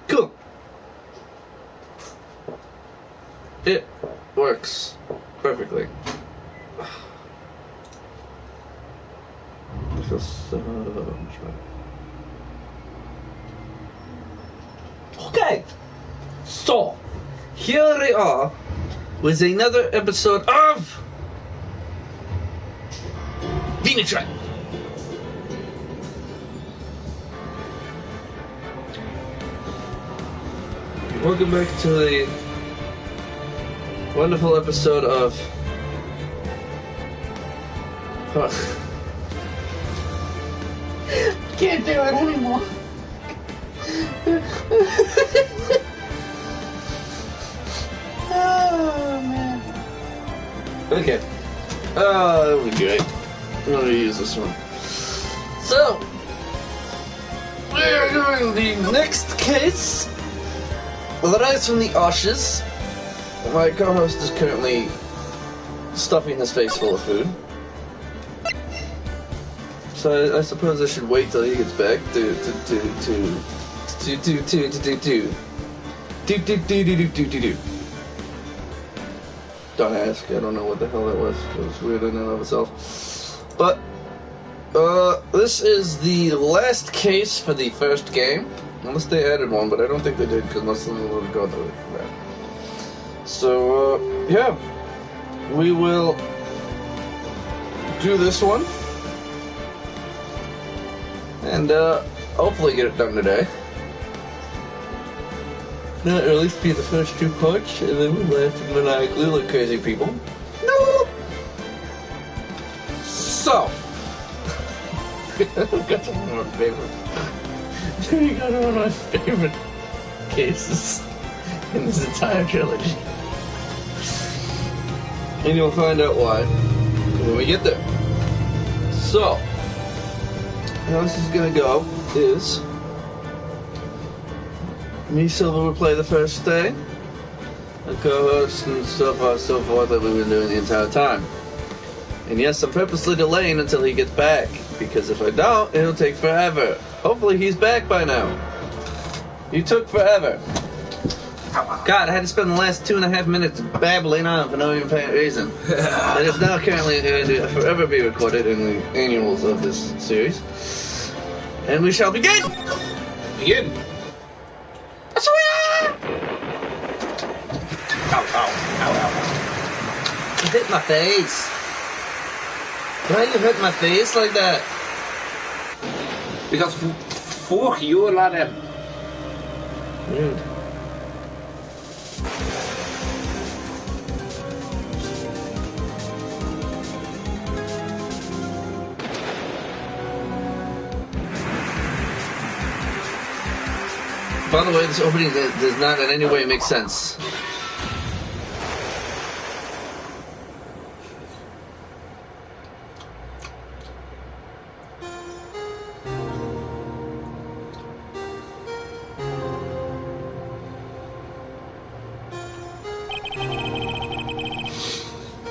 Cool. It works perfectly. I feel so much better. Okay, so here we are with another episode of Phoenix Wright. Welcome back to the wonderful episode of Can't do it anymore. Oh man. Okay. That'll be great. I'm gonna use this one. So, we're doing the next case. The Rise from the Ashes. My co-host is currently stuffing his face full of food. So I suppose I should wait till he gets back to. Don't ask, I don't know what the hell that was. It was weird in and of itself. But, this is the last case for the first game. Unless they added one, but I don't think they did, because most of them would go through that. So, yeah. We will do this one. And, hopefully get it done today. Or at least be the first two parts, and then we'll laugh maniacally like crazy people. No! So, I've got one of my favorite. We got one of my favorite cases in this entire trilogy. And you'll find out why when we get there. So, how this is gonna go is me, Silver, will play the first thing. The co-host and so forth that we've been doing the entire time. And yes, I'm purposely delaying until he gets back, because if I don't, it'll take forever. Hopefully he's back by now. You took forever. God, I had to spend the last 2.5 minutes babbling on for no even reason. It is now currently going to forever be recorded in the annuals of this series. And we shall begin! Begin! Ow, ow, ow, ow. You hit my face. Why you hit my face like that? Because fuck you, laddie. Rude. By the way, this opening does not in any way make sense.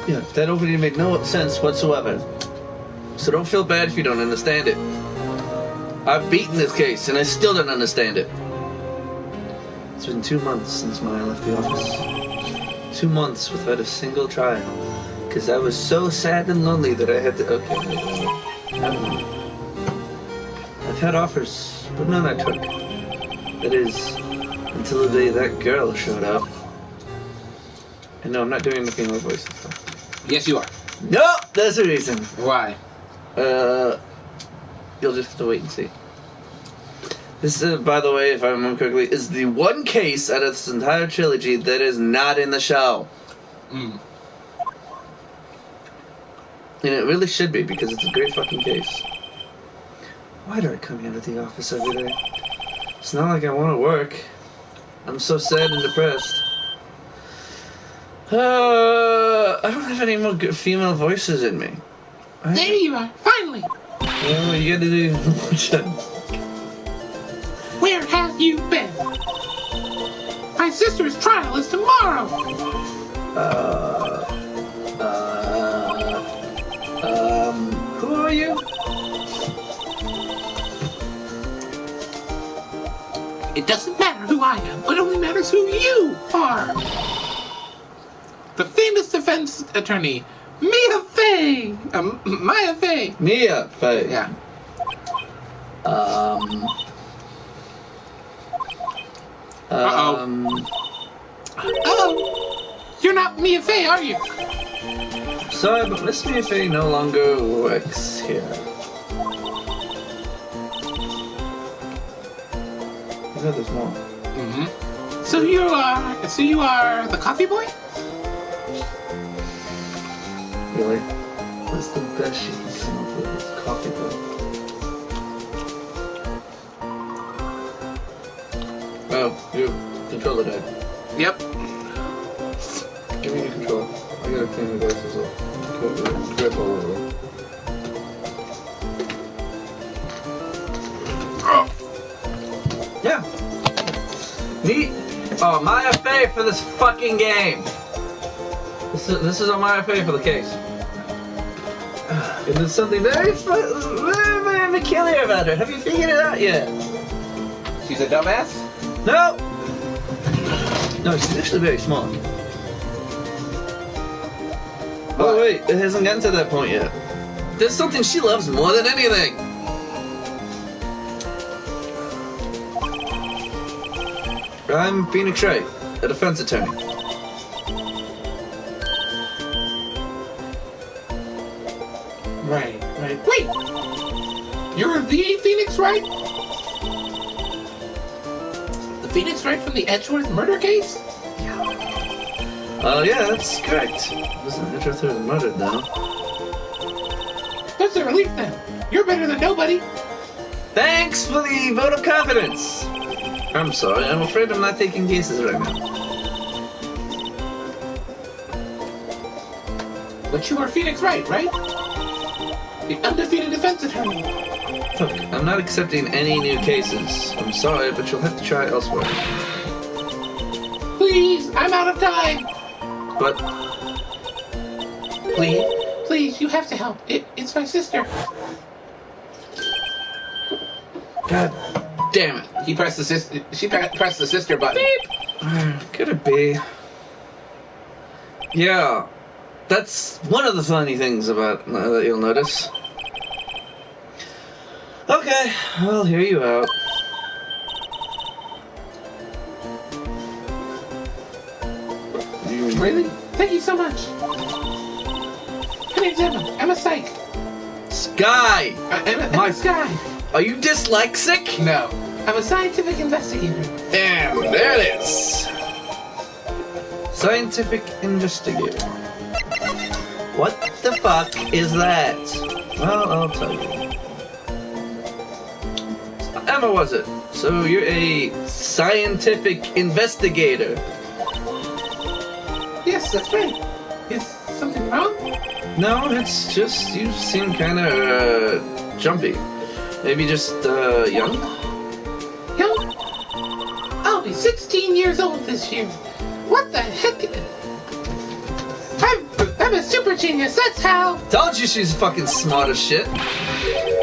Yeah, that opening made no sense whatsoever. So don't feel bad if you don't understand it. I've beaten this case and I still don't understand it. It's been 2 months since I left the office. 2 months without a single trial. Because I was so sad and lonely that I had to... Okay, I don't know. I've had offers, but none I took. That is, until the day that girl showed up. And no, I'm not doing the female voice and stuff. Yes, you are. No, there's a reason. Why? You'll just have to wait and see. This is, by the way, if I remember correctly, is the one case out of this entire trilogy that is not in the show. Mm. And it really should be, because it's a great fucking case. Why do I come here to the office every day? It's not like I want to work. I'm so sad and depressed. I don't have any more good female voices in me. There you are, finally! Well, you gotta do... Where have you been? I My sister's trial is tomorrow. Who are you? It doesn't matter who I am. It only matters who you are. The famous defense attorney, Mia Fey. Maya Fey. Mia Fey. Yeah. Oh, you're not Mia Fey, are you? Sorry, but Miss Mia Fey no longer works here. I know there's more. Mm-hmm. So you are the coffee boy? Really? What's the best she can come up with? Is coffee boy. Oh, you controller died. Yep. Give me the controller. I gotta clean the glasses off. Drip all over them. Yeah. Neat. Oh, Maya Fey for this fucking game. This is on Maya Fey for the case. And there's something very peculiar about her. Have you figured it out yet? She's a dumbass? No! No, she's actually very smart. Oh wait, it hasn't gotten to that point yet. There's something she loves more than anything. I'm Phoenix Wright, a defense attorney. Right. Wait! You're the Phoenix Wright? The Phoenix Wright from the Edgeworth murder case? Yeah, that's correct. Wasn't Edgeworth was murdered though. That's a relief then. You're better than nobody. Thanks for the vote of confidence. I'm sorry, I'm afraid I'm not taking cases right now. But you are Phoenix Wright, right? The undefeated defense attorney. Look, I'm not accepting any new cases. I'm sorry, but you'll have to try elsewhere. Please, I'm out of time. But Please, you have to help. It's my sister. God damn it. He pressed the sister. She pressed the sister button. Beep. Could it be? Yeah, that's one of the funny things about that you'll notice. Okay, I'll hear you out. Really? Thank you so much. My name's Emma. Emma Syke. Sky! Emma Sky. Are you dyslexic? No. I'm a scientific investigator. And there it is. Scientific investigator. What the fuck is that? Well, I'll tell you. Emma, was it? So you're a scientific investigator. Yes, that's right. Is something wrong? No, it's just you seem kind of jumpy. Maybe just young? Young? I'll be 16 years old this year. What the heck? I'm a super genius, that's how. Told you she's fucking smart as shit.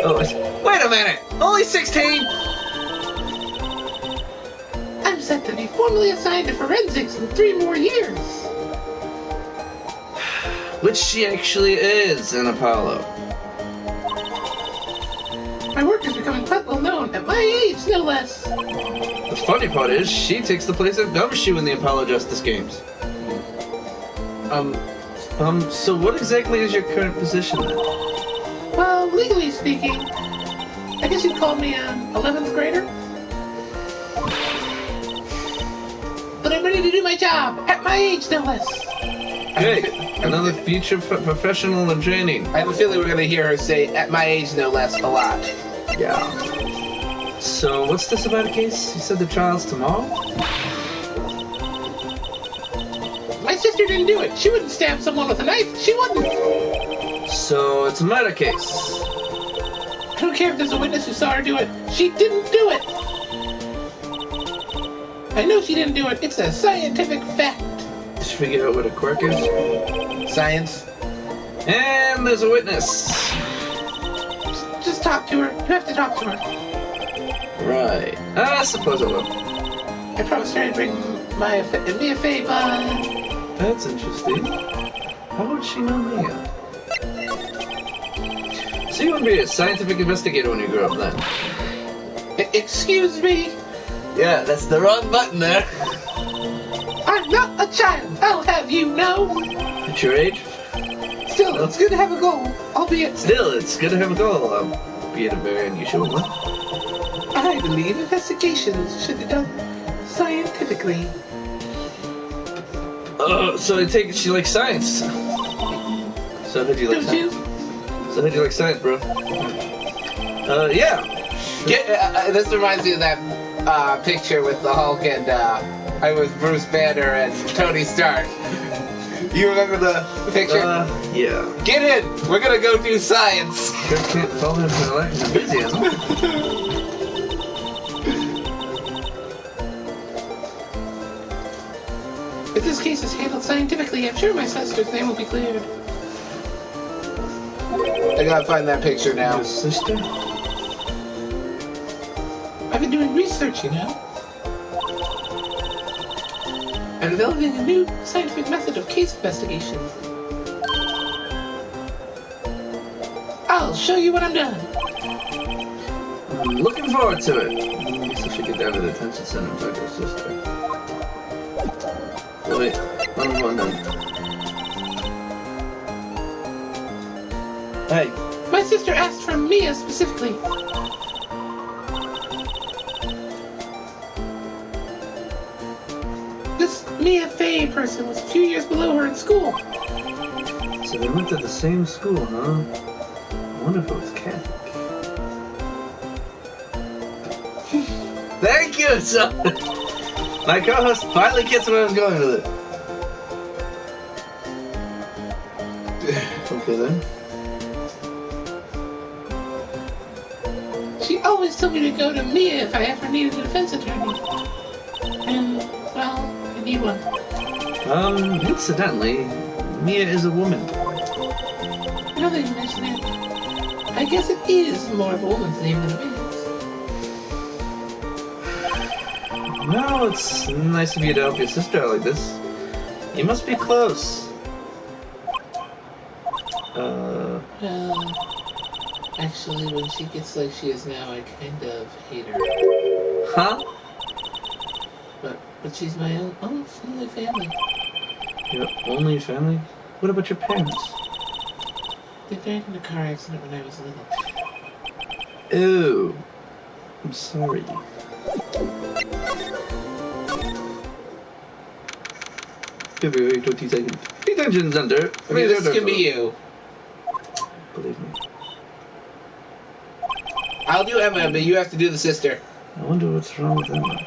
Oh, wait a minute. Only 16? I'm set to be formally assigned to forensics in 3 more years. Which she actually is in Apollo. My work is becoming quite well known, at my age, no less. The funny part is, she takes the place of Gumshoe in the Apollo Justice Games. So what exactly is your current position then? Well, legally speaking, I guess you'd call me an 11th grader. But I'm ready to do my job, at my age, no less. Good. Another future professional in training. I have a feeling we're going to hear her say, at my age, no less, a lot. Yeah. So, what's this about a case? You said the trial's tomorrow? My sister didn't do it. She wouldn't stab someone with a knife. She wouldn't. So, it's a murder case. I don't care if there's a witness who saw her do it. She didn't do it. I know she didn't do it. It's a scientific fact. Did you figure out what a quirk is? Science. And there's a witness. Just talk to her. You have to talk to her. Right. I suppose I will. I promised her to bring Mia Fey by. That's interesting. How would she know Mia? So you want to be a scientific investigator when you grow up then? Excuse me? Yeah, that's the wrong button there. I'm not a child. I'll have you know. At your age? Still, it's good to have a goal. Albeit... Still, it's good to have a goal, albeit a very unusual one. I believe investigations should be done scientifically. So I take it she likes science. So I heard you like Don't science. you? So I heard you like science, bro. Yeah. This reminds me of that picture with the Hulk and I was Bruce Banner and Tony Stark. You remember the picture? Yeah. Get in! We're gonna go do science! Sure can't fall into the lack of enthusiasm. If this case is handled scientifically, I'm sure my sister's name will be cleared. I gotta find that picture now. Your sister? I've been doing research, you know. I'm developing a new scientific method of case investigation. I'll show you when I'm done. I'm looking forward to it. I guess I should get down to the detention center and talk to her sister. Wait, one then. Hey. My sister asked for Mia specifically. This Mia Fey person was a few years below her in school. So they went to the same school, huh? I wonder if it was Catholic. Thank you, son! My co-host finally gets where I was going with it. Okay then. She always told me to go to Mia if I ever needed a defense attorney. And, well, I need one. Incidentally, Mia is a woman. Now that you mention it, I guess it is more of a woman's name than a man's. No, it's nice of you to help your sister out like this. You must be close. Well, actually, when she gets like she is now, I kind of hate her. Huh? But she's my own only family. Your only family? What about your parents? They died in a car accident when I was little. Ew. I'm sorry. February 22nd. Detention center. Okay, this can be you. Believe me. I'll do Emma, but you have to do the sister. I wonder what's wrong with Emma.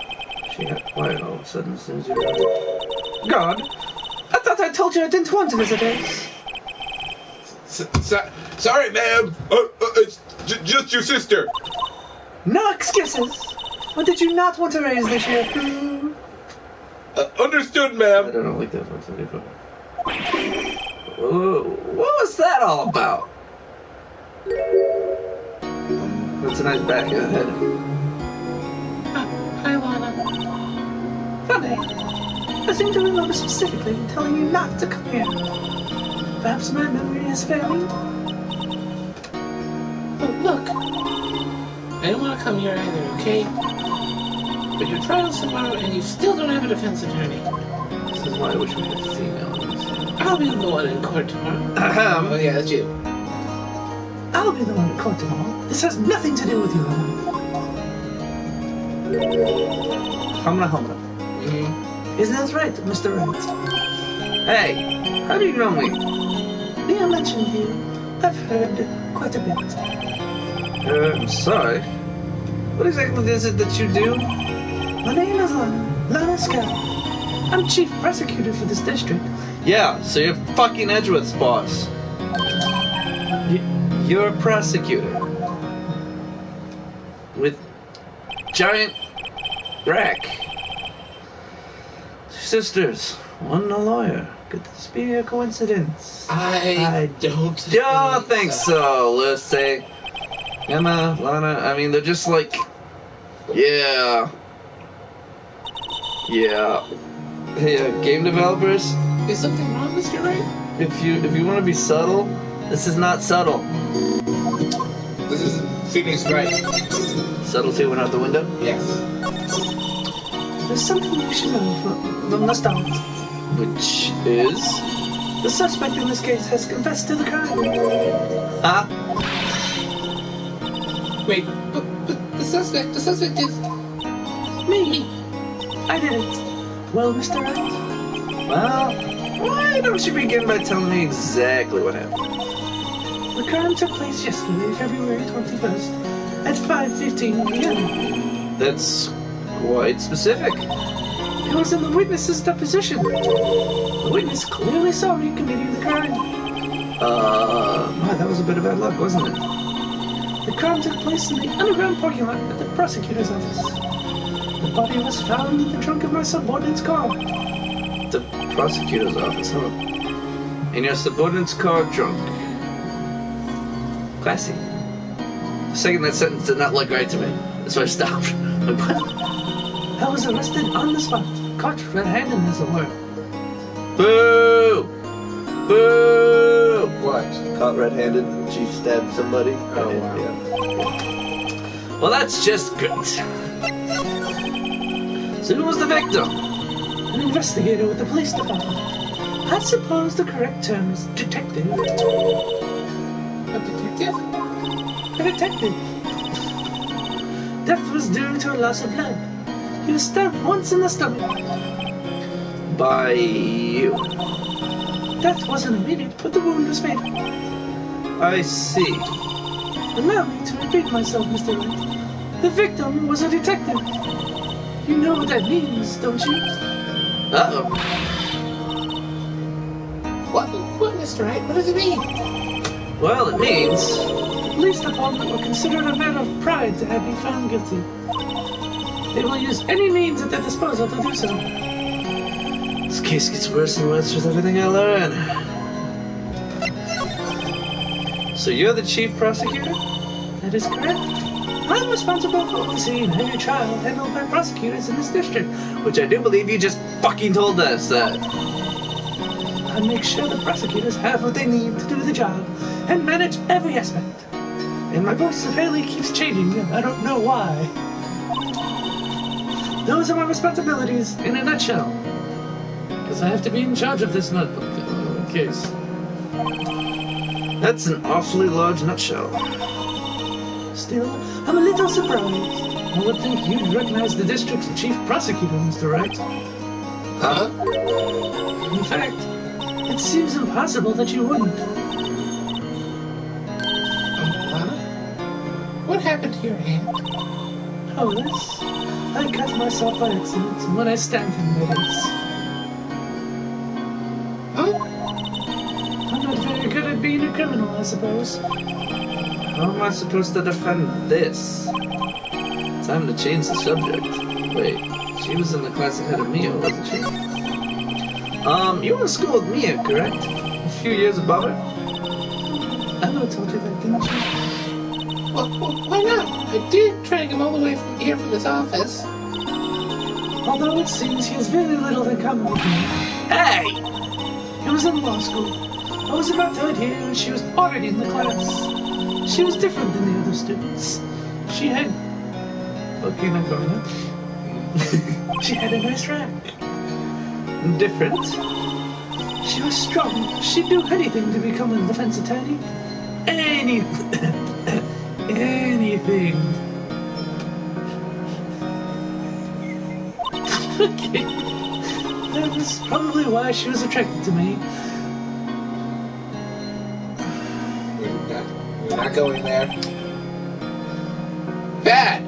She got quiet all of a sudden as soon as you got it. God! I thought I told you I didn't want visitors. Sorry, ma'am. It's just your sister. No excuses. What did you not want to raise this year? Understood, I ma'am. don't like that voice. What was that all about? That's a nice back of the head. Hi, Lana. Funny. I seem to remember specifically telling you not to come here. Perhaps my memory is failing. Oh, look. I don't want to come here either, okay? But your trial's tomorrow and you still don't have a defense attorney. This is why I wish we had female. I'll be the one in court tomorrow. Oh yeah, that's you. I'll be the one in court tomorrow. This has nothing to do with you. Hamna. Mm-hmm. Isn't that right, Mr. Wright? Hey, how do you know me? Mia mentioned you. I've heard quite a bit. I'm sorry. What exactly is it that you do? My name is Lana Scott. I'm chief prosecutor for this district. Yeah, so you're fucking Edgeworth's boss. You're a prosecutor. With giant rack. sisters, one a lawyer. Could this be a coincidence? I don't think so, Lucy. Emma, Lana, I mean, they're just like... Yeah. Hey, game developers, Is something wrong, Mr. Wright? if you want to be subtle, this is not subtle. This is Phoenix Wright. Subtlety went out the window? Yes. There's something you should know from the start. Which is... The suspect in this case has confessed to the crime. Huh? Wait, but the suspect is Me. I did it. Well, Mr. Wright? Well, why don't you begin by telling me exactly what happened? The crime took place yesterday, February 21st, at 5:15 p.m. That's quite specific. It was in the witness's deposition. The witness clearly saw me committing the crime. That was a bit of bad luck, wasn't it? The crime took place in the underground parking lot at the prosecutor's office. The body was found in the trunk of my subordinate's car. The prosecutor's office, huh? In your subordinate's car trunk. Classy. For a second, that sentence did not look right to me. That's why I stopped. Like, what? I was arrested on the spot, caught red-handed as it were. Boo! Boo! what? Caught red-handed. Chief stabbed somebody. Oh, wow. Yeah. Well, that's just good. So who was the victim? An investigator with the police department. I suppose the correct term is detective. A detective? A detective. Death was due to a loss of blood. He was stabbed once in the stomach. By you. Death wasn't immediate, but the wound was fatal. I see. Allow me to repeat myself, Mr. Wright. The victim was a detective. You know what that means, don't you? Uh-oh. What, Mr. Wright? What does it mean? Well, it means... The police department will consider it a matter of pride to have me found guilty. They will use any means at their disposal to do so. This case gets worse and worse with everything I learn. So you're the chief prosecutor? That is correct. I'm responsible for overseeing every trial handled by prosecutors in this district. Which I do believe you just fucking told us that. I make sure the prosecutors have what they need to do the job and manage every aspect. And my voice apparently keeps changing, and I don't know why. Those are my responsibilities in a nutshell. Because I have to be in charge of this case. That's an awfully large nutshell. Still, I'm a little surprised. I would think you'd recognize the district's chief prosecutor, Mr. Wright. Huh? In fact, it seems impossible that you wouldn't. Lana? What happened to your hand? Oh, this? I cut myself by accident when I stabbed him, that is. Huh? I'm not very good at being a criminal, I suppose. How am I supposed to defend this? Time to change the subject. Wait, she was in the class ahead of Mia, wasn't she? You went to school with Mia, correct? A few years above her? Emma told you that, didn't she? Well, why not? I did drag him all the way from here from his office. Although it seems he has very little in common with me. Hey! He was in law school. I was about third year and she was already in the class. She was different than the other students. She had... Okay, not going up. She had a nice rack. Different? She was strong. She'd do anything to become a defense attorney. Anything. Okay. That was probably why she was attracted to me. We're not going there. Bad!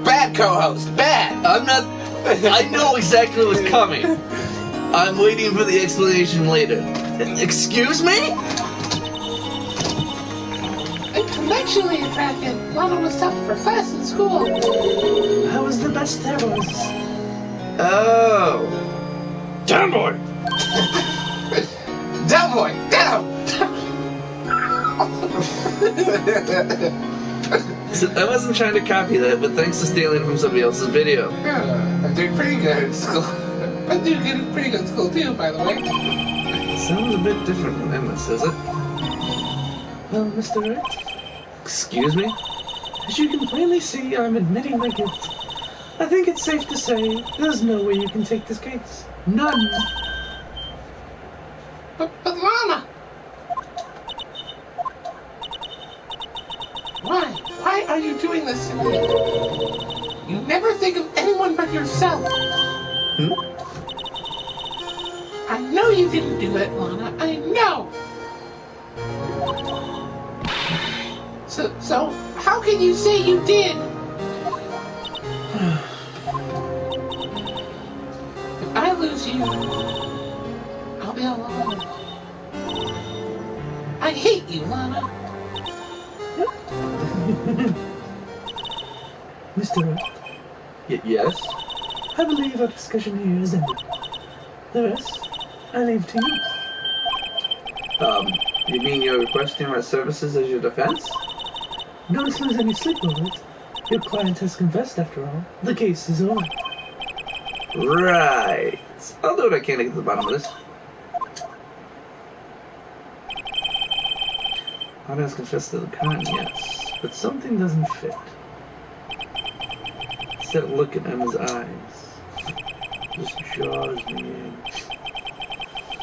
Bad co-host! Bad! I'm not... I know exactly what's coming. I'm waiting for the explanation later. Excuse me? Intellectually attracted. Lana was tough for class in school. I was the best there was. Oh. Down, boy! Down, boy! Down! I wasn't trying to copy that, but thanks to stealing from somebody else's video. Yeah, I'm doing pretty good at school. I'm doing pretty good at school too, by the way. Sounds a bit different than Emma's, does it? Well, Mr. Wright, Excuse me? as you can plainly see, I'm admitting my guilt. I think it's safe to say there's no way you can take this case. None. But Lana! Why are you doing this to me? You never think of anyone but yourself. Hmm? I know you didn't do it, Lana. I know. So how can you say you did? If I lose you, I'll be alone. I hate you, Lana. Mr. Wright, Yes? I believe our discussion here is ended. The rest, I leave to you. You mean you're requesting my services as your defense? Don't lose any sleep over it. Your client has confessed after all. The case is over. Right. I'll do what I can to get to the bottom of this. Anna has confessed to the crime, yes. But something doesn't fit. It's that look in Emma's eyes. Just draws me in.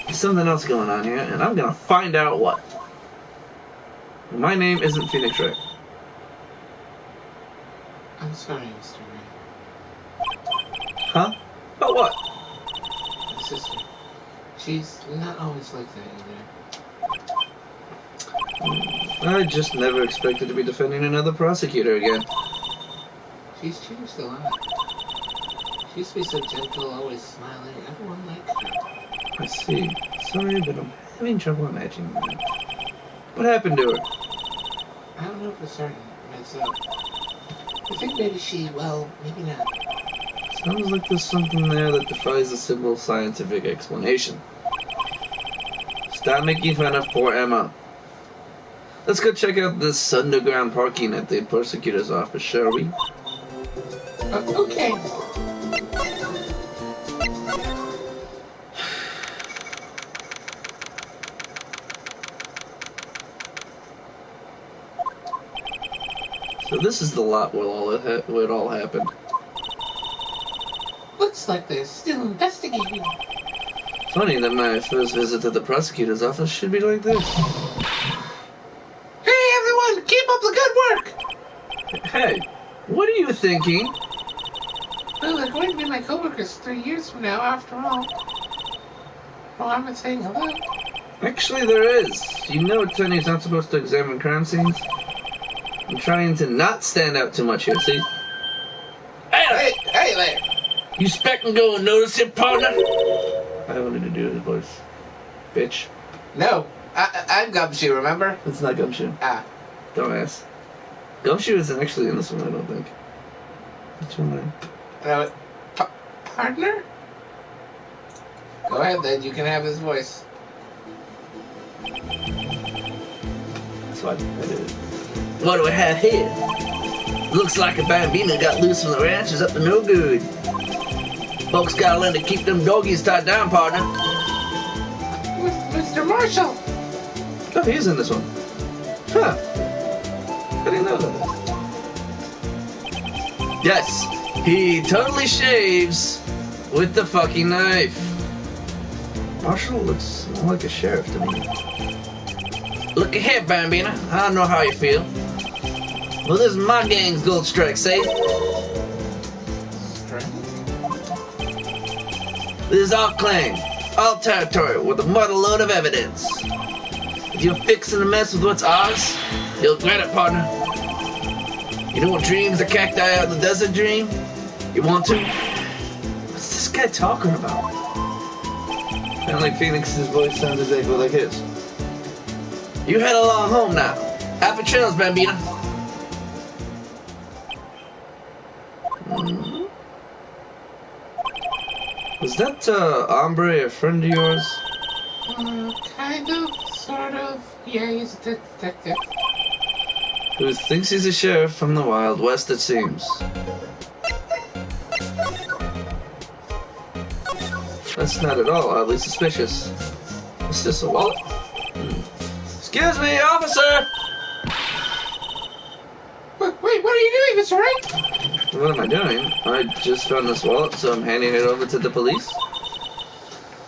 There's something else going on here, and I'm gonna find out what. My name isn't Phoenix Wright. I'm sorry, Mr. Wright. Huh? But what? My sister. She's not always like that either. I just never expected to be defending another prosecutor again. She's changed a lot. She used to be so gentle, always smiling. Everyone liked her. I see. Sorry, but I'm having trouble imagining that. What happened to her? I don't know for certain myself. I think maybe maybe not. Sounds like there's something there that defies a simple scientific explanation. Stop making fun of poor Emma. Let's go check out this underground parking at the prosecutor's office, shall we? Okay. So this is the lot where it all happened. Looks like they're still investigating. Funny that my first visit to the prosecutor's office should be like this. Hey everyone, keep up the good work! Hey, what are you thinking? Well, they're going to be my coworkers 3 years from now, after all. Well, I'm not saying hello. Actually, there is. You know attorneys aren't supposed to examine crime scenes? I'm trying to not stand out too much here, see? Hey there! You expect and go and notice it, partner? I wanted to do his voice. Bitch. No, I'm Gumshoe, remember? It's not Gumshoe. Ah. Dumbass. Gumshoe isn't actually in this one, I don't think. Which one? Partner? Go ahead then, you can have his voice. That's what that is. What do we have here? Looks like a bambino got loose from the ranch is up to no good. Folks gotta learn to keep them doggies tied down, partner. Mr. Marshall! Oh, he's in this one. Huh. I didn't know that. Yes, he totally shaves with the fucking knife. Marshall looks more like a sheriff to me. Look ahead, Bambina. I don't know how you feel. Well, this is my gang's gold strike, say? This is our claim, our territory, with a muddle load of evidence. If you're fixing to mess with what's ours, you'll regret it, partner. You know what dreams the cacti out in the desert dream? You want to? What's this guy talking about? Apparently Phoenix's voice sounds exactly like his. You head along home now. Happy trails, Bambina. Was that hombre a friend of yours? Kind of, sort of. Yeah, he's a detective. Who thinks he's a sheriff from the Wild West, it seems. That's not at all oddly suspicious. It's just a wallet. Excuse me, officer! Wait, what are you doing, Mr. Wright? What am I doing? I just found this wallet, so I'm handing it over to the police.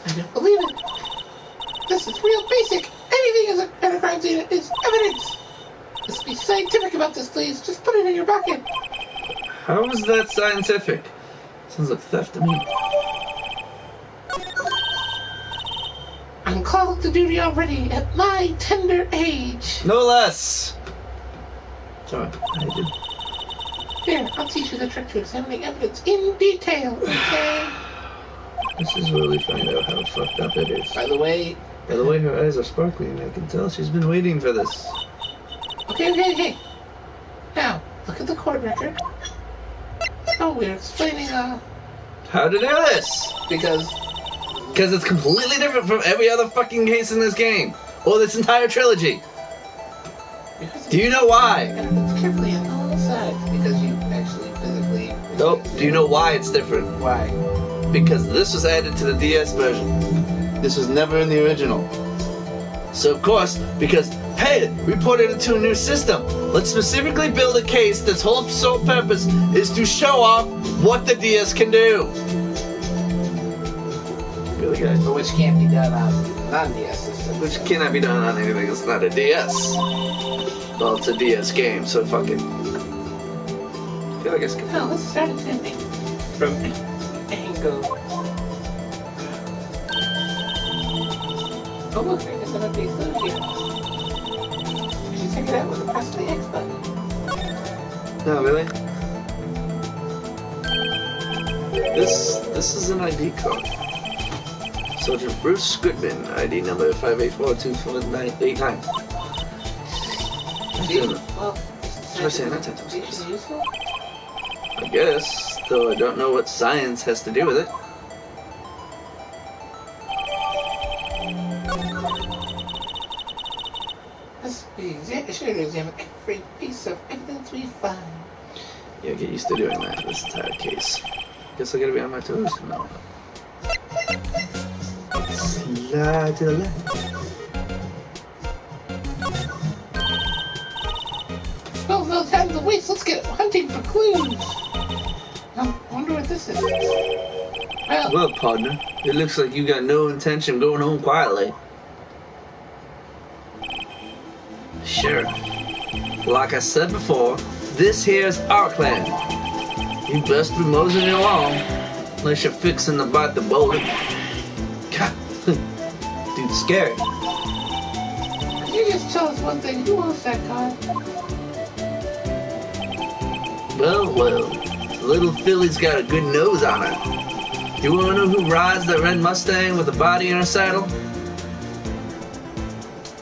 I don't believe it. This is real basic. Anything in a crime scene is evidence. Let's be scientific about this, please. Just put it in your pocket. How is that scientific? Sounds like theft to me. I'm called to duty already at my tender age. No less! Sorry, I did. Here, I'll teach you the trick to examining evidence in detail, okay? This is where we find out how fucked up it is. By the way, her eyes are sparkling, I can tell she's been waiting for this. Okay. Now, look at the court record. Oh, we're explaining, How to do this? because Because it's completely different from every other fucking case in this game. Or this entire trilogy. Do you know why? It's carefully on all sides, because you actually physically... Nope. Do you know why it's different? Why? Because this was added to the DS version. This was never in the original. So of course, because, hey, we put it into a new system. Let's specifically build a case that's whole sole purpose is to show off what the DS can do. Really, guys? But which can't be done on non-DS systems. Which cannot be done on anything that's not a DS. Well, it's a DS game, so fuck it. I feel like it's good. Now, let's start attempting from angle. Oh look, I guess I'm a base load here. You should check it out with the press of the X button. No, really? This is an ID card. Sergeant Bruce Goodman, ID number 5842489. Well, Try saying that 10 times. is it useful? I guess, though I don't know what science has to do with it. Let's be sure to examine every piece of evidence we find. Yeah, get used to doing that this entire case. Guess I gotta be on my toes now. Slide to the left. Well, no time to waste. Let's get hunting for clues. I wonder what this is. Well, partner, it looks like you got no intention of going home quietly. Sure. Like I said before, this here's our clan. You best be moseying along, unless you're fixing to bite the bullet. God, dude's scary. Could you just tell us one thing? Who owns that car? Well, little Philly's got a good nose on her. You wanna know who rides that red Mustang with a body in her saddle?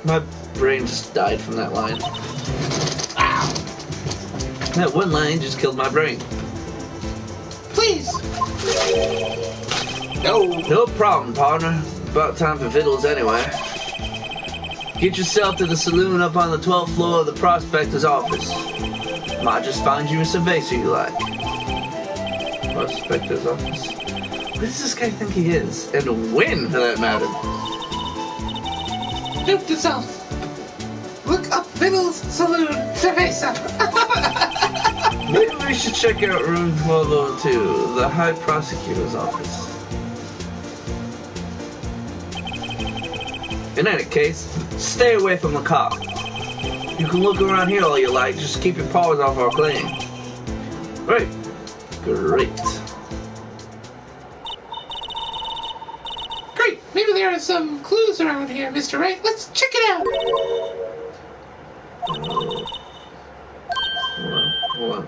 My brain just died from that line. Ow! That one line just killed my brain. Please! No problem, partner. About time for vittles anyway. Get yourself to the saloon up on the 12th floor of the prospector's office. Might just find you a cerveza you like. Prospector's office? What does this guy think he is? And when, for that matter? Note to self. Look up Fiddle's Saloon Cerveza. Maybe we should check out room 1202, the High Prosecutor's office. In any case, stay away from the car. You can look around here all you like, just keep your paws off our plane. Right. Great. Great. Maybe there are some clues around here, Mr. Wright. Let's check it out. Hold on.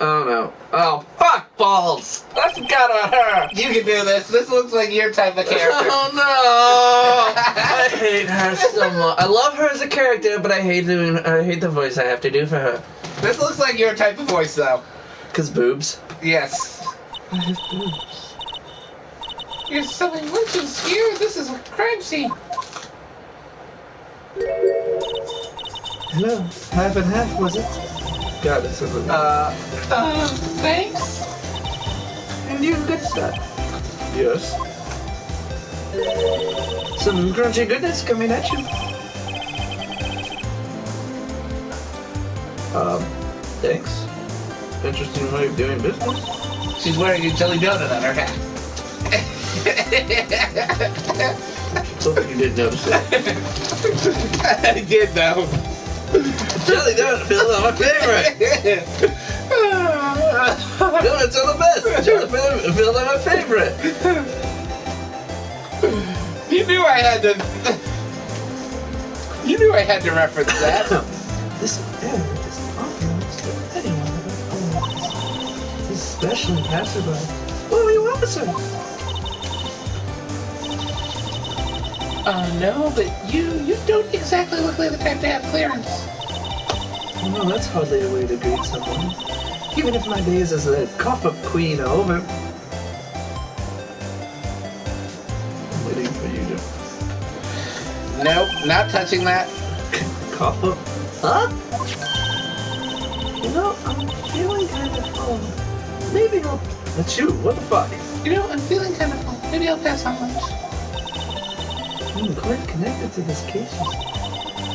Oh no. Oh, fuck balls! I forgot about her! You can do this. This looks like your type of character. Oh no! I hate her so much. I love her as a character, but I hate the voice I have to do for her. This looks like your type of voice, though. 'Cause boobs. Yes. I have boobs. You're selling lunches here? This is a crime scene. Hello. Half and half, was it? God, this is Thanks. And you good stuff. yes. Some crunchy goodness coming at you. Thanks. Interesting way of doing business. She's wearing a jelly donut on her hat. Something you didn't notice that. I did though. Jelly donut, Phil, are my favorite. Donuts are the best. Jelly Phil are my favorite. You knew I had to. You knew I had to reference that. This air is unbeknownst to anyone about politics, especially passerby. What are you, officer? No, but you don't exactly look like the type to have clearance. Well, that's hardly a way to greet someone. Even if my days as a cop-up queen are over. I'm waiting for you to... Nope, not touching that. Cop-up? Huh? You know, I'm feeling kind of full. Maybe I'll... That's you, what the fuck? You know, I'm feeling kind of full. Maybe I'll pass on lunch. I'm quite connected to this case.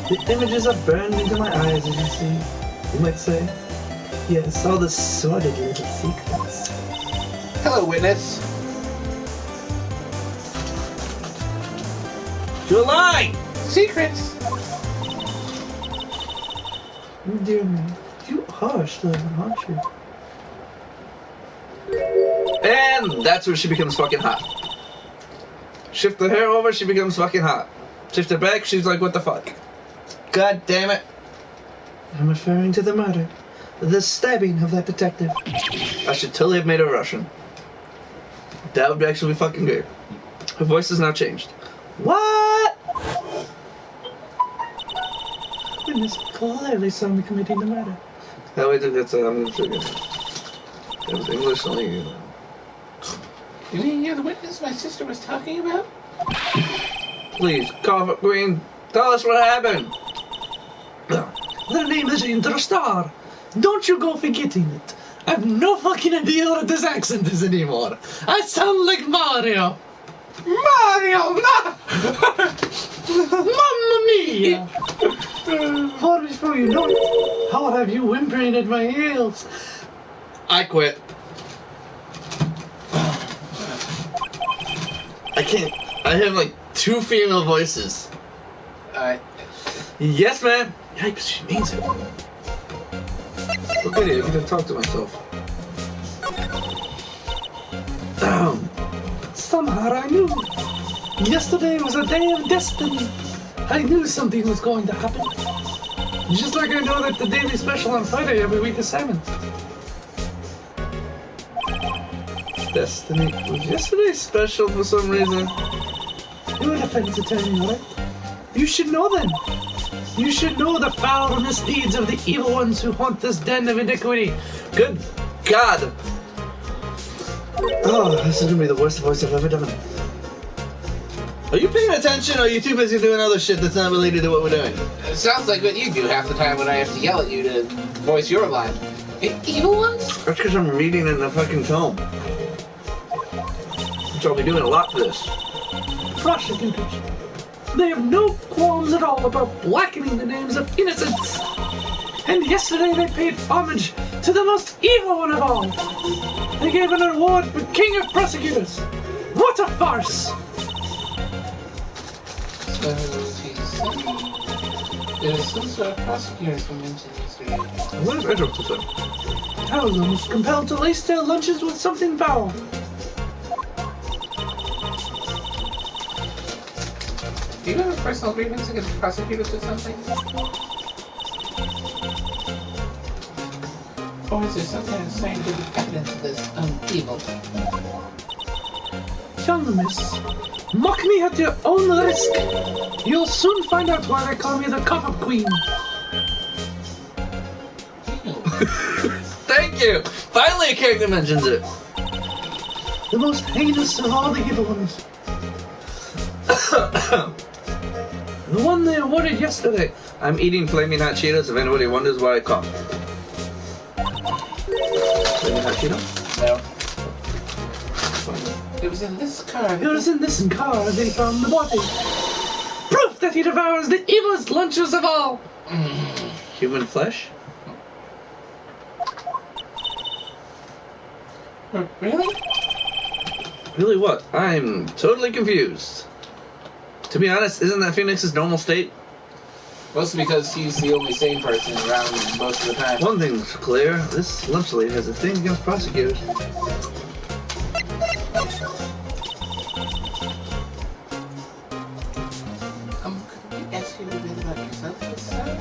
The images are burned into my eyes, as you see. You might say. Yes, all the sordid little secrets. Hello, witness. You're lying! Secrets. Dear me, you are stubborn, aren't you? And that's where she becomes fucking hot. Shift the hair over, she becomes fucking hot. Shift it back, she's like, what the fuck? God damn it. I'm referring to the murder. The stabbing of that detective. I should totally have made her Russian. That would actually be fucking good. Her voice has now changed. What? Witness clearly saw me committing the murder. That way, that's I'm gonna figure. That was English only. You mean you're the witness my sister was talking about? Please, Cough Up Queen, tell us what happened. Their name is Interstar. Don't you go forgetting it. I have no fucking idea what this accent is anymore. I sound like Mario. Mario! Mamma mia! Far before you know it, I'll have you whimpering at my heels. I quit. I can't. I have like 2 female voices. Yes, ma'am. Yikes, she means it. Look at it, I can talk to myself. Somehow I knew. Yesterday was a day of destiny. I knew something was going to happen. Just like I know that the daily special on Friday every week is salmon. Destiny. Was yesterday special for some reason? You would offend to tell you, right? You should know then. You should know the foul misdeeds of the evil ones who haunt this den of iniquity. Good God. Oh, this is gonna be the worst voice I've ever done. Are you paying attention or are you too busy doing other shit that's not related to what we're doing? It sounds like what you do half the time when I have to yell at you to voice your line. Evil ones? That's because I'm reading in the fucking tome. Which I'll be doing a lot for this. Prosecutors. They have no qualms at all about blackening the names of innocents. And yesterday they paid homage to the most evil one of all. They gave an award for King of Prosecutors. What a farce! So, there's some sort of prosecutors who mentioned yesterday. What did I drop to say? I was almost compelled to lace their lunches with something foul. Do you have a personal grievance against prosecutors or something? Or is there some kind of scientific evidence of this evil? Young miss, mock me at your own risk. You'll soon find out why they call me the Cop-Up Queen. Thank you! Finally a character mentions it! The most heinous of all the evil ones. The one they awarded yesterday. I'm eating flaming hot Cheetos if anybody wonders why I cough. Flaming hot Cheetos? No. It was in this car. It was in this car they found the body. Proof that he devours the evilest lunches of all. Human flesh? Really? Really what? I'm totally confused. To be honest, isn't that Phoenix's normal state? Mostly because he's the only sane person around most of the time. One thing's clear, this lunch lady has a thing against prosecutors. Could we ask you a bit about yourself this time?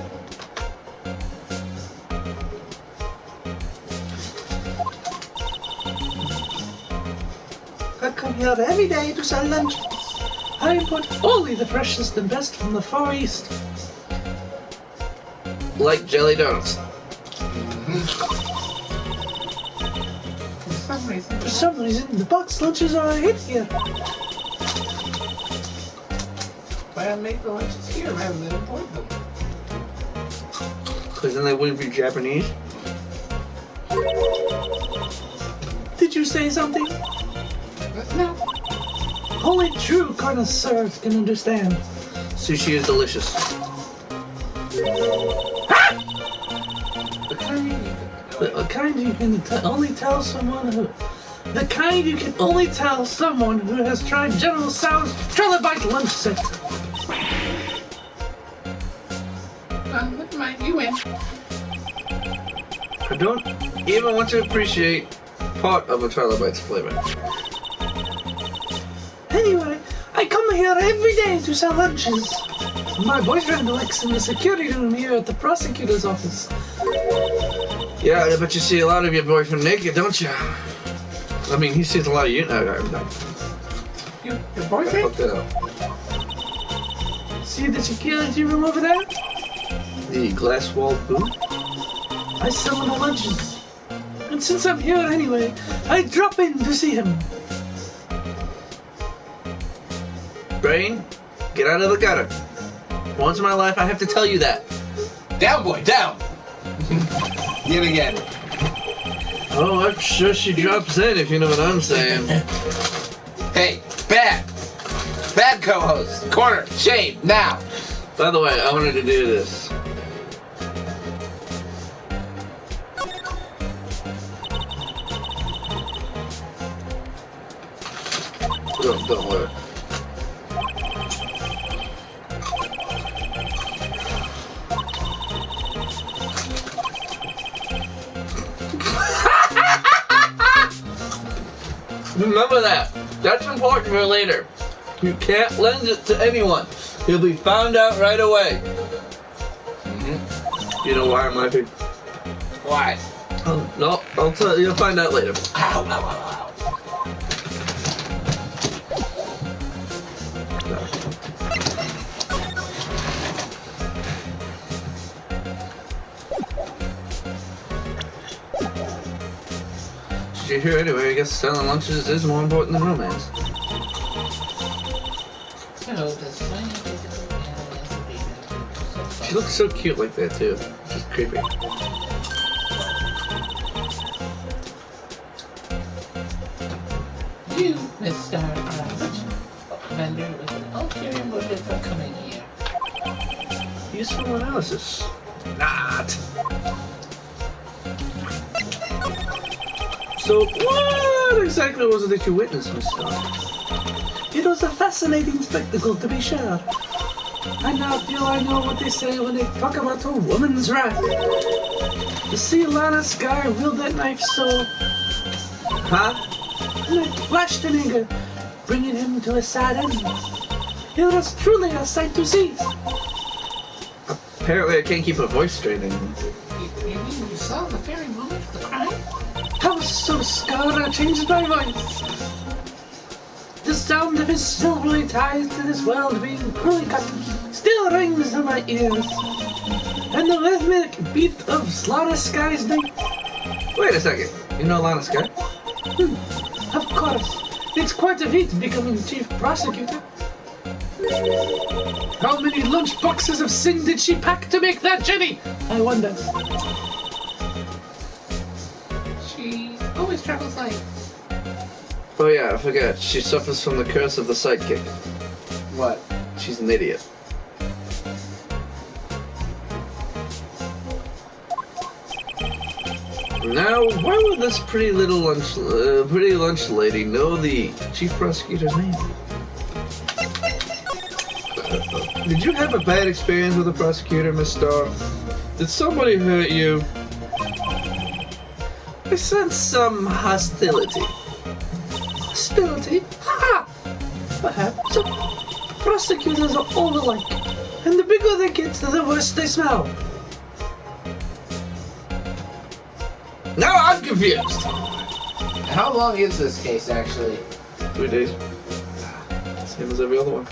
I come here every day to sell lunch. I import only the freshest and best from the Far East. Like jelly donuts. For some reason, For some reason, the box lunches are a hit here. why not make the lunches here rather than import them? Because then they wouldn't be Japanese. Did you say something? No. Only true connoisseurs can understand. Sushi is delicious. The kind The kind you can only tell someone who... The kind you can only tell someone who has tried General Tso's Trilobite lunch set. never mind, you win. I don't even want to appreciate part of a Trilobite's flavor. Anyway, I come here every day to sell lunches. My boyfriend works in the security room here at the prosecutor's office. Yeah, I bet you see a lot of your boyfriend naked, don't you? I mean, he sees a lot of you. No. Your I boyfriend? fucked that up. See the security room over there? The glass-walled booth? I sell him the lunches. And since I'm here anyway, I drop in to see him. Brain, get out of the gutter. Once in my life, I have to tell you that. Down, boy, down! Yet again. Oh, I'm sure she drops in, if you know what I'm saying. Hey, bad! Bad co-host! Corner, shame, now! By the way, I wanted to do this. Don't worry. Remember that. That's important for later. You can't lend it to anyone. You'll be found out right away. You know why I'm laughing? Why? Oh, no, I'll tell you. You'll find out later. Ow, ow, ow, ow. Did you hear anyway? I guess selling lunches is more important than romance. She looks so cute like that too. Just creepy. You, Mr. Vendor, with an ulterior motive for coming here. Useful analysis. Not. So, what exactly was it that you witnessed, Miss Stark? It was a fascinating spectacle, to be sure. I now feel I know what they say when they talk about a woman's wrath. To see Lana Sky wield that knife so... Huh? And it flashed in anger, bringing him to a sad end. It was truly a sight to see. Apparently I can't keep a voice straight anymore. You mean you saw the very moment of the crime? I was so scared I changed my voice. The sound of his silvery ties to this world being cruelly cut still rings in my ears. And the rhythmic beat of Lana Sky's knife. Wait a second. You know Lana Sky? Of course. It's quite a feat becoming chief prosecutor. How many lunch boxes of sin did she pack to make that journey? I wonder. She always travels late. Oh yeah, I forget. She suffers from the curse of the sidekick. What? She's an idiot. Now, why would this pretty lunch lady know the chief prosecutor's name? Did you have a bad experience with the prosecutor, Miss Starr? Did somebody hurt you? I sense some hostility. Hostility? Ha! Perhaps. Prosecutors are all alike, and the bigger they get, the worse they smell. Now I'm confused. How long is this case, actually? 3 days. Same as every other one.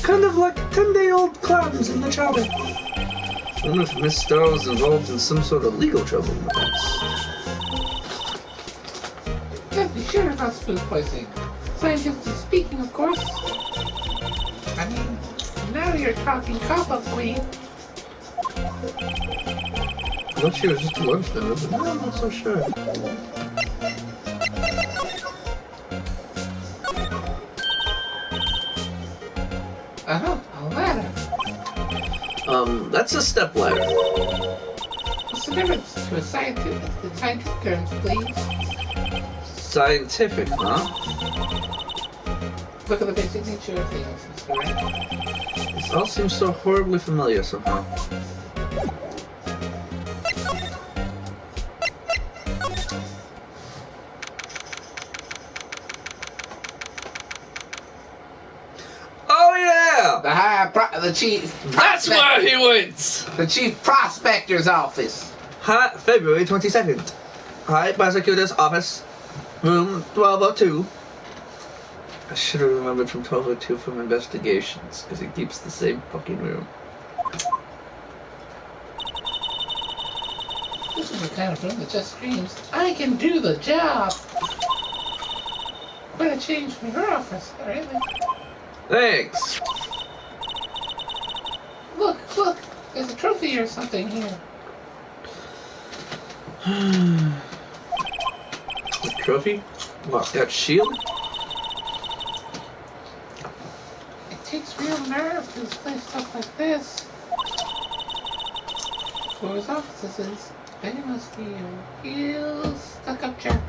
Kind of like 10-day-old clams in the chowder. I wonder if Miss Starr was involved in some sort of legal trouble in the past. Can't be sure about food poisoning. Scientifically speaking, of course. I mean, now you're talking cop-up, Queen. I thought she was just a lunch dinner, but no, I'm not so sure. A ladder. That's a step ladder. What's the difference to a scientific terms, please? Scientific, huh? Look at the basic nature of things, Mr. Wright. This all seems so horribly familiar somehow. The chief. That's where he went! The chief prospector's office. February 22nd. High Prosecutor's Office. Room 1202. I should have remembered from 1202 from investigations, because it keeps the same fucking room. This is the kind of room that just screams, I can do the job! Better change from your office, really. Thanks! Look! There's a trophy or something here. A trophy? What, that shield? It takes real nerve to display stuff like this. For his offices, Benny must be a real stuck-up jerk.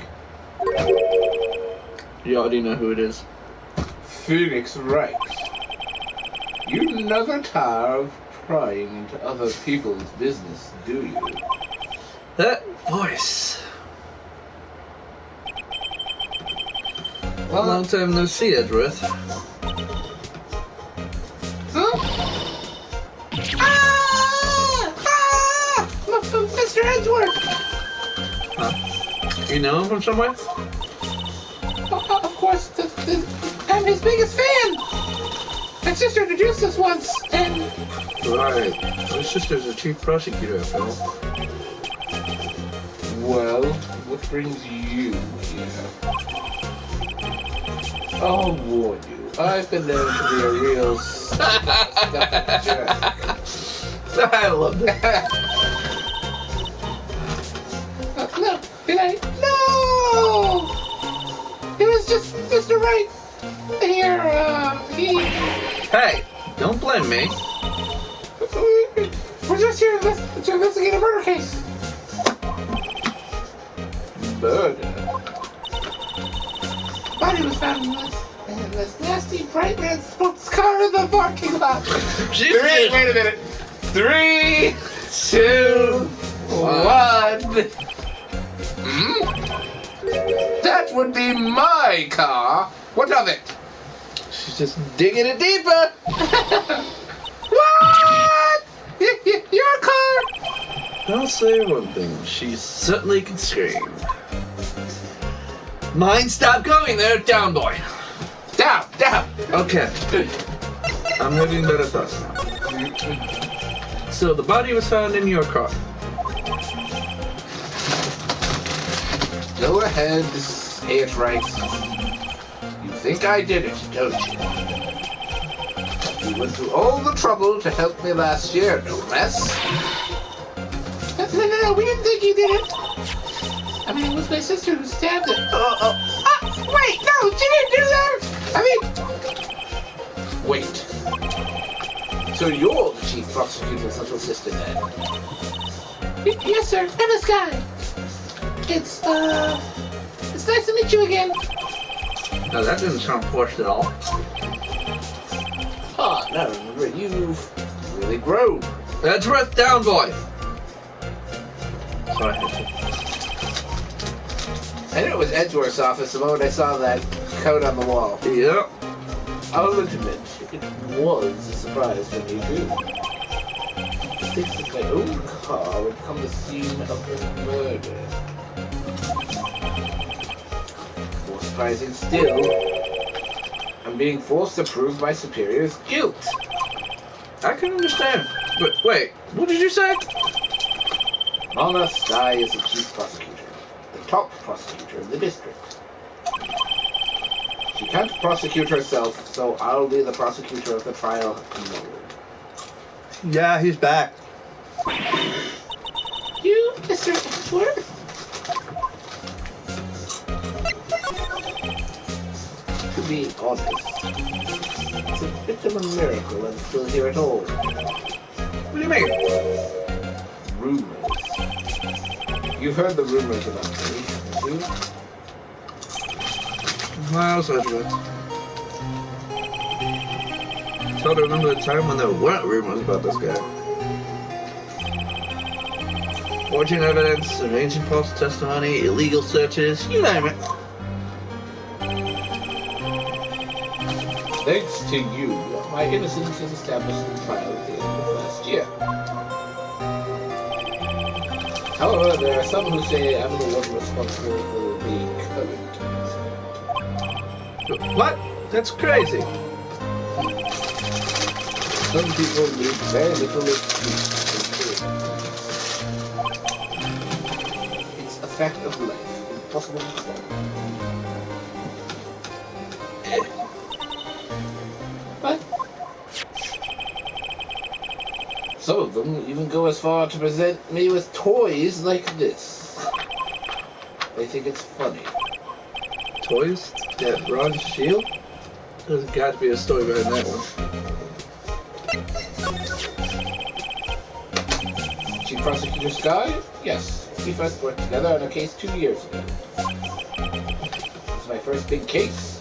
You already know who it is. Phoenix Wright. You never tire of prying into other people's business, do you? That voice. Well, long time no see, Edgeworth. Huh? Mr. Edgeworth! Huh? You know him from somewhere? Of course, I'm his biggest fan! My sister introduced us once, and... Right. My sister's a chief prosecutor, after all. Well, what brings you here? I'll warn you, I've been known to be a real stuck-up jerk. I love that. No! No! It was just Mr. Wright. Here, he... Hey, don't blame me. We're just here to investigate a murder case. Murder? Body was found in this nasty bright red sports car in the parking lot. Wait a minute. 3, 2, 1. That would be my car. What of it? She's just digging it deeper. What? Your car? I'll say one thing. She certainly can scream. Mine, stop going there, down, boy. Down. Okay. I'm having better thoughts now. So the body was found in your car. Go ahead, say it right. think I did it, don't you? You went through all the trouble to help me last year, no less. No, we didn't think you did it. I mean, it was my sister who stabbed it. Wait, no, she didn't do that. Wait. So you're the chief prosecutor's little sister then? Yes, sir. I'm this guy. It's nice to meet you again. No, that didn't sound forced at all. Ah, no, you've really grown. Edgeworth, down, boy! Sorry. I knew it was Edgeworth's office the moment I saw that coat on the wall. Yep. I'll admit, it was a surprise for me too. To think that my own car would become the scene of a murder. More surprising still, I'm being forced to prove my superior's guilt. I can understand. But wait, what did you say? Mona Sky is the chief prosecutor, the top prosecutor in the district. She can't prosecute herself, so I'll be the prosecutor of the trial. Yeah, he's back. You, Mr. Edgeworth? To be honest, it's a bit of a miracle I'm still here at all. What do you mean? Rumors. You've heard the rumors about me, haven't you? Miles Edgeworth. It's hard to remember the time when there weren't rumors about this guy. Forging evidence, arranging false testimony, illegal searches, you name it. Thanks to you, my innocence is established in trial at the end of last year. However, there are some who say I'm the one responsible for the current. What? That's crazy. Some people need very little excuse for doing. It's a fact of life, impossible to stop. But some of them even go as far to present me with toys like this. They think it's funny. Toys? Yeah, bronze shield? There's got to be a story behind that one. Chief Prosecutor Sky? Yes. We first worked together on a case 2 years ago. It was my first big case.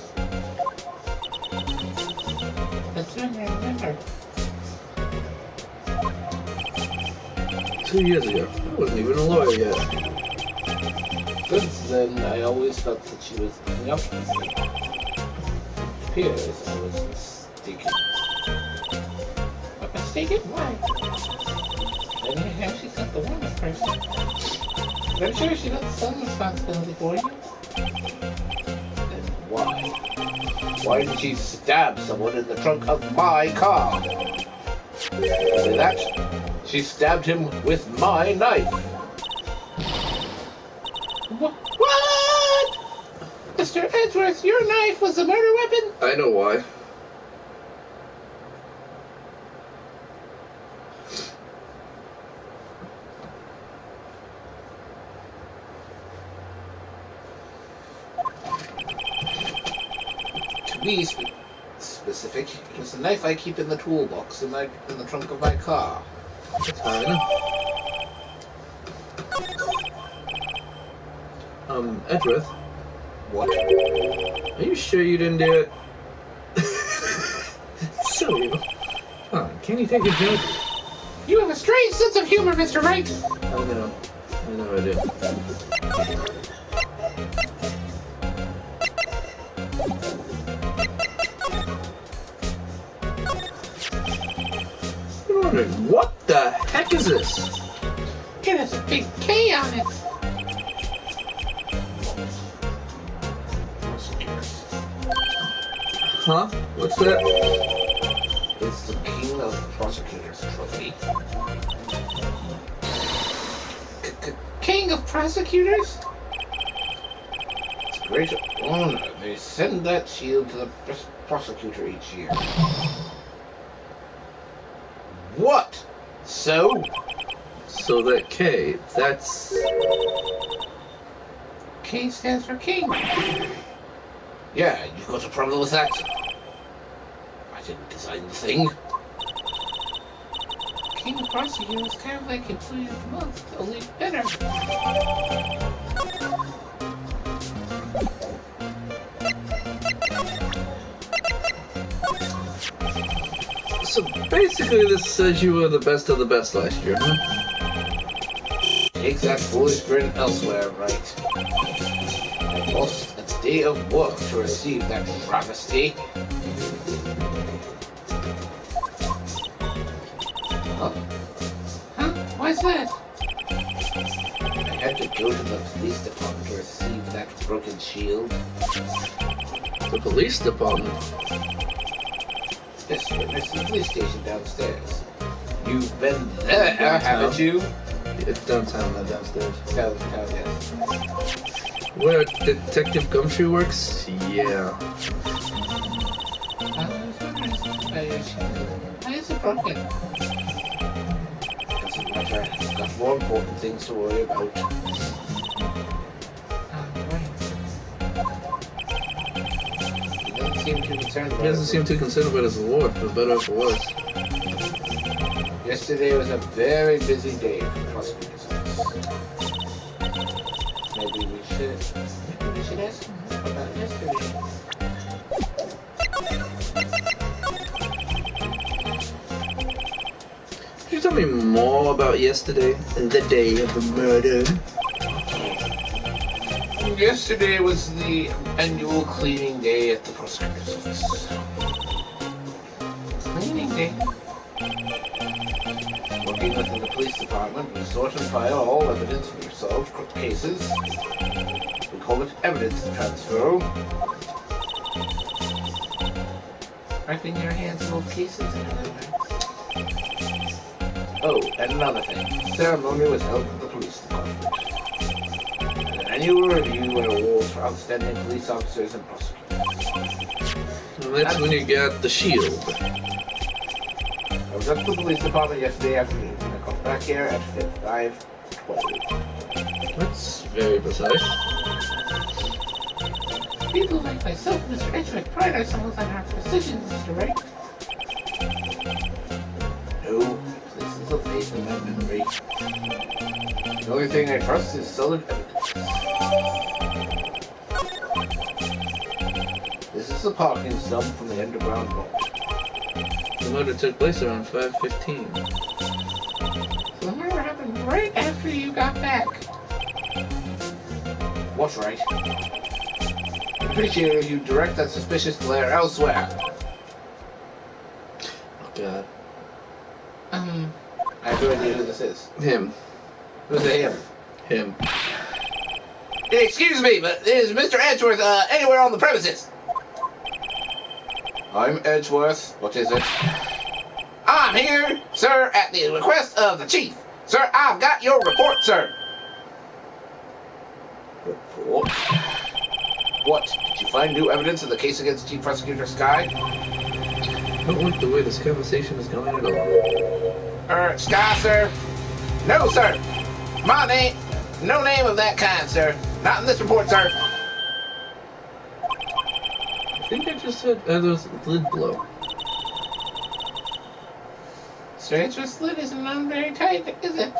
That's when I remember. 2 years ago. I wasn't even a lawyer yet. Since then, I always felt that she was looking up to me. It appears I was mistaken. But mistaken? Why? Anyhow, she's not the warmest person. I'm sure she got some responsibility for you. Then why? Why did she stab someone in the trunk of my car? Say that? She stabbed him with my knife. What? Mr. Edgeworth, your knife was a murder weapon? I know why. To be specific, it was a knife I keep in the toolbox in the trunk of my car. That's fine. Edgeworth? What? Are you sure you didn't do it? Silly. Come on, can you take a joke? You have a strange sense of humor, Mr. Wright. I know I do. I'm wondering, what the heck is this? It has a big K on it. Huh? What's that? It's the King of Prosecutors trophy. King of Prosecutors? It's great honor. They send that shield to the prosecutor each year. What? So? So that K, that's... K stands for king. Yeah, you've got a problem with that? I didn't design the thing. King prosecutor is kind of like employee of the month, only better. So basically this says you were the best of the best last year, huh? Take that foolish grin elsewhere, Wright. I lost a day of work to receive that travesty. Huh? Huh? Why's that? I had to go to the police department to receive that broken shield. The police department? Yes, sir. Next to the police station downstairs. You've been there, haven't you? It's downtown, not downstairs. Downtown, yes. Where Detective Gumshoe works? Yeah. Why is it broken? Doesn't matter. I've got more important things to worry about. He doesn't seem too concerned about He doesn't seem too concerned about his award, for better or for worse. Yesterday was a very busy day for the prosecutor's office. Maybe we should ask him about yesterday. Could you tell me more about yesterday and the day of the murder? Yesterday was the annual cleaning day at the prosecutor's office. Cleaning day? Working within the police department, we sort and file all evidence from solved cases. We call it evidence transfer. Wiping your hands of old cases and evidence. Oh, and another thing. The ceremony was held at the police department. An annual review and awards for outstanding police officers and prosecutors. And that's when you got the shield. I was at the police department yesterday afternoon. I got back here at 5:12. That's very precise. People like myself, Mr. Edgewick, pride ourselves on our precision, Mr. Wright. No, this is a faith in my memory. The only thing I trust is solid evidence. This is a parking stub from the underground vault. The murder took place around 5:15. So the murder happened right after you got back. What's right? I'd appreciate it if you direct that suspicious glare elsewhere. Oh god. I have no idea who this is. Him. Who's it him? Him. Excuse me, but is Mr. Edgeworth anywhere on the premises? I'm Edgeworth. What is it? I'm here, sir, at the request of the chief. Sir, I've got your report, sir. Report? What? Did you find new evidence in the case against Chief Prosecutor Sky? I don't like the way this conversation is going at all. Sky, sir? No, sir. My name... No name of that kind, sir. Not in this report, sir. I think I just said there's lid blow. Stranger's lid isn't on very tight, is it?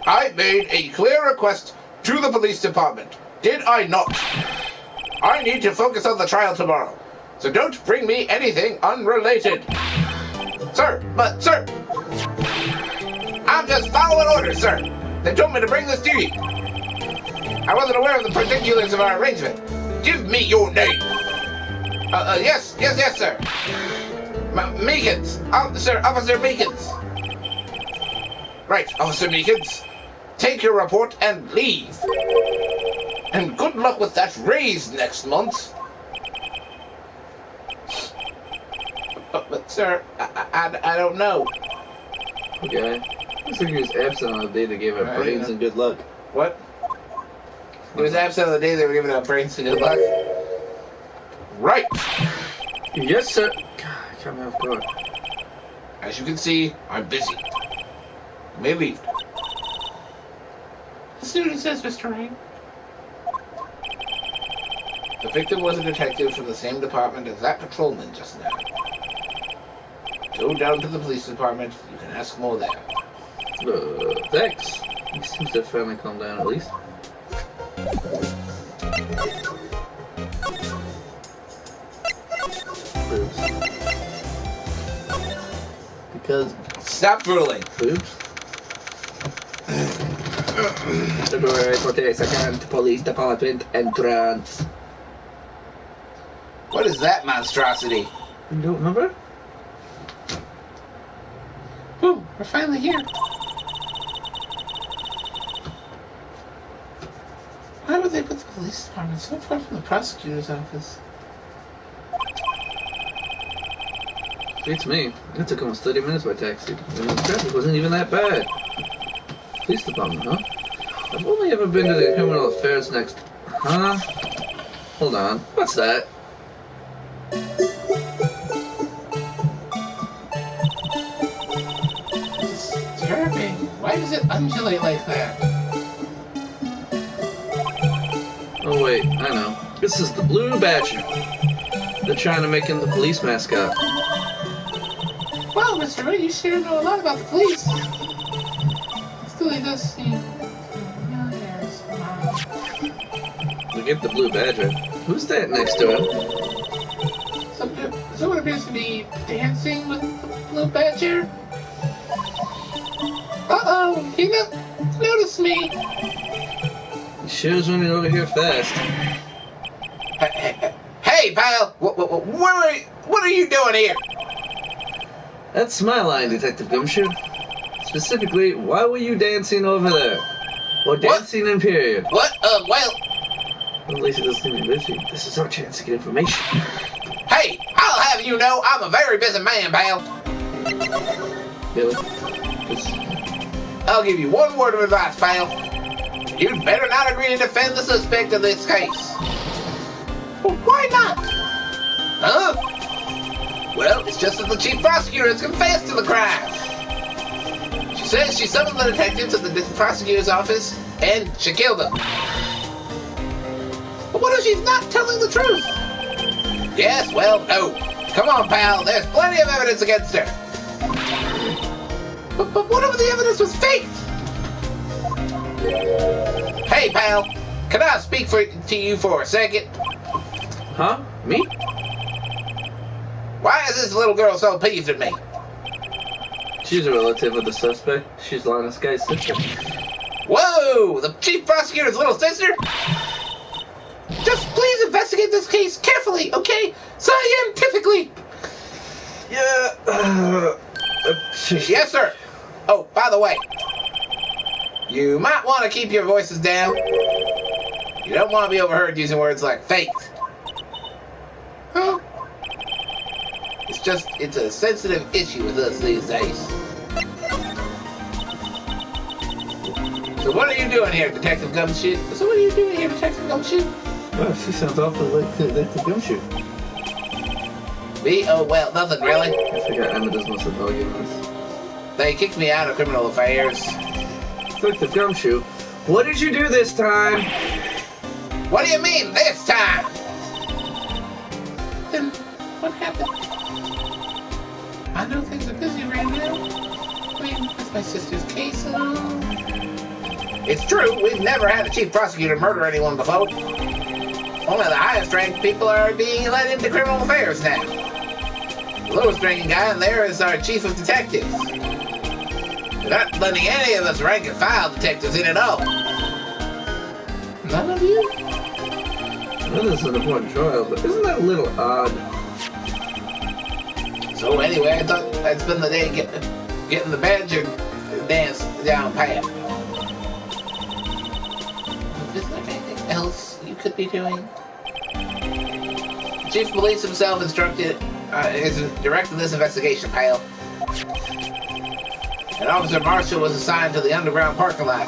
I made a clear request to the police department. Did I not? I need to focus on the trial tomorrow. So don't bring me anything unrelated. Sir, I'm just following orders, sir. They told me to bring this to you. I wasn't aware of the particulars of our arrangement. Give me your name. Yes, sir. Meekins. Officer Meekins. Right, Officer Meekins. Take your report and leave. And good luck with that raise next month. But sir, I don't know. Okay. Looks like he was absent on the day they gave her brains and good luck. What? It was absent on the day they were giving out brains to good luck. Right. Yes, sir. God, I can't remember. Good. As you can see, I'm busy. Maybe. The student says, Mr. Wright. The victim was a detective from the same department as that patrolman just now. Go down to the police department. You can ask more there. Thanks. He seems to have finally calmed down at least. Boobs. Because Stop drooling. boobs. February 22nd, police department entrance. What is that monstrosity? You don't remember? Boom, we're finally here. Why would they put the police department so far from the prosecutor's office? Beats me. It took almost 30 minutes by taxi. And the traffic wasn't even that bad. Police department, huh? I've only ever been to the criminal affairs next... Huh? Hold on. What's that? It's disturbing. Why does it undulate like that? Oh wait, I know. This is the Blue Badger. They're trying to make him the police mascot. Well, Mr. Wright, you sure know a lot about the police. Still, he does seem familiar somehow. We get the Blue Badger. Who's that next to him? Someone appears to be dancing with the blue badger. Uh-oh, he noticed me. He sure's running over here fast. Hey, pal! What are you doing here? That's my line, Detective Gumshoe. Specifically, why were you dancing over there? Or dancing in period? What? Well... Well, at least it doesn't seem to be busy. This is our chance to get information. Hey, I'll have you know I'm a very busy man, pal. Really? I'll give you one word of advice, pal. You'd better not agree to defend the suspect of this case. Well, why not? Huh? Well, it's just that the chief prosecutor has confessed to the crime. She says she summoned the detective to the prosecutor's office, and she killed him. But what if she's not telling the truth? Yes, well, no. Come on, pal. There's plenty of evidence against her. But what if the evidence was faked? Hey, pal. Can I speak to you for a second? Huh? Me? Why is this little girl so peeved at me? She's a relative of the suspect. She's Lana's guy's sister. Whoa! The chief prosecutor's little sister? Just please investigate this case carefully, okay? Scientifically! Yeah. Yes, sir. Oh, by the way, you might want to keep your voices down. You don't want to be overheard using words like fake. Huh? It's a sensitive issue with us these days. So what are you doing here, Detective Gumshoe? Well, she sounds awfully like Detective Gumshoe. Me? Oh, well, nothing really. I forgot Emma does most of the arguments. They kicked me out of criminal affairs. Detective Gumshoe, what did you do this time? What do you mean, this time? Then what happened? I know things are busy right now. I mean, that's my sister's case and all. It's true, we've never had a chief prosecutor murder anyone before. Only the highest ranked people are being let into criminal affairs now. The lowest ranking guy in there is our chief of detectives. They're not letting any of us rank and file detectives in at all. None of you? Well, this is an important trial, but isn't that a little odd? So anyway, I thought I'd spend the day getting the badger dance down pat. Is there anything else you could be doing? The chief of police himself is directing this investigation, pal. And Officer Marshall was assigned to the underground parking lot.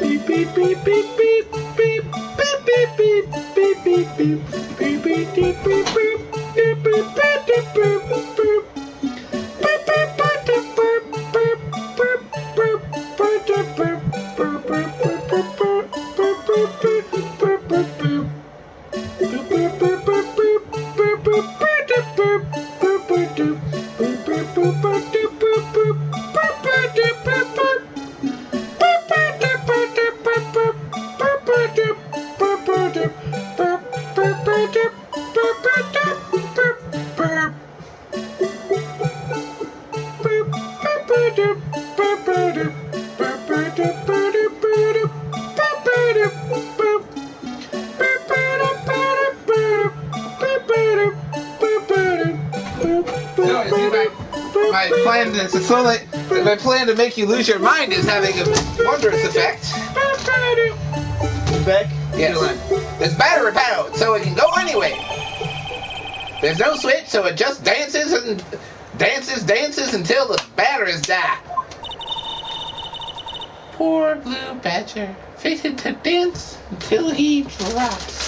Beep beep beep beep beep beep beep beep beep beep beep beep beep beep beep beep beep beep beep beep. So, you see, my plan is to slowly. My plan to make you lose your mind is having a wondrous effect. Back? Yes. It's battery powered, so it can go anywhere. There's no switch, so it just dances and dances until the batteries die. Poor blue badger, fated to dance until he drops.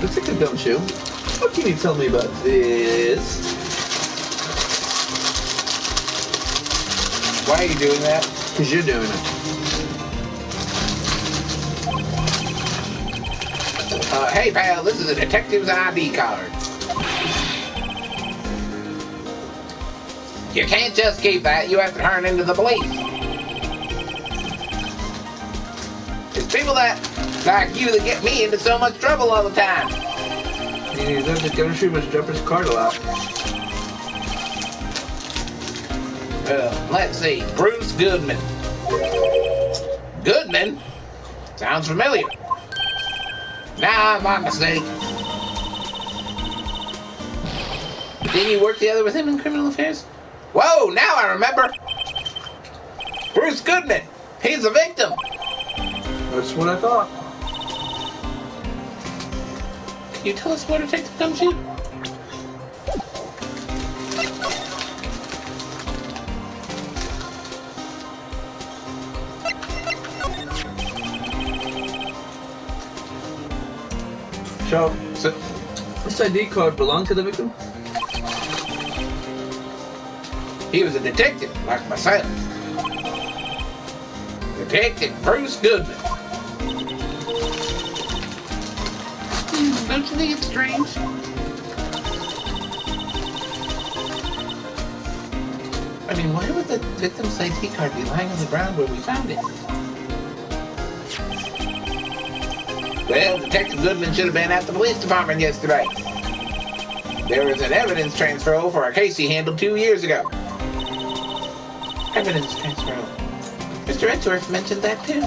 Looks like a gumshoe. What can you tell me about this? Why are you doing that? Because you're doing it. Hey pal, this is a detective's ID card. You can't just keep that, you have to turn into the police. It's people like you that get me into so much trouble all the time. He's not just gumshoe, must drop his card a lot. Let's see, Bruce Goodman. Goodman? Sounds familiar. Nah, my mistake. Didn't you work together with him in criminal affairs? Whoa, now I remember. Bruce Goodman. He's the victim. That's what I thought. Can you tell us where Detective Gumshoe? So, this ID card belonged to the victim? He was a detective, like myself. Detective Bruce Goodman. Don't you think it's strange? I mean, why would the victim's ID card be lying on the ground where we found it? Well, Detective Goodman should have been at the police department yesterday. There was an evidence transfer for a case he handled 2 years ago. Evidence transfer. Mr. Edgeworth mentioned that too.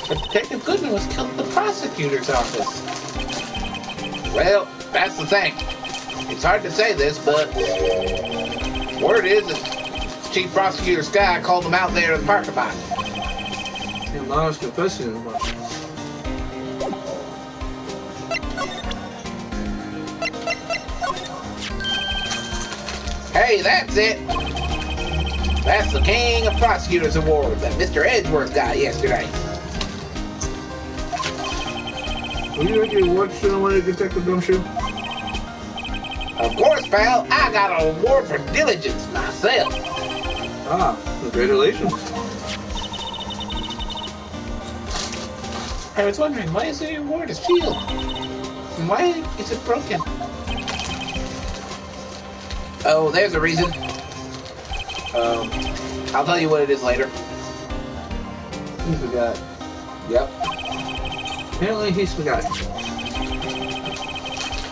But Detective Goodman was killed in the prosecutor's office. Well, that's the thing. It's hard to say this, but word is that Chief Prosecutor Sky called him out there in the parking lot. And Lars confessing in the box. Hey, that's it. That's the King of Prosecutors Award that Mr. Edgeworth got yesterday. Will you make your award ceremony, Detective Gumshoe? Of course, pal, I got an award for diligence myself. Ah, congratulations. I was wondering, why is the award a shield? And why is it broken? Oh, there's a reason. I'll tell you what it is later. He forgot. Yep. Apparently he's forgot it.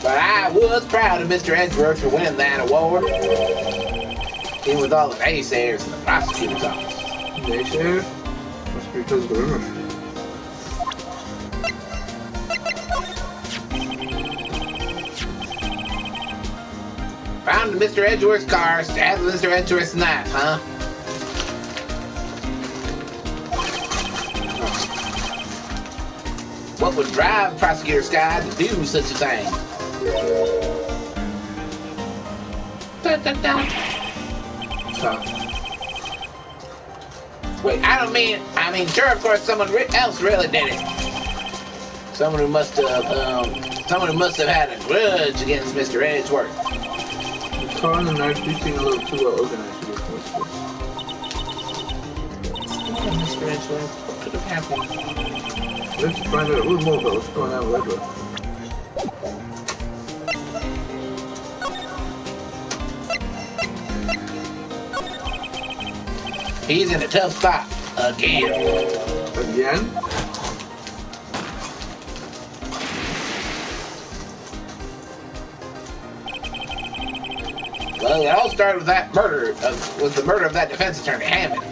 But I was proud of Mr. Edgeworth for winning that award. Even with all the naysayers in the prosecutor's office. Naysayers? Must be because of the rumors. Found Mr. Edgeworth's car, stabbed Mr. Edgeworth's knife, huh? What would drive Prosecutor Sky to do such a thing? Da, da, da. Wait, I mean, sure, of course, someone else really did it. Someone who must have had a grudge against Mr. Edgeworth. The car and the knife do seem a little too well organized to be coincidence. Oh, Mr. Edgeworth, what could have happened? Let's find out a little more about what's going on with Edgeworth. He's in a tough spot again. Again? Well, it all started with that the murder of that defense attorney, Hammond.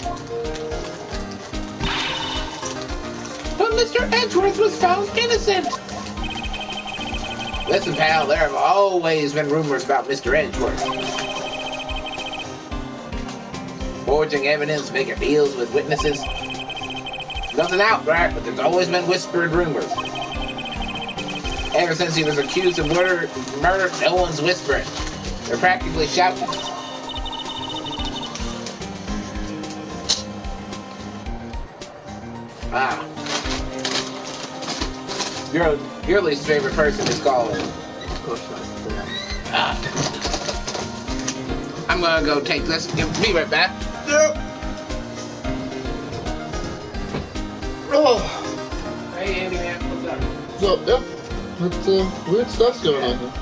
But Mr. Edgeworth was found innocent. Listen, pal, there have always been rumors about Mr. Edgeworth. Forging evidence, making deals with witnesses. Nothing outright, but there's always been whispered rumors. Ever since he was accused of murder, no one's whispering. They're practically shouting. Ah. Your least favorite person is calling. Of course not. Ah. I'm gonna go take this. Be right back. Yep. Oh. Hey, Andy, man. What's up? So, yep. It's weird stuff's going on here.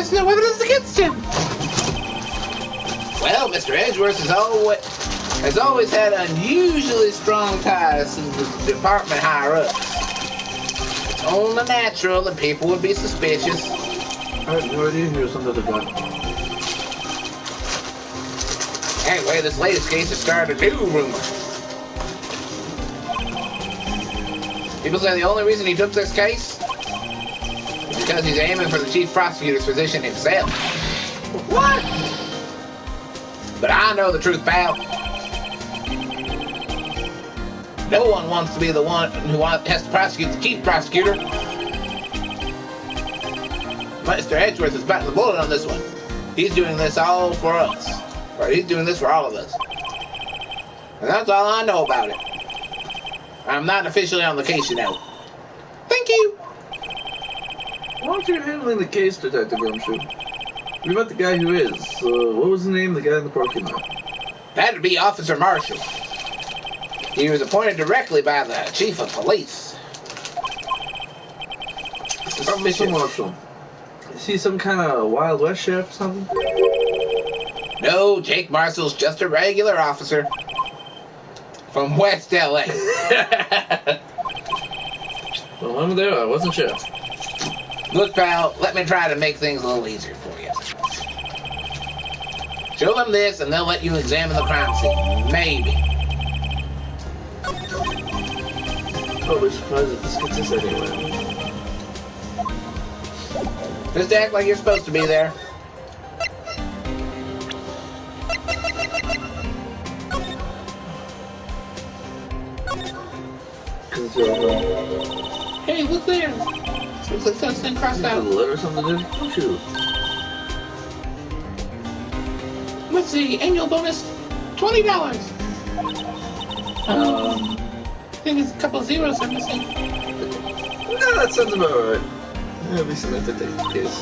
there's no evidence against him. Well, Mr. Edgeworth has always had unusually strong ties to the department higher-ups. It's only natural that people would be suspicious. I had no idea he was under the gun. Anyway, this latest case has started a new rumor. People say the only reason he took this case is because he's aiming for the chief prosecutor's position himself. What? But I know the truth, pal. No one wants to be the one who has to prosecute the chief prosecutor. Mr. Edgeworth is biting the bullet on this one. He's doing this all for us. Or he's doing this for all of us. And that's all I know about it. I'm not officially on the case, you know. Thank you. Why aren't you handling the case, Detective Gumshoe? We met the guy who is. What was the name of the guy in the parking lot? That'd be Officer Marshall. He was appointed directly by the chief of police. Mr. Marshall. Is he some kind of Wild West sheriff or something? No, Jake Marshall's just a regular officer. From West LA. Well, I'm there. I wasn't sure. Look, pal, let me try to make things a little easier for you. Show them this and they'll let you examine the crime scene. Maybe. I'll be surprised if this gets us anywhere. Just act like you're supposed to be there. Hey, look there. Looks like something crossed out. A letter or something, dude? Oh, shoot. Let's see, annual bonus, $20. I think it's a couple of zeros I'm missing. No, that sounds about right. Yeah, at least enough to take the case.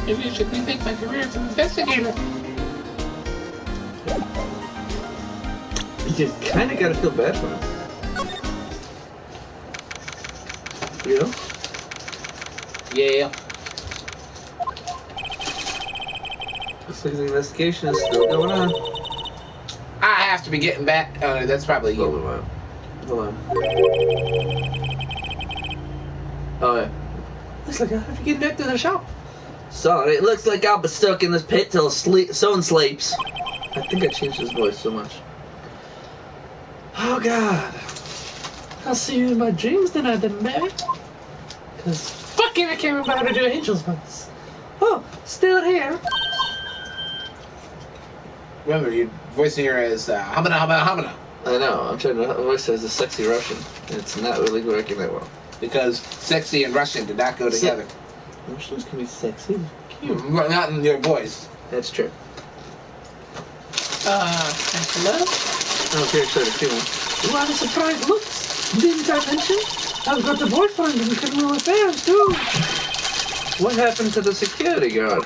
Maybe you should rethink my career as an investigator. You kind of gotta feel bad for him. You know? Yeah. Looks like the investigation is still going on. I have to be getting back. Oh, that's probably you. Hold on. Oh, yeah. Looks like I have to get back to the shop. Sorry, it looks like I'll be stuck in this pit till someone sleeps. I think I changed his voice so much. Oh, God. I'll see you in my dreams tonight, then, baby. Because fucking I can't remember how to do an angel's voice. Oh, still here. Remember, you're voicing her as Hamana Hamana Hamana. I know, I'm trying to voice her as a sexy Russian. It's not really working that well. Because sexy and Russian did not go together. Russians can be sexy. Cute. Not in your voice. That's true. Hello? Okay, so the feeling. What a surprise look! Didn't I mention? I've got a boyfriend in criminal affairs, too. What happened to the security guard?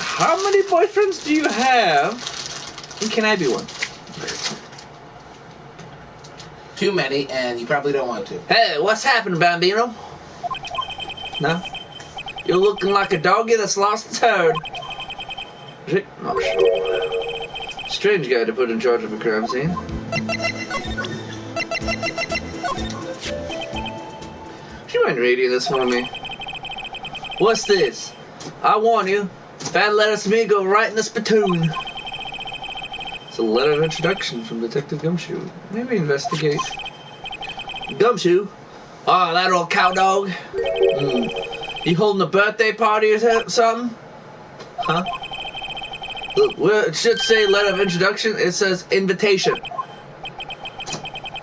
How many boyfriends do you have? And can I be one? Too many, and you probably don't want to. Hey, what's happening, Bambino? No? You're looking like a doggy that's lost its herd. Rick Marshall. Strange guy to put in charge of a crime scene. Do you mind reading this for me? What's this? I warn you, bad letters to me go right in the spittoon. It's a letter of introduction from Detective Gumshoe. Maybe investigate. Gumshoe? Oh, that old cow dog? You holding a birthday party or something? Huh? Look, well, it should say letter of introduction. It says invitation.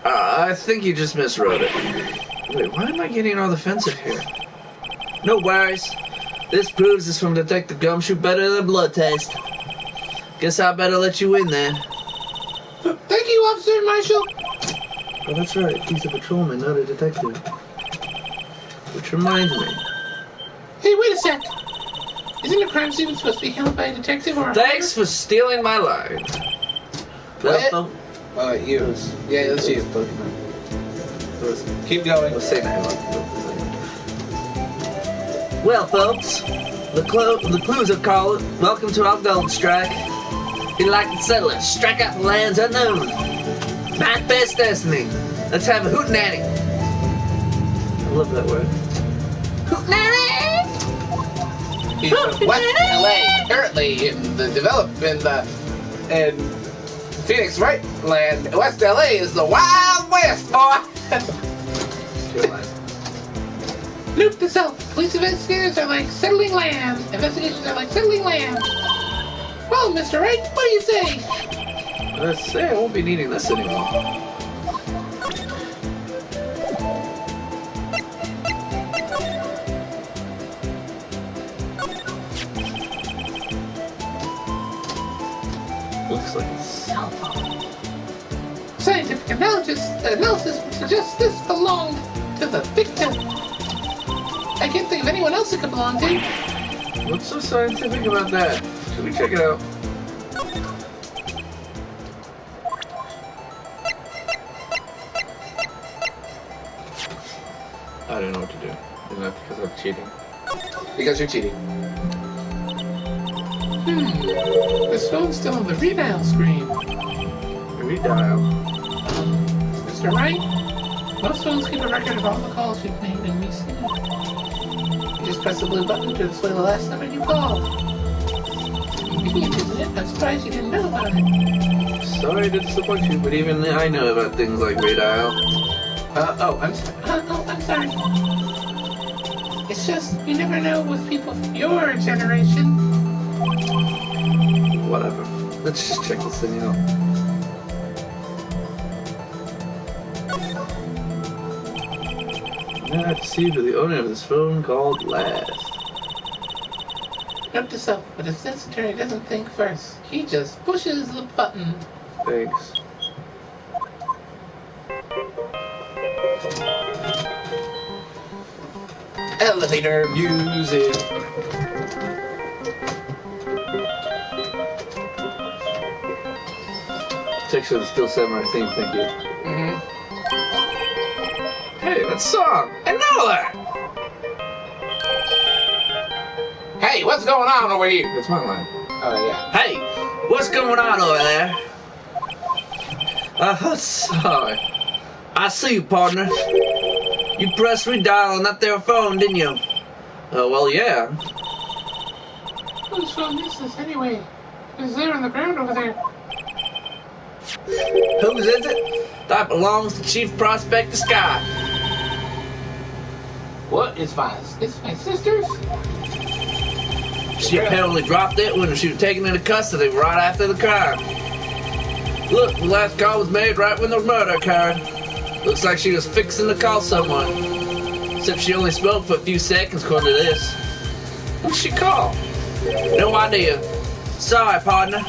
I think you just miswrote it. Wait, why am I getting all defensive here? No worries. This proves it's from Detective Gumshoe better than a blood test. Guess I better let you in then. Thank you, Officer Marshall. Oh, that's right. He's a patrolman, not a detective. Which reminds me. Hey, wait a sec. Isn't a crime scene supposed to be held by a detective or a Thanks for stealing my line. What? No. Oh, you. Yeah, that's you. Keep going. I'll say that. Well, folks, the clues are called. Welcome to our gold strike. Enlightened settlers, strike out the lands unknown. Manifest destiny. Let's have a hootenanny. I love that word. Hootenanny! He's from West LA, currently in the development in Phoenix Wright land. West LA is the Wild West, boy! Note to self, police investigators are like settling land. Investigations are like settling land. Well, Mr. Wright, what do you say? Let's say I won't be needing this anymore. Looks like a cell phone. Scientific analysis would suggest this belonged to the victim. I can't think of anyone else it could belong to. What's so scientific about that? Should we check it out? I don't know what to do. Isn't that because I'm cheating? Because you're cheating. This phone's still on the redial screen. Redial? Mr. Wright, most phones keep a record of all the calls you've made and received. You just press the blue button to display the last number you called. Convenient, isn't it? I'm surprised you didn't know about it. Sorry to disappoint you, but even I know about things like redial. I'm sorry. It's just, you never know with people from your generation. Whatever. Let's just check this thing out. Now I have to see who the owner of this phone called last. Note to self, but if this attorney doesn't think first, he just pushes the button. Thanks. Elevator music. Texture is still semi-theme, thank you. Hey, that song! I know that! Hey, what's going on over here? That's my line. Oh, yeah. Hey, what's going on over there? Sorry. I see you, partner. You pressed redial on that there phone, didn't you? Oh, well, yeah. Whose phone is this, anyway? It's there on the ground over there. Whose is it? That belongs to Chief Prospector Scott. What? It's my sister's? She apparently dropped it when she was taken into custody right after the crime. Look, the last call was made right when the murder occurred. Looks like she was fixing to call someone. Except she only spoke for a few seconds according to this. Who'd she call? No idea. Sorry, partner.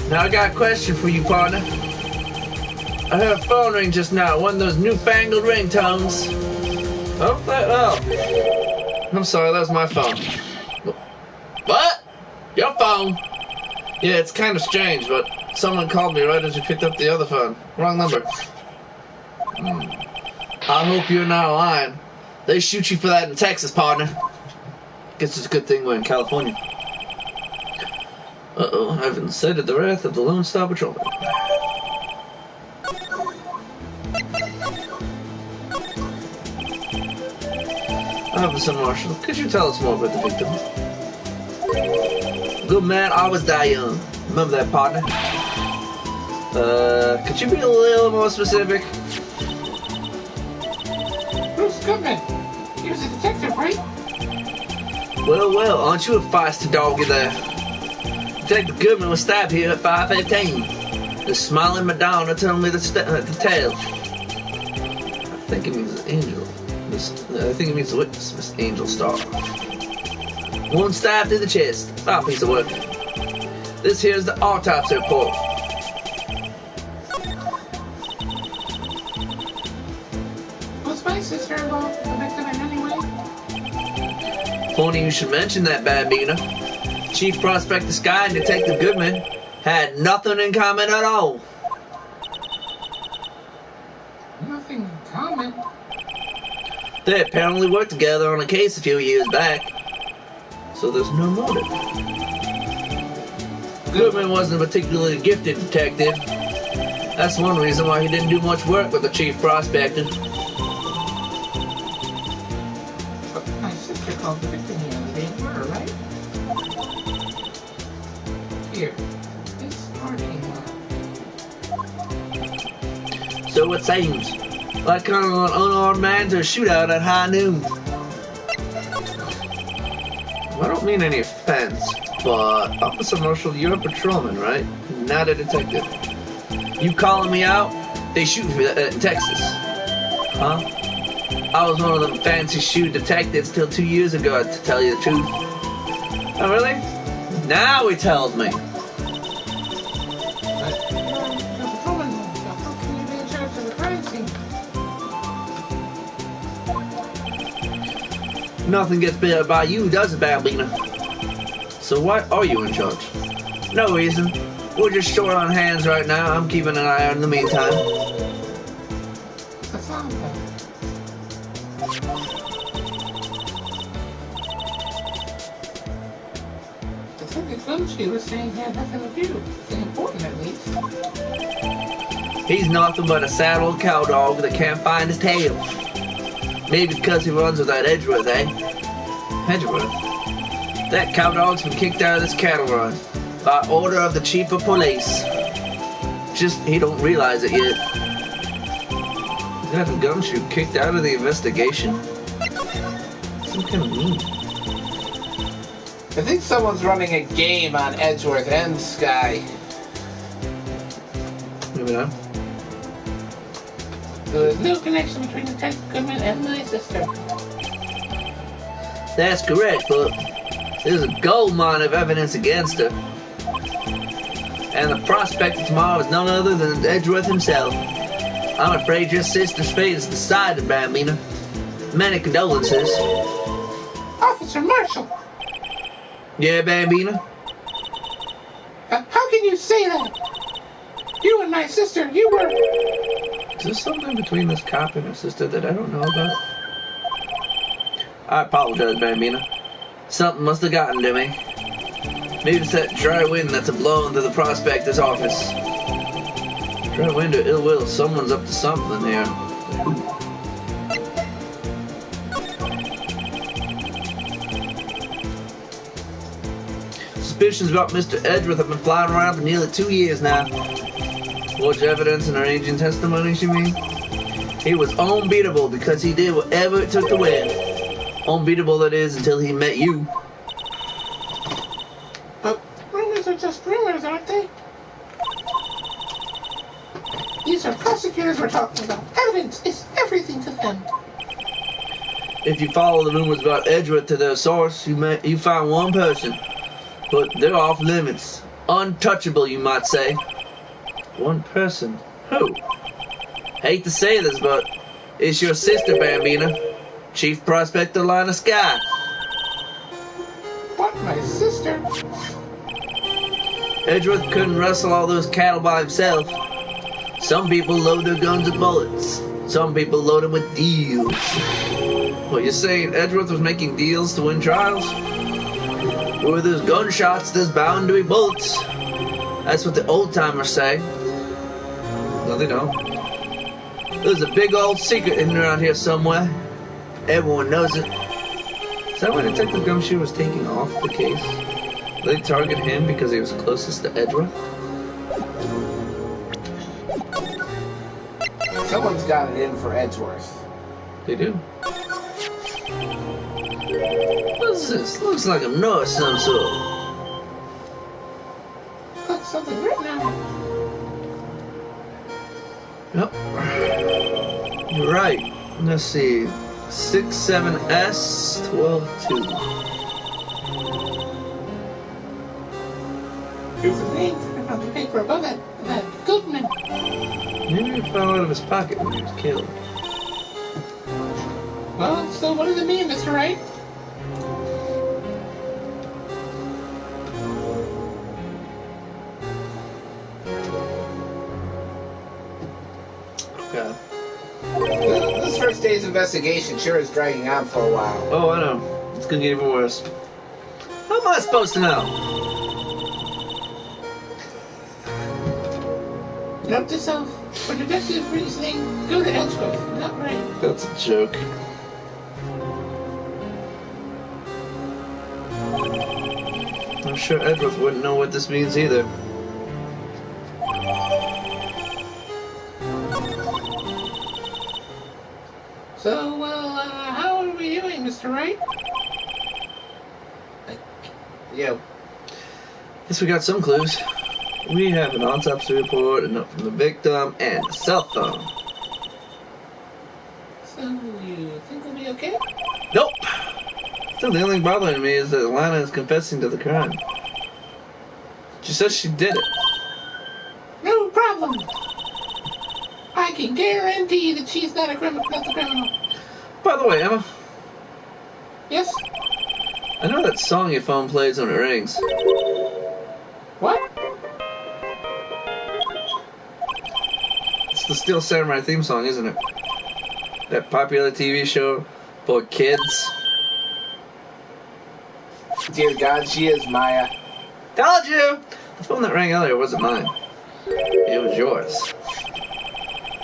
Now I got a question for you, partner. I heard a phone ring just now, one of those newfangled ringtones. Oh. I'm sorry, that was my phone. What? Your phone? Yeah, it's kind of strange, but someone called me right as you picked up the other phone. Wrong number. I hope you're not lying. They shoot you for that in Texas, partner. Guess it's a good thing we're in California. Uh-oh, I haven't incited the wrath of the Lone Star Patrolman. Officer Marshall, could you tell us more about the victim? Good man always die young. Remember that, partner? Could you be a little more specific? Bruce Goodman. He was a detective, right? Well, aren't you a feisty doggy there? Detective Goodman was stabbed here at 5:15. The smiling Madonna told me the tale. I think it means angel. I think it means the witness, Miss Angel Star. One stab to the chest. Fine piece of work. This here is the autopsy report. Was my sister involved with the victim in any way? Funny you should mention that, Bambino. Chief Prospector Sky and Detective Goodman had nothing in common at all. Nothing in common? They apparently worked together on a case a few years back, so there's no motive. Goodman wasn't a particularly gifted detective. That's one reason why he didn't do much work with the chief prospector. But my sister called the victim the other day murder, right? Here, this parking lot. So it seems. Like calling an unarmed man to a shootout at high noon. I don't mean any offense, but Officer Marshall, you're a patrolman, right? Not a detective. You calling me out? They shoot for that in Texas. Huh? I was one of them fancy shoe detectives till 2 years ago, to tell you the truth. Oh, really? Now he tells me. Nothing gets better by you, does it, Bambina? So why are you in charge? No reason. We're just short on hands right now. I'm keeping an eye on in the meantime. What's wrong with that? The second Trilogy was saying he had nothing to do. It's important, at least. He's nothing but a sad old cow dog that can't find his tail. Maybe because he runs with that Edgeworth, eh? Edgeworth? That cow dog's been kicked out of this cattle run by order of the chief of police. Just, he don't realize it yet. He's got the gumshoe kicked out of the investigation? Some kind of mean. I think someone's running a game on Edgeworth and Sky. Maybe not. So there's no connection between Detective Goodman and my sister. That's correct, but there's a gold mine of evidence against her. And the prospect of tomorrow is none other than Edgeworth himself. I'm afraid your sister's fate is decided, Bambina. Many condolences. Officer Marshall! Yeah, Bambina? How can you say that? You and my sister, you were... Is there something between this cop and her sister that I don't know about? I apologize, Bambina. Something must have gotten to me. Maybe it's that dry wind that's a-blowing through the prospector's office. Dry wind or ill will, someone's up to something here. Suspicions about Mr. Edgeworth have been flying around for nearly 2 years now. Forged evidence and arranging testimonies, you mean? He was unbeatable because he did whatever it took to win. Unbeatable, that is, until he met you. But rumors are just rumors, aren't they? These are prosecutors we're talking about. Evidence is everything to them. If you follow the rumors about Edgeworth to their source, you find one person. But they're off limits. Untouchable, you might say. One person? Who? Hate to say this, but it's your sister, Bambina. Chief Prospector Line of Sky. What, my sister? Edgeworth couldn't wrestle all those cattle by himself. Some people load their guns with bullets. Some people load them with deals. What, you're saying Edgeworth was making deals to win trials? Where there's gunshots, there's bound to be bullets. That's what the old-timers say. No, they don't. There's a big old secret hidden around here somewhere. Everyone knows it. Is that why Detective Gumshoe was taking off the case? Did they target him because he was closest to Edgeworth? Someone's got it in for Edgeworth. They do. What's this? Looks like a note of some sort. That's something written on it. Yep. You're right. Let's see. 67S122. Here's the name on the paper above it. That Goodman. Maybe it fell out of his pocket when he was killed. Well, so what does it mean, Mr. Wright? Okay. This first day's investigation sure is dragging on for a while. Oh, I know. It's gonna get even worse. How am I supposed to know? Note to self, for deductive reasoning, go to Edgegrove, not right. That's a joke. I'm sure Edgeworth wouldn't know what this means either. So, how are we doing, Mr. Wright? Yeah. Guess we got some clues. We have an autopsy report, a note from the victim, and a cell phone. So, you think we'll be okay? Nope! Still, the only thing bothering me is that Lana is confessing to the crime. She says she did it. No problem. I can guarantee that she's not the criminal. By the way, Emma, Yes? I know that song your phone plays when it rings. What? It's the Steel Samurai theme song, isn't it? That popular TV show for kids. Dear God, she is Maya. Told you! The phone that rang earlier wasn't mine. It was yours.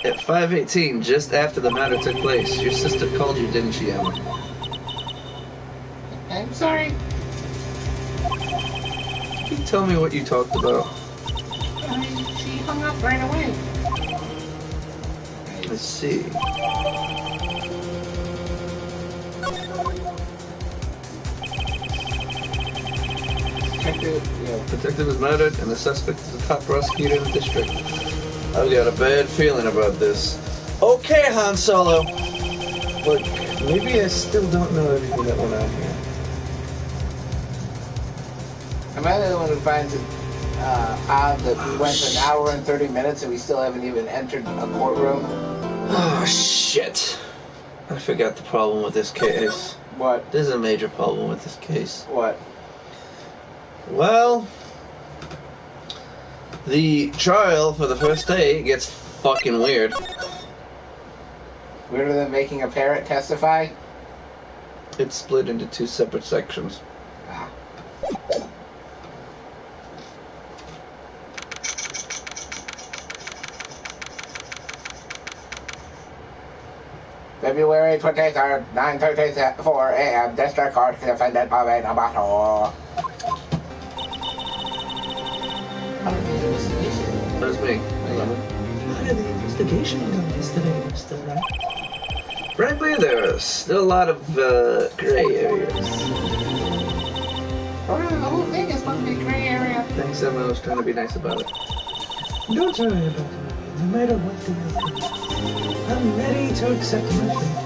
At 5:18, just after the matter took place, your sister called you, didn't she, Emma? I'm sorry. Can you tell me what you talked about? She hung up right away. I see. Detective is murdered, and the suspect is the top prosecutor in the district. I've got a bad feeling about this. Okay, Han Solo. Look, maybe I still don't know everything that went on here. Am I the one who finds it odd that we went an hour and 30 minutes and we still haven't even entered a courtroom? Oh, shit. I forgot the problem with this case. What? There's a major problem with this case. What? Well, the trial for the first day gets fucking weird. Weirder than making a parrot testify? It's split into two separate sections. Ah. February 23rd, 9:34 a.m. District Court defendant Bobby Namato. That's me. How did the investigation go yesterday, Mr. Wright? Frankly, there's still a lot of gray areas. Oh, the whole thing is supposed to be gray area. Thanks, Emma. I was trying to be nice about it. Don't worry about it. No matter what the outcome, I'm ready to accept my fate.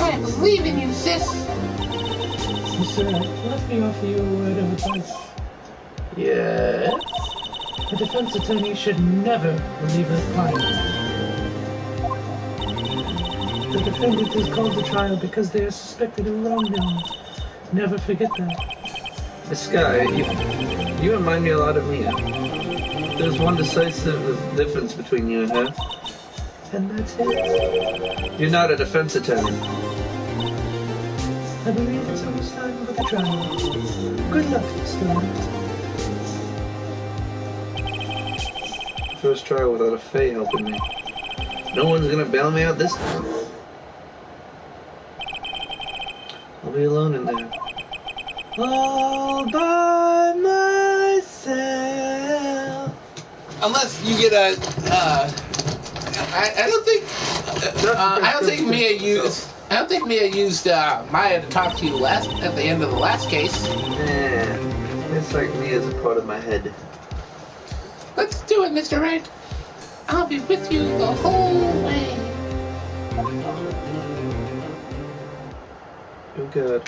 I believe in you, sis. Mr. Wright, let me offer you a word of advice. Yeah? A defense attorney should never believe their client. The defendant is called to trial because they are suspected of wrongdoing. Never forget that. This guy, you remind me a lot of Mia. There's one decisive difference between you and her. And that's it. You're not a defense attorney. I believe it's almost time for the trial. Good luck, Mr. Wright. First trial without a Faye helping me. No one's gonna bail me out this time. I'll be alone in there. All by myself. Unless you get a, I don't think Mia used Maya to talk to you at the end of the last case. Yeah, it's like me as a part of my head. Let's do it, Mr. Wright. I'll be with you the whole way. Oh God.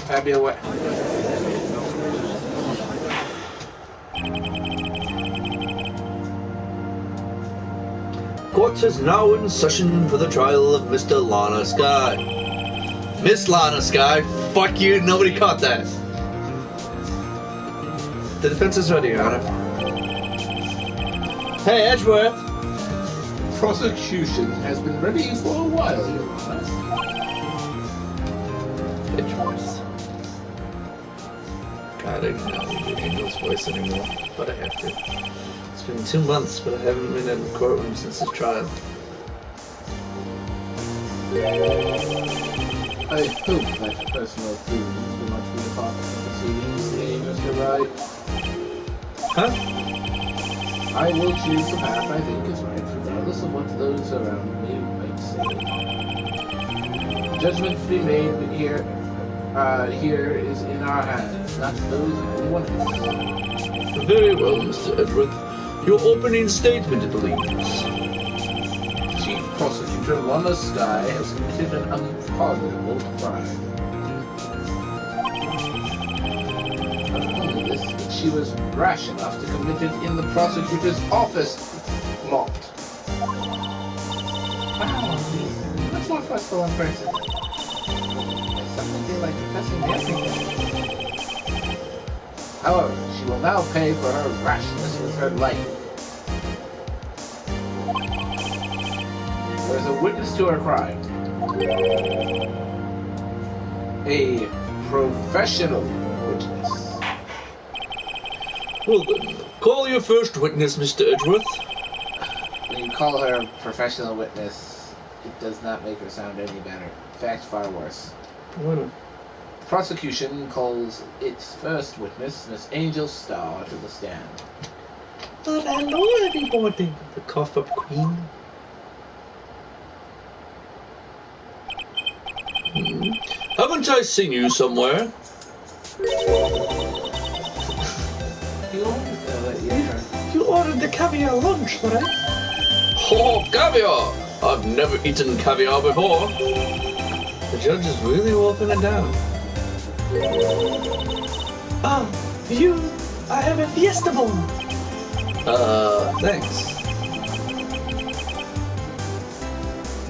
I'll be away. Court is now in session for the trial of Mr. Lana Sky. Miss Lana Sky, fuck you, nobody caught that. The defense is ready, Your Honor. Hey, Edgeworth. Prosecution has been ready for a while, Your Honor. Edgeworth. God, I cannot do Angel's voice anymore, but I have to. It's been 2 months, but I haven't been in the courtroom since his trial. I hope that personal feelings will not be the part of the proceedings today, Mr. Wright. Huh? I will choose the path I think is right, regardless of what those around me might say. Judgment to be made here is in our hands, not those of anyone else. Very well, Mr. Edgeworth. Your opening statement, please. Chief Prosecutor Lana Sky has committed an unpardonable crime. Not only this, but she was rash enough to commit it in the prosecutor's office lot. Wow, much more fuss for one person. There's something feel like confessing everything. However, she will now pay for her rashness with her life. There's a witness to her crime. A professional witness. Well then, call your first witness, Mr. Edgeworth. When you call her a professional witness, it does not make her sound any better. In fact, far worse. What? Prosecution calls its first witness, Miss Angel Starr, to the stand. Well, hello, everybody. The cough-up queen. Haven't I seen you somewhere? You ordered the caviar lunch, right? Oh, caviar! I've never eaten caviar before. The judge is really wolfing it down. For you, I have a fiesta bowl. Thanks.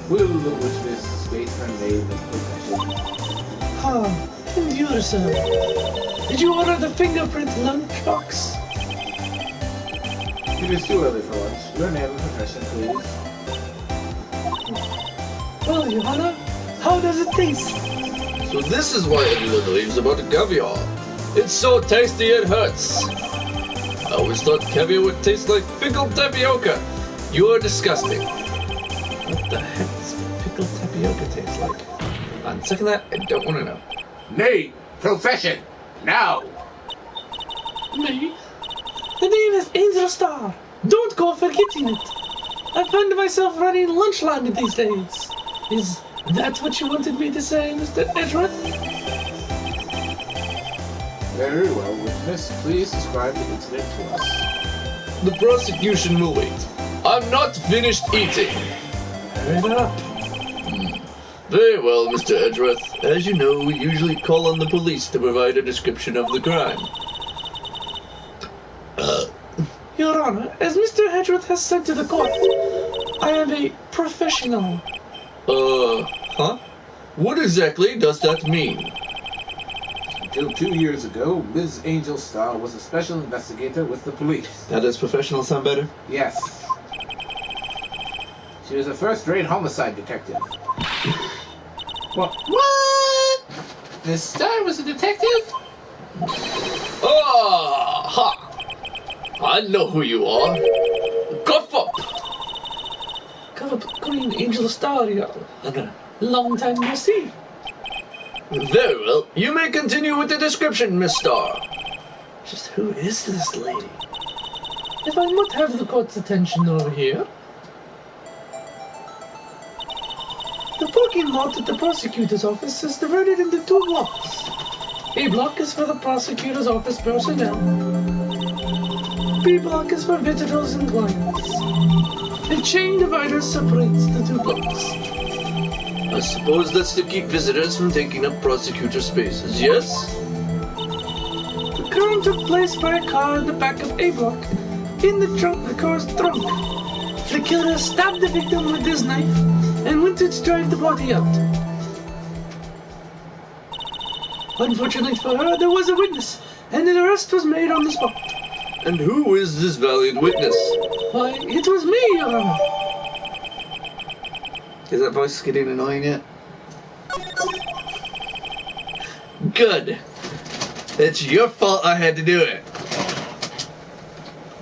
Will the witness state her name and profession? And you, sir. Did you order the fingerprint lunchbox? It is too early for lunch. Your name and profession, please. Well, Your Honor, how does it taste? So this is why everyone raves about caviar. It's so tasty it hurts. I always thought caviar would taste like pickled tapioca. You're disgusting. What the heck does pickled tapioca taste like? On second that, I don't want to know. Name, profession, now! Me? The name is Angel Star. Don't go forgetting it. I find myself running Lunchland these days. Is that what you wanted me to say, Mr. Edgeworth? Very well, witness. Please describe the incident to us. The prosecution will wait. I'm not finished eating. Hurry it up. Very well, Mr. Edgeworth. As you know, we usually call on the police to provide a description of the crime. Your Honor, as Mr. Edgeworth has said to the court, I am a professional. Huh? What exactly does that mean? Until 2 years ago, Ms. Angel Starr was a special investigator with the police. Now does professional sound better? Yes. She was a first-rate homicide detective. What? Ms. Starr was a detective? Ah, ha! I know who you are. Cough up! Green Angel Star, Your Honor. Long time no see. Very well. You may continue with the description, Miss Starr. Just who is this lady? If I might have the court's attention over here. The parking lot at the prosecutor's office is divided into 2 blocks. A block is for the prosecutor's office personnel. B block is for visitors and clients. A chain divider separates the 2 blocks. I suppose that's to keep visitors from taking up prosecutor spaces, yes? The crime took place by a car in the back of A block. In the car's trunk. The killer stabbed the victim with his knife and went to drive the body out. Unfortunately for her, there was a witness, and an arrest was made on the spot. And who is this valiant witness? Why, it was me, Your Honor. Is that voice getting annoying yet? Good. It's your fault I had to do it.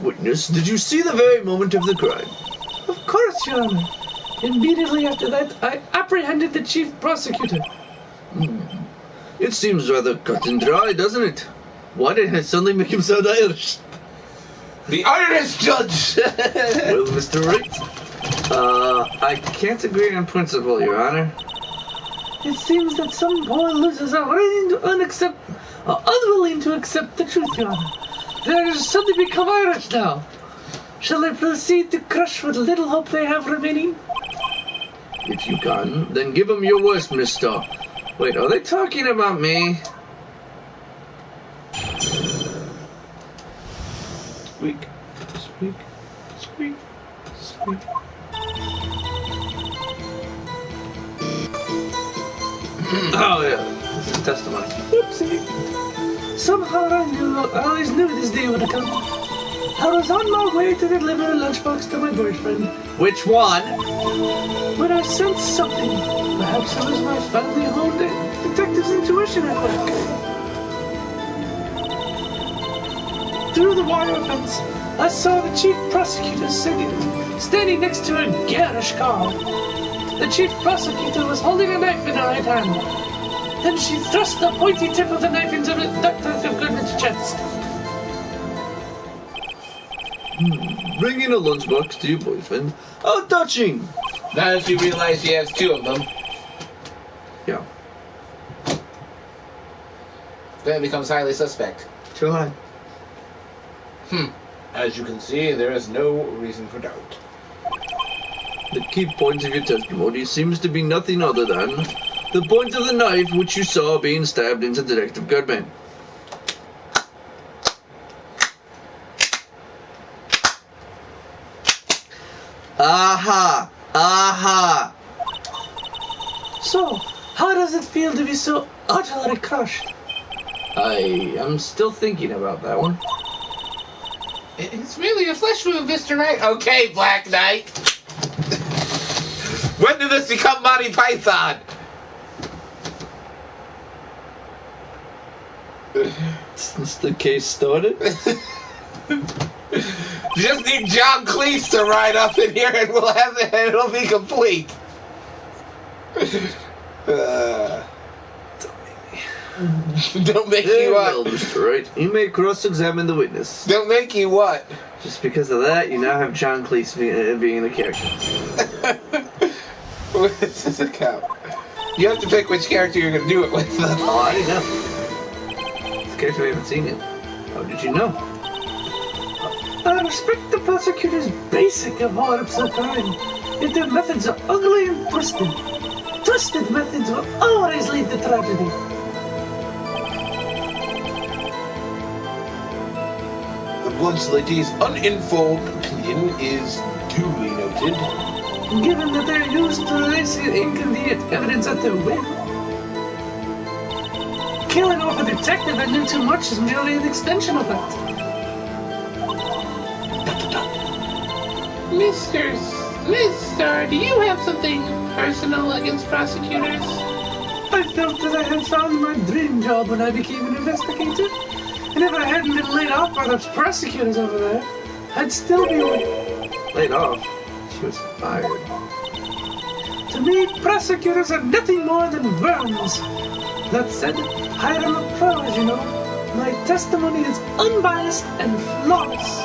Witness, did you see the very moment of the crime? Of course, Your Honor. Immediately after that, I apprehended the chief prosecutor. It seems rather cut and dry, doesn't it? Why did I suddenly make him sound Irish? The Irish judge! Well, Mr. Wright, I can't agree on principle, Your Honor. It seems that some poor losers are unwilling to accept the truth, Your Honor. They are suddenly become Irish now. Shall I proceed to crush what little hope they have remaining? If you can, then give them your worst, mister. Wait, are they talking about me? Squeak, squeak, squeak, squeak. Oh yeah, this is testimony. Oopsie. Somehow I always knew this day would come. I was on my way to deliver a lunchbox to my boyfriend. Which one? When I sensed something. Perhaps it was my family-owned detective's intuition at work. Through the wire fence, I saw the chief prosecutor standing next to a garish car. The chief prosecutor was holding a knife in her right hand. Then she thrust the pointy tip of the knife into Dr. Goodman's chest. Bringing a lunchbox to your boyfriend. How touching! Now that you realize she has two of them, Yeah. then it becomes highly suspect. Too high. As you can see, there is no reason for doubt. The key point of your testimony seems to be nothing other than the point of the knife which you saw being stabbed into Detective Goodman. Aha! Aha! So, how does it feel to be so utterly crushed? I am still thinking about that one. It's merely a flesh wound, Mr. Wright. Okay, Black Knight. When did this become Monty Python? Since the case started? Just need John Cleese to ride up in here and we'll have it and it'll be complete. Don't make me Well, what? Mr. Wright, you may cross-examine the witness. Don't make you what? Just because of that, you now have John Cleese being a character. This is a count. You have to pick which character you're going to do it with. Oh, I didn't know. This character we haven't seen yet. How did you know? I respect the prosecutor's basic abhorrence of crime, yet their methods are ugly and twisted. Twisted methods will always lead to tragedy. The Bloods Lady's uninformed opinion is duly noted. Given that they're used to releasing inconvenient evidence at their whim. Killing off a detective that knew too much is merely an extension of that. Mister, do you have something personal against prosecutors? I felt that I had found my dream job when I became an investigator. And if I hadn't been laid off by those prosecutors over there, I'd still be Laid off? She was fired. To me, prosecutors are nothing more than worms. That said, I am a pro, as you know. My testimony is unbiased and flawless.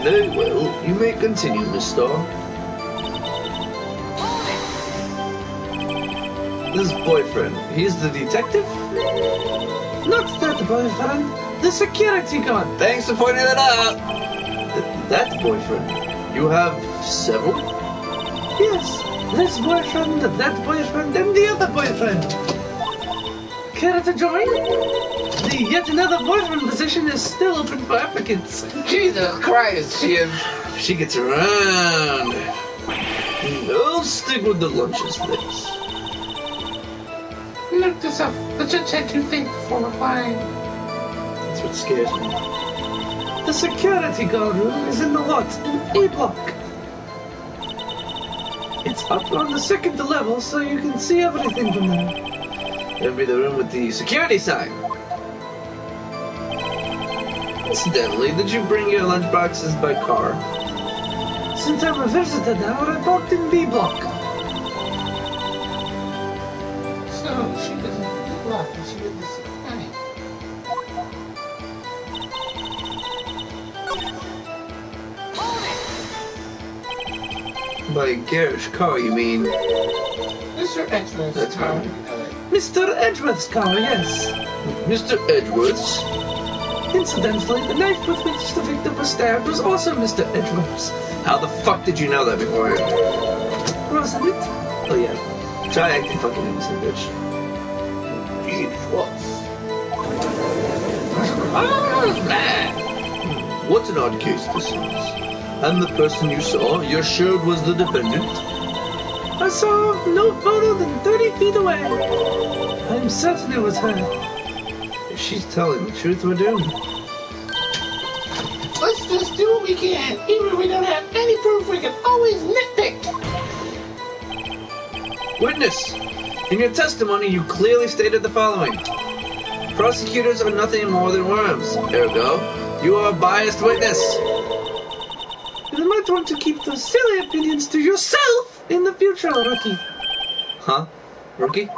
Very well, you may continue, Miss Starr. This boyfriend, he's the detective? Not that boyfriend, the security guard. Thanks for pointing that out. That boyfriend. You have several? Yes, this boyfriend, that boyfriend, and the other boyfriend. Care to join? The yet another boyfriend position is still open for applicants. Jesus Christ, She gets around. I'll stick with the lunches, thanks. ask yourself the judge had to think before replying. That's what scares me. The security guard room is in the what? In A block. It's up on the second level, so you can see everything from there. That'd be the room with the security sign. Incidentally, did you bring your lunchboxes by car? Since I'm a visitor now, I parked in B block. So she was in the block and she was the second. By garage car, you mean? Mr. Edgeworth. That's fine. Mr. Edgeworth's car, yes. Mr. Edwards? Incidentally, the knife with which the victim was stabbed was also Mr. Edgeworth's. How the fuck did you know that beforehand? Wasn't it? Oh yeah. Try acting fucking innocent, bitch. Indeed, it was. What an odd case this is. And the person you saw, you're sure was the defendant? I saw no further than 30 feet away. I'm certain it was her. If she's telling the truth, we're doomed. Let's just do what we can. Even if we don't have any proof, we can always nitpick. Witness! In your testimony, you clearly stated the following. Prosecutors are nothing more than worms. Ergo, you are a biased witness. You might want to keep those silly opinions to yourself in the future, Rookie. Huh? Rookie?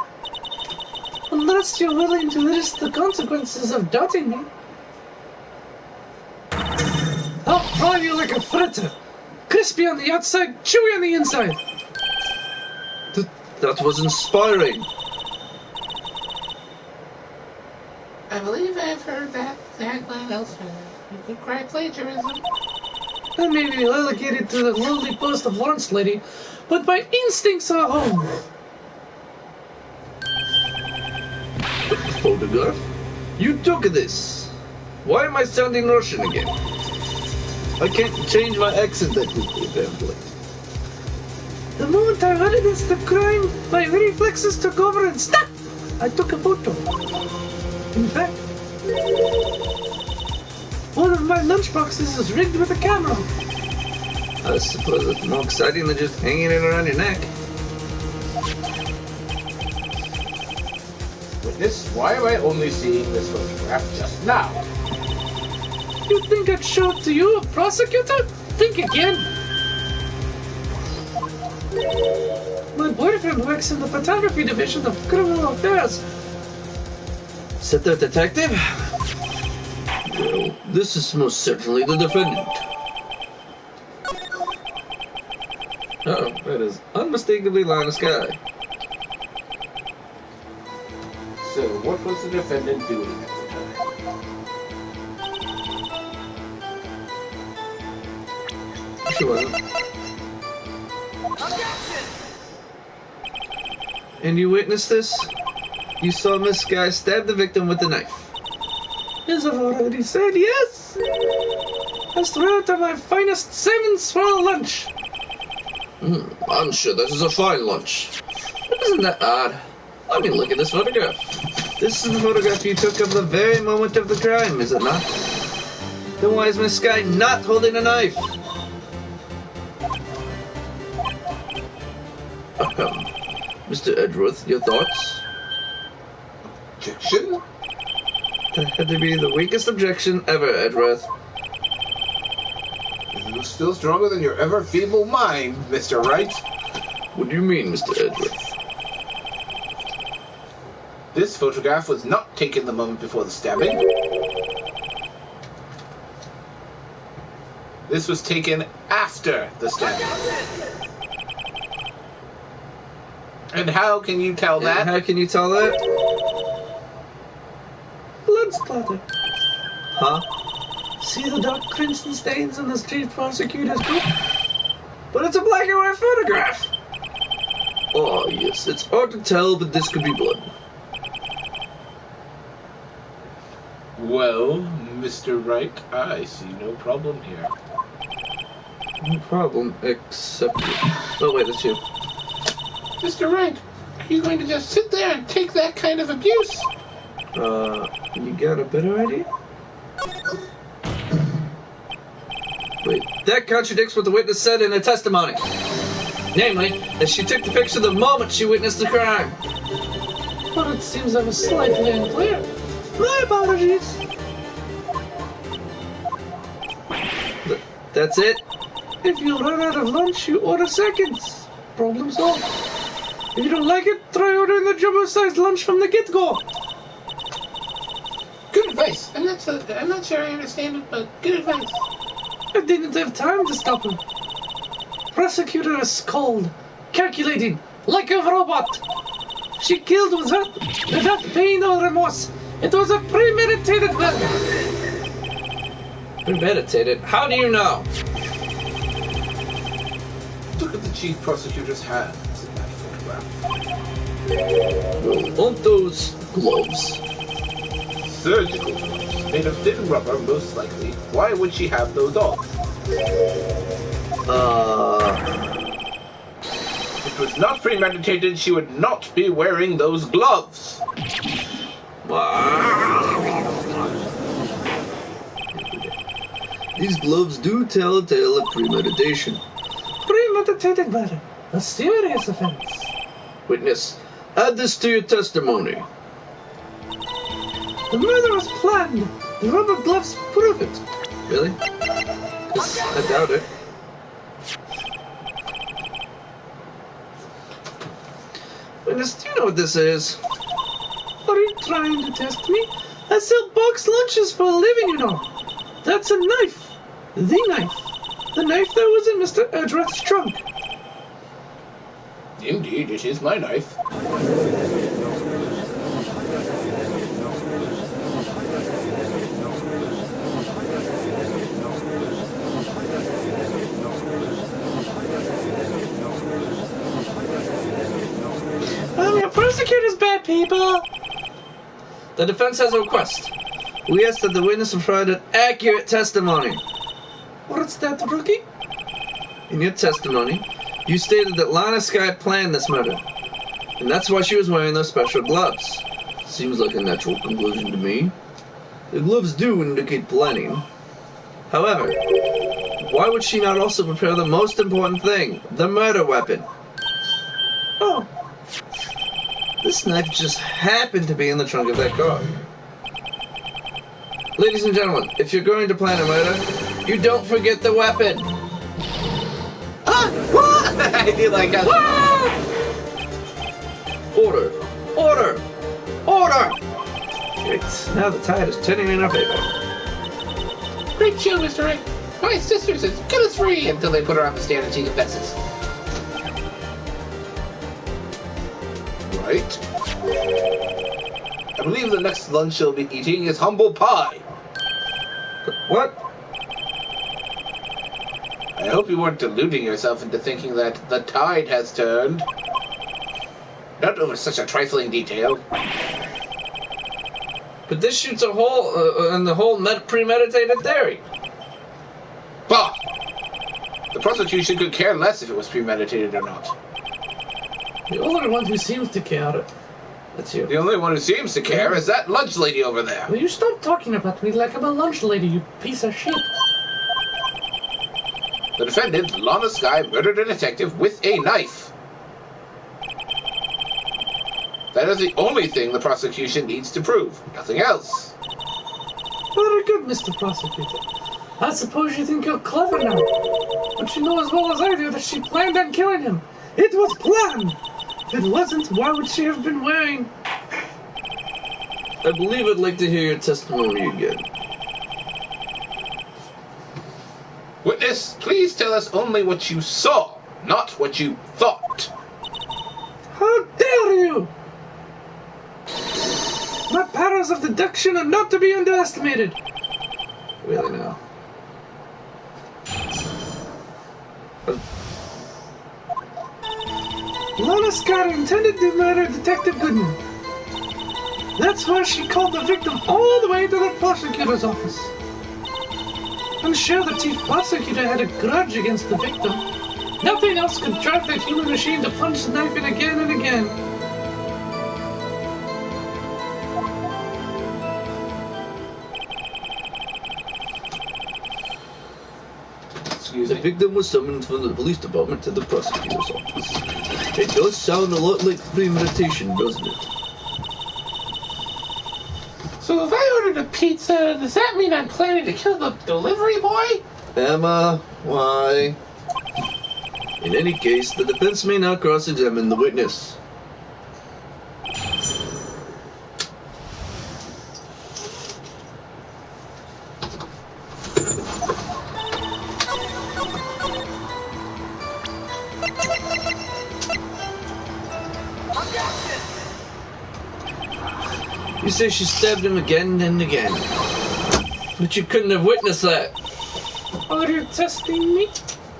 Unless you're willing to risk the consequences of doubting me. I'll fry you like a fritter. Crispy on the outside, chewy on the inside. That was inspiring. I believe I've heard that tagline elsewhere. You could cry plagiarism. I may be relegated to the lowly post of lunch lady, but my instincts are home. Photograph? You took this. Why am I sounding Russian again? I can't change my accent that quickly, apparently. The moment I witnessed the crime, my reflexes took over and snap! I took a photo. In fact, one of my lunchboxes is rigged with a camera. I suppose it's more exciting than just hanging it around your neck. Witness, why am I only seeing this photograph just now? You think I'd show it to you, a prosecutor? Think again. My boyfriend works in the photography division of criminal affairs. Is that the detective? Well, this is most certainly the defendant. Oh, that is unmistakably Lana Sky. So, what was the defendant doing at the time? She wasn't. And you witnessed this? You saw Miss Sky stab the victim with the knife. As I've already said, yes. I swear to my finest salmons for lunch. I'm sure this is a fine lunch. Isn't that odd? Let me look at this photograph. This is the photograph you took of the very moment of the crime, is it not? Then why is Miss Sky not holding a knife? Mr. Edgeworth, your thoughts? Objection? That had to be the weakest objection ever, Edgeworth. You're still stronger than your ever feeble mind, Mr. Wright. What do you mean, Mr. Edgeworth? This photograph was not taken the moment before the stabbing. This was taken after the stabbing. And how can you tell that? And how can you tell that? Blood splatter. Huh? See the dark crimson stains on the chief prosecutor's coat? But it's a black and white photograph! Oh, yes, it's hard to tell, but this could be blood. Well, Mr. Wright, I see no problem here. No problem, except... Oh, wait, that's you. Mr. Wright, Are you going to just sit there and take that kind of abuse? You got a better idea? Wait, that contradicts what the witness said in her testimony. Namely, that she took the picture the moment she witnessed the crime. But it seems I was slightly unclear. My apologies. That's it? If you run out of lunch, you order seconds. Problem solved. If you don't like it, try ordering the jumbo-sized lunch from the get-go. Good advice. I'm not sure I understand it, but good advice. I didn't have time to stop him. Prosecutor is cold, calculating, like a robot. She killed without pain or remorse. It was a premeditated murder. Premeditated? How do you know? Look at the chief prosecutor's hands in that photograph. Well, aren't those gloves? Surgical gloves, made of thin rubber, most likely. Why would she have those on? If it was not premeditated, she would not be wearing those gloves. These gloves do tell a tale of premeditation. Premeditated murder. A serious offense. Witness, add this to your testimony. The murder was planned. The rubber gloves prove it. Really? 'Cause I doubt it. Witness, do you know what this is? Are you trying to test me? I sell boxed lunches for a living, you know. That's a knife. The knife. The knife that was in Mr. Edgeworth's trunk. Indeed, it is my knife. Your prosecutors bad people. The defense has a request. We ask that the witness provide an accurate testimony. What's that, rookie? In your testimony, you stated that Lana Skye planned this murder, and that's why she was wearing those special gloves. Seems like a natural conclusion to me. The gloves do indicate planning. However, why would she not also prepare the most important thing, the murder weapon? Oh. This knife just happened to be in the trunk of that car. Ladies and gentlemen, if you're going to plan a murder, you don't forget the weapon. I feel like Order! Order! Order! Great. Now the tide is turning in our favor. Great show, Mr. Wright. My sister's as good as free until they put her on the stand and she confesses. Right? I believe the next lunch she'll be eating is humble pie. What? I hope you weren't deluding yourself into thinking that the tide has turned. Not over such a trifling detail. But this shoots a hole in the whole premeditated theory. Bah! The prosecution could care less if it was premeditated or not. The only one who seems to care. That's you. The only one who seems to care is that lunch lady over there. Will you stop talking about me like I'm a lunch lady, you piece of shit? The defendant, Lana Skye, murdered a detective with a knife. That is the only thing the prosecution needs to prove. Nothing else. Very good, Mr. Prosecutor. I suppose you think you're clever now. But you know as well as I do that she planned on killing him. It was planned! If it wasn't, why would she have been wearing... I believe I'd like to hear your testimony again. Witness, please tell us only what you saw, not what you thought. How dare you! My powers of deduction are not to be underestimated. Really now. Lana Skye intended to murder Detective Goodman. That's why she called the victim all the way to the prosecutor's office. I'm sure the chief prosecutor had a grudge against the victim. Nothing else could drive that human machine to plunge the knife in again and again. Excuse The me? victim was summoned from the police department to the prosecutor's office. It does sound a lot like premeditation, doesn't it? So if I ordered a pizza, does that mean I'm planning to kill the delivery boy? Emma, why? In any case, the defense may not cross-examine the witness. You say she stabbed him again and again. But you couldn't have witnessed that. Are you testing me?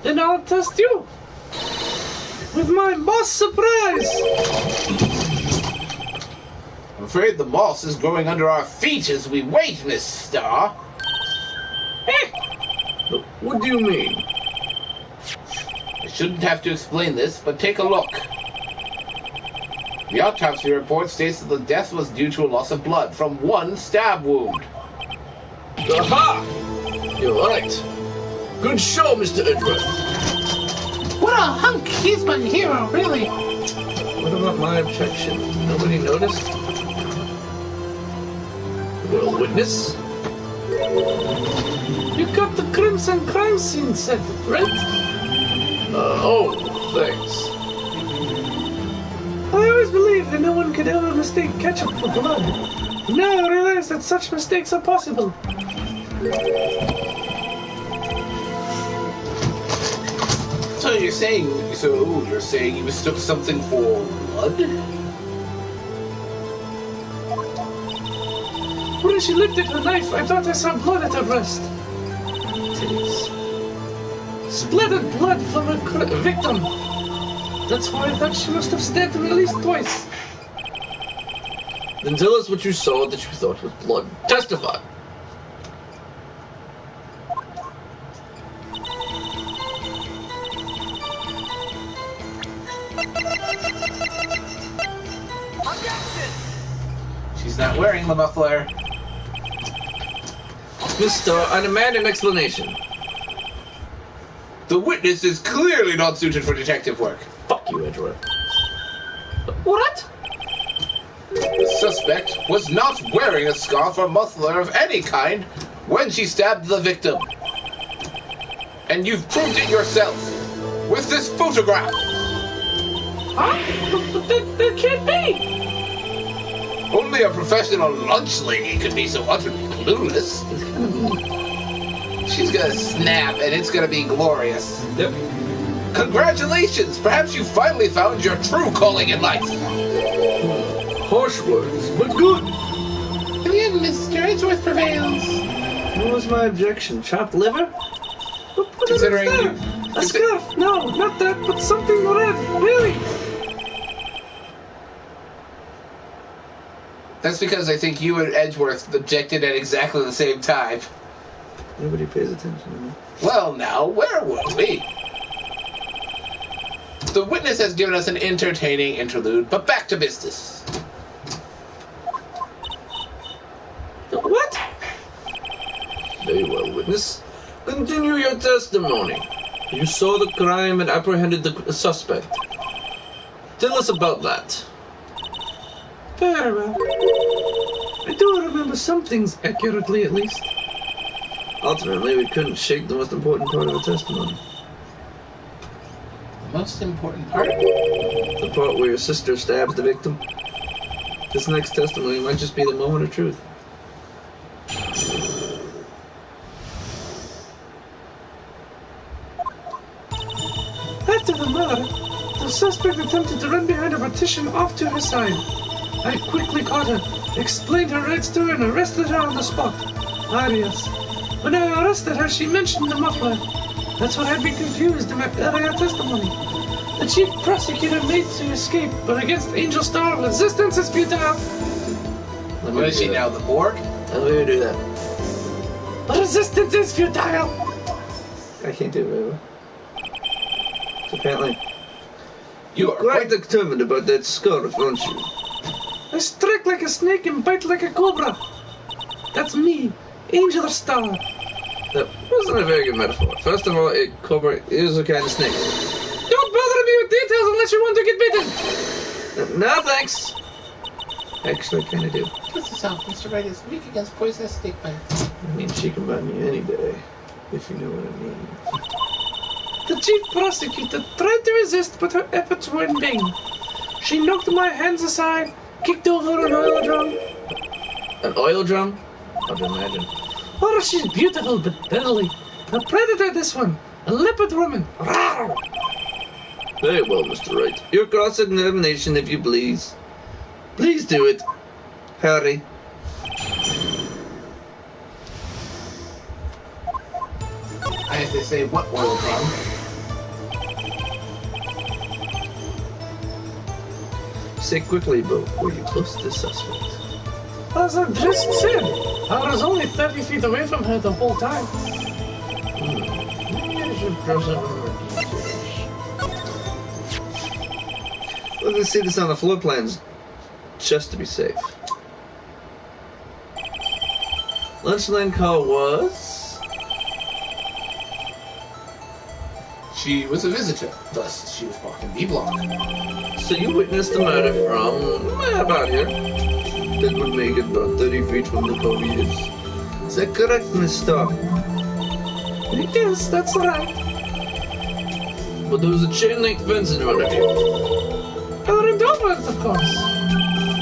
Then I'll test you. With my boss surprise. I'm afraid the moss is growing under our feet as we wait, Miss Star. What do you mean? I shouldn't have to explain this, but take a look. The autopsy report states that the death was due to a loss of blood from one stab wound. Aha! You're right. Good show, Mr. Edgeworth. What a hunk! He's my hero, really. What about my objection? Nobody noticed? Well, witness? You got the crimson crime scene set, right? Oh, thanks. I always believed that no one could ever mistake ketchup for blood. Now I realize that such mistakes are possible. So you're saying you mistook something for blood? When she lifted her knife, I thought I saw blood at her breast. Titties. Splattered blood from her victim. That's why I thought she must have stabbed him at least twice. Then tell us what you saw that you thought was blood. Testify. She's not wearing the muffler. Miss Starr, I demand an explanation. The witness is clearly not suited for detective work. Fuck you, Edgeworth. What? The suspect was not wearing a scarf or muffler of any kind when she stabbed the victim. And you've proved it yourself with this photograph. Huh? But that can't be! Only a professional lunch lady could be so utterly clueless. She's gonna snap and it's gonna be glorious. Yep. Congratulations! Perhaps you finally found your true calling in life. Harsh words, but good. Again, Mr. Edgeworth prevails. What was my objection? Chopped liver? What Considering is that? A scarf? No, not that, but something red. Really? That's because I think you and Edgeworth objected at exactly the same time. Nobody pays attention to me. Well, now, where were we? The witness has given us an entertaining interlude, but back to business. What? Very well, witness. Continue your testimony. You saw the crime and apprehended the suspect. Tell us about that. Very well. I do remember some things accurately, at least. Ultimately, we couldn't shake the most important part of the testimony. Most important part? The part where your sister stabs the victim. This next testimony might just be the moment of truth. After the murder, the suspect attempted to run behind a partition off to her side. I quickly caught her, explained her rights to her, and arrested her on the spot. Arias. When I arrested her, she mentioned the muffler. That's what had me confused in my earlier testimony. The chief prosecutor made to escape, but against Angel Star, resistance is futile. What is she now, the Borg? Let me do that. Resistance is futile. I can't do it very well. So apparently, You are quite determined about that scarf, aren't you? I strike like a snake and bite like a cobra. That's me, Angel Star. That wasn't a very good metaphor. First of all, a cobra is a kind of snake. Don't bother me with details unless you want to get bitten! No, thanks. Actually, I kind of do. Kiss yourself. Mr. Wright is weak against poisonous snake bites. I mean, she can bite me any day, if you know what I mean. The chief prosecutor tried to resist, but her efforts were in vain. She knocked my hands aside, kicked over an oil drum. An oil drum? I'd imagine. Oh, she's beautiful but deadly. A predator, this one. A leopard woman. Rawr! Very well, Mr. Wright. Your cross-examination, if you please. Please do it. Hurry. I have to say, what oil drum? Say quickly, Bo. Were you close to the suspect? As I just said, I was only 30 feet away from her the whole time. Maybe I should brush up on more details. Let's see this on the floor plans, just to be safe. Lunchline call was... She was a visitor, thus she was walking B block. So you witnessed the murder from about here. That would make it about 30 feet from the Covies. Is that correct, Miss Stark? Yes, that's right. But there was a chain link fence in front of you. Our endowment, of course.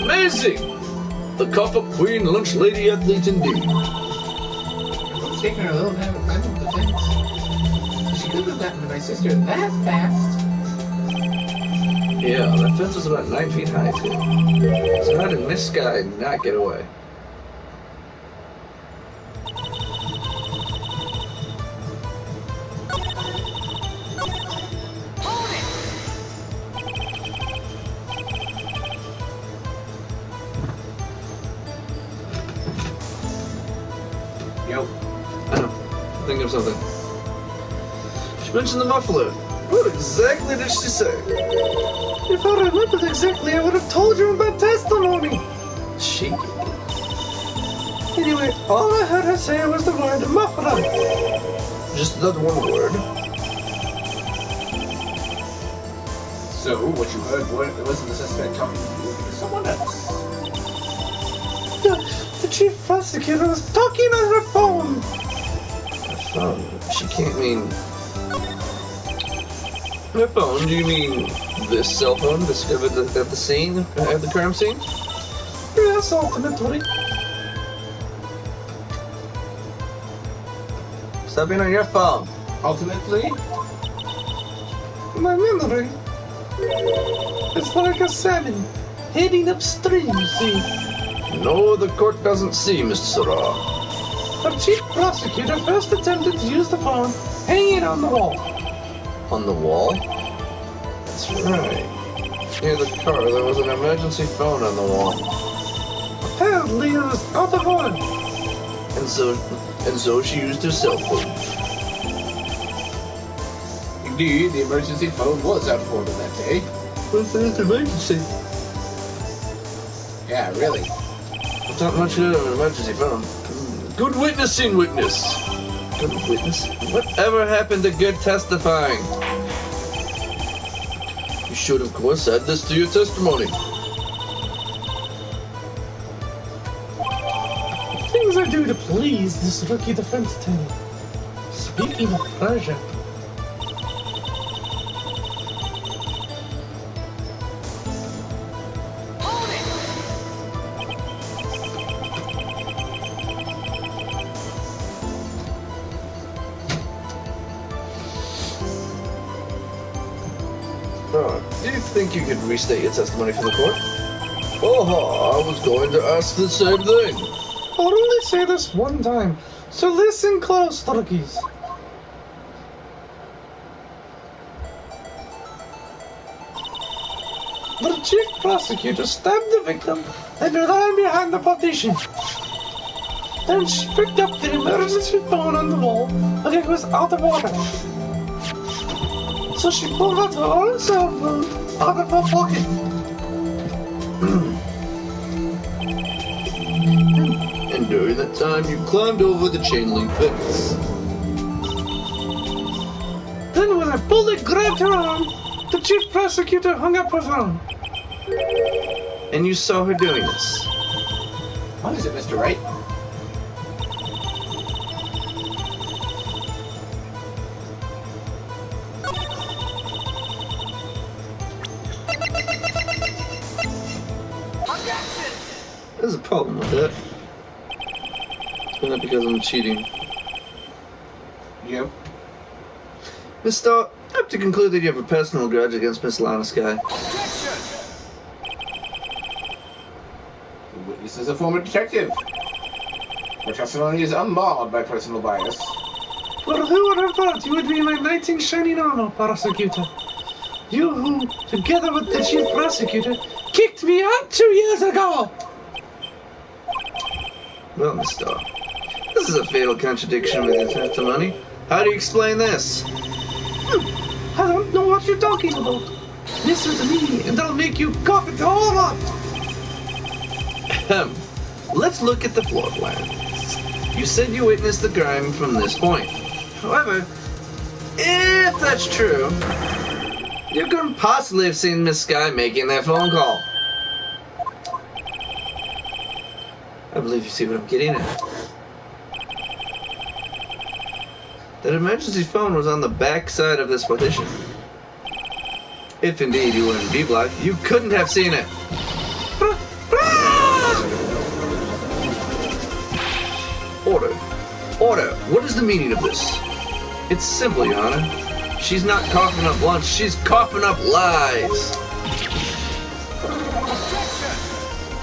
Amazing! The copper queen lunch lady athlete indeed. It's taking her a little time to climb up the fence. She could have gotten to my sister that fast. Yeah, that fence was about 9 feet high, too. So how did Miss Sky not get away? Yo. I don't know. Think of something. She mentioned the muffler. What exactly did she say? If I remembered exactly, I would have told you about testimony. She. Anyway, all I heard her say was the word muffler. Just that one word. So, what you heard wasn't the suspect talking to you, it was someone else. The chief prosecutor was talking on her phone. She can't mean... Her phone? Do you mean this cell phone discovered at the scene, at the crime scene? Yes, ultimately. Stop being on your phone. Ultimately, My memory. It's like a salmon heading upstream, you see. No, the court doesn't see, Mr. Sarah. The chief prosecutor first attempted to use the phone hanging on the wall. On the wall? That's right. Near the car, there was an emergency phone on the wall. Apparently, it was out of order. And so she used her cell phone. indeed, the emergency phone was out of order that day. What's an emergency? Yeah, really. It's not much good of an emergency phone. Good witnessing, witness. Good witness? Whatever happened to good testifying? You should, of course, add this to your testimony. Things I do to please this rookie defense team. Speaking of pleasure. Do you think you could restate your testimony for the court? Oh, I was going to ask the same thing. I'll only say this one time, so listen close, rookies. The chief prosecutor stabbed the victim and ran behind the partition. Then she picked up the emergency phone on the wall, but it was out of order. So she pulled out her own cell phone out of her pocket. And during that time, you climbed over the chain link fence. I fully grabbed her arm, the chief prosecutor hung up her phone. And you saw her doing this. What is it, Mr. Wright? There's a problem with that. It's not because I'm cheating. Yep. Miss Starr, I have to conclude that you have a personal grudge against Miss Lana Sky. The witness is a former detective. Her testimony is unmarred by personal bias. Well, who would have thought you would be my knight in shining armor, prosecutor? You who, together with the chief prosecutor, kicked me out 2 years ago! Well, Miss Starr, this is a fatal contradiction with your testimony. How do you explain this? I don't know what you're talking about. Listen to me, and I'll make you cough it all up. Let's look at the floor plan. You said you witnessed the crime from this point. However, if that's true, you couldn't possibly have seen Miss Sky making that phone call. I believe you see what I'm getting at. That emergency phone was on the back side of this partition. If indeed you were in B block, you couldn't have seen it. Order. Order. What is the meaning of this? It's simple, Your Honor. She's not coughing up lunch, she's coughing up lies.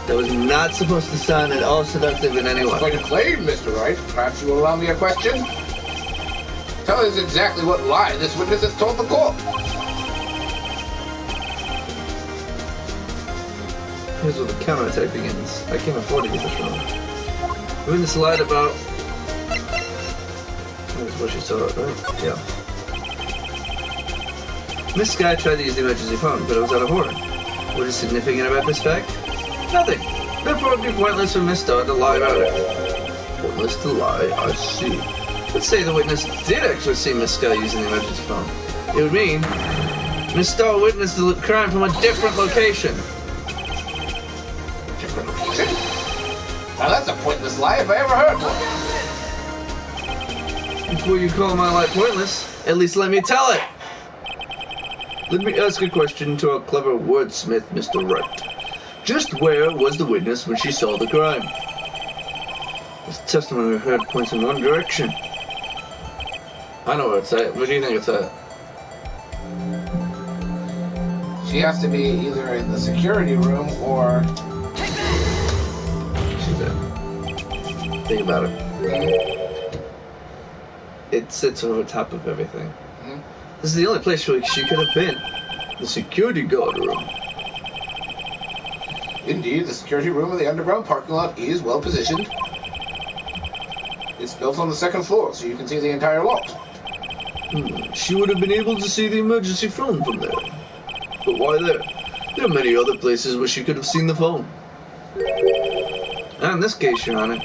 That was not supposed to sound at all seductive in any way. Quite a claim, Mr. Wright. Perhaps you will allow me a question? Tell us exactly what lie this witness has told the court. Here's where the counterattack begins. I can't afford to get this wrong. The witness lied about... That's what she saw, right? Yeah. Miss Sky tried to use the emergency phone, but it was out of order. What is significant about this fact? Nothing. Therefore, it would be pointless for Miss Starr to lie about it. Pointless to lie? I see. Let's say the witness did actually see Miss Sky using the emergency phone. It would mean Miss Starr witnessed the crime from a different location. Different location? Now that's a pointless lie if I ever heard one. Before you call my lie pointless, at least let me tell it. Let me ask a question to our clever wordsmith, Mr. Wright. Just where was the witness when she saw the crime? This testimony we heard points in one direction. I know where it's at. Where do you think it's at? She has to be either in the security room or... She's there. Think about it. It sits over top of everything. This is the only place she could have been. The security guard room. Indeed, the security room of the underground parking lot is well positioned. It's built on the second floor, so you can see the entire lot. She would have been able to see the emergency phone from there. But why there? There are many other places where she could have seen the phone. And in this case, Your Honor,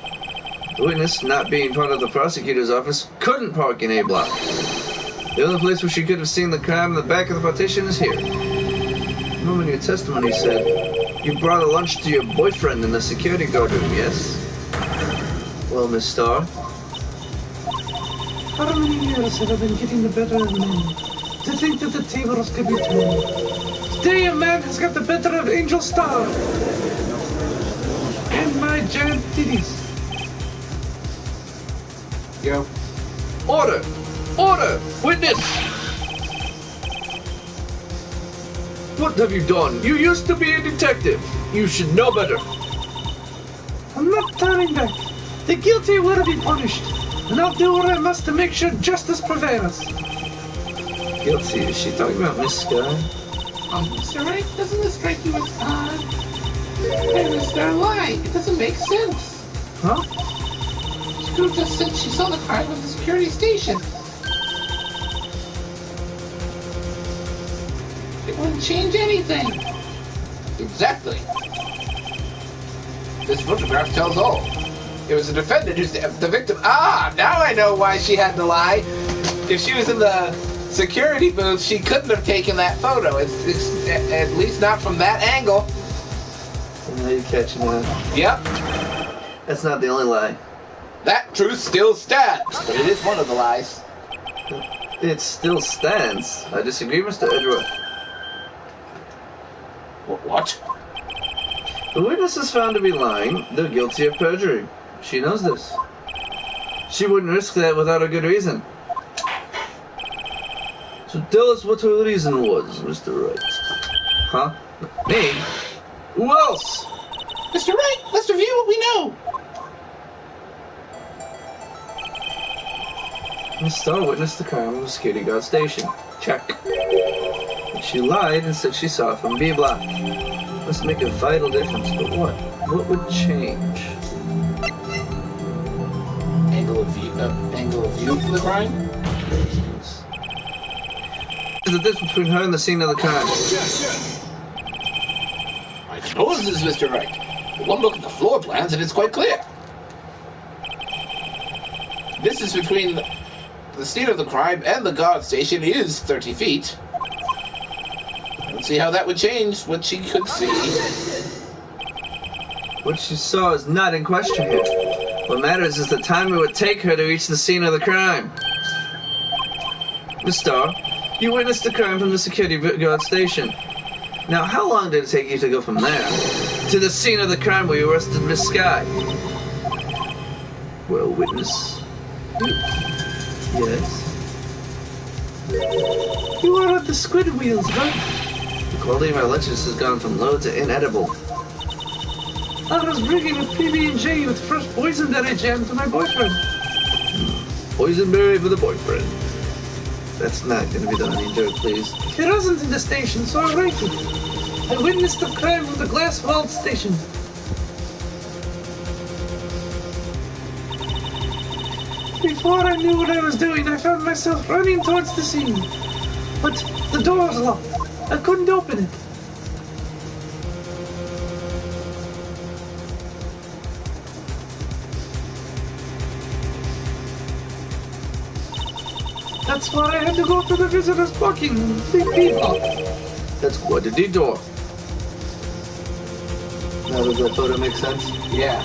the witness, not being part of the prosecutor's office, couldn't park in A block. The only place where she could have seen the crime in the back of the partition is here. Remember in your testimony you said you brought a lunch to your boyfriend in the security guard room, yes? Well, Miss Starr? How many years have I been getting the better of men? To think that the tables could be turned. Today a man has got the better of Angel Star. And my giant titties. Yo. Order! Order! Witness! What have you done? You used to be a detective. You should know better. I'm not turning back. The guilty will be punished. And I'll do what I must to make sure justice prevails. Guilty? Is she talking about Miss Sky? Mr. Wright, doesn't this strike you as odd? Hey, Mr. Wright, it doesn't make sense. Huh? She could have just said she saw the crime at the security station. It wouldn't change anything. Exactly. This photograph tells all. It was the defendant who's the victim. Ah, now I know why she had to lie. If she was in the security booth, she couldn't have taken that photo. It's at least not from that angle. Now you're catching on. Yep. That's not the only lie. That truth still stands, but it is one of the lies. It still stands. I disagree, Mr. Edgeworth. What? The witness is found to be lying. They're guilty of perjury. She knows this. She wouldn't risk that without a good reason. So tell us what her reason was, Mr. Wright. Huh? Me? Who else? Mr. Wright, let's review what we know. Miss Starr witnessed the crime of a security guard station. Check. But she lied and said she saw it from B block. Must make a vital difference, but what? What would change? Angle of view for the crime? The difference between her and the scene of the crime. I suppose this is Mr. Wright. But one look at the floor plans and it's quite clear. Distance between the scene of the crime and the guard station is 30 feet. I don't see how that would change what she could see. What she saw is not in question here. What matters is the time it would take her to reach the scene of the crime. Miss Starr, you witnessed the crime from the security guard station. Now, how long did it take you to go from there to the scene of the crime where you arrested Miss Skye? Well, witness. Yes? You are at the squid wheels, right? The quality of my lunches has gone from low to inedible. I was bringing a PB&J with fresh poison that I jammed to my boyfriend. Boysenberry for the boyfriend. That's not going to be the honey joke, please. It wasn't in the station, so I wrote it. I witnessed the crime of the glass-walled station. Before I knew what I was doing, I found myself running towards the scene. But the door was locked. I couldn't open it. That's why I had to go through the visitors parking. Big people. That's quite a detour. Now does that photo make sense? Yeah.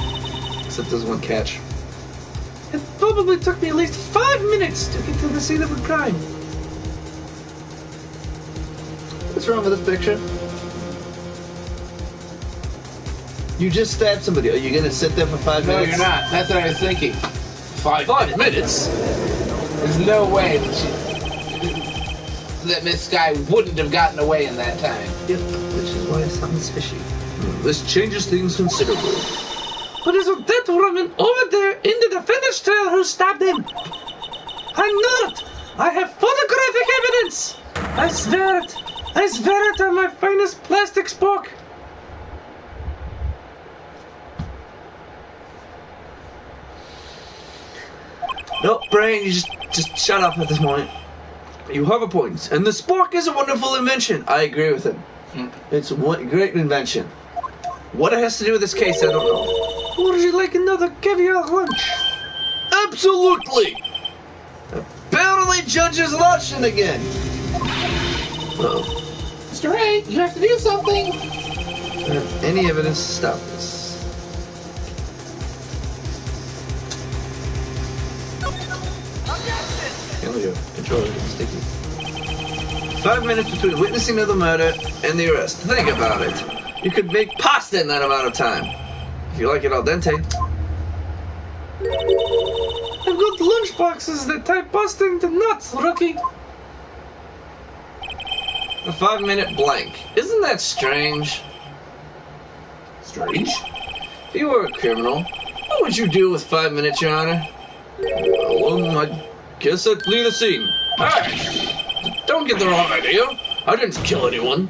Except there's one catch. It probably took me at least 5 minutes to get to the scene of the crime. What's wrong with this picture? You just stabbed somebody. Are you going to sit there for 5 No, minutes? you're not. That's what I was thinking. 5 minutes? There's no way that Miss Skye wouldn't have gotten away in that time. Yep, which is why something's fishy. This changes things considerably. But there's a dead woman over there in the defendant's trailer who stabbed him. I know it. I have photographic evidence. I swear it. I swear it on my finest plastic spoke. No, Brian, you just shut up at this moment. You have a point. And the spork is a wonderful invention. I agree with him. It's a great invention. What it has to do with this case, I don't know. Would you like another caviar lunch? Absolutely! Apparently Judge is lunching again. Uh-oh. Mr. Wright, you have to do something. Any evidence to stop this? Here we go. Controller getting sticky. 5 minutes between witnessing of the murder and the arrest. Think about it. You could make pasta in that amount of time. If you like it al dente. I've got lunch boxes that type pasta into nuts, rookie. A 5 minute blank. Isn't that strange? Strange? If you were a criminal, what would you do with 5 minutes, Your Honor? Well, I guess I'd leave the scene. Hey! Don't get the wrong idea. I didn't kill anyone.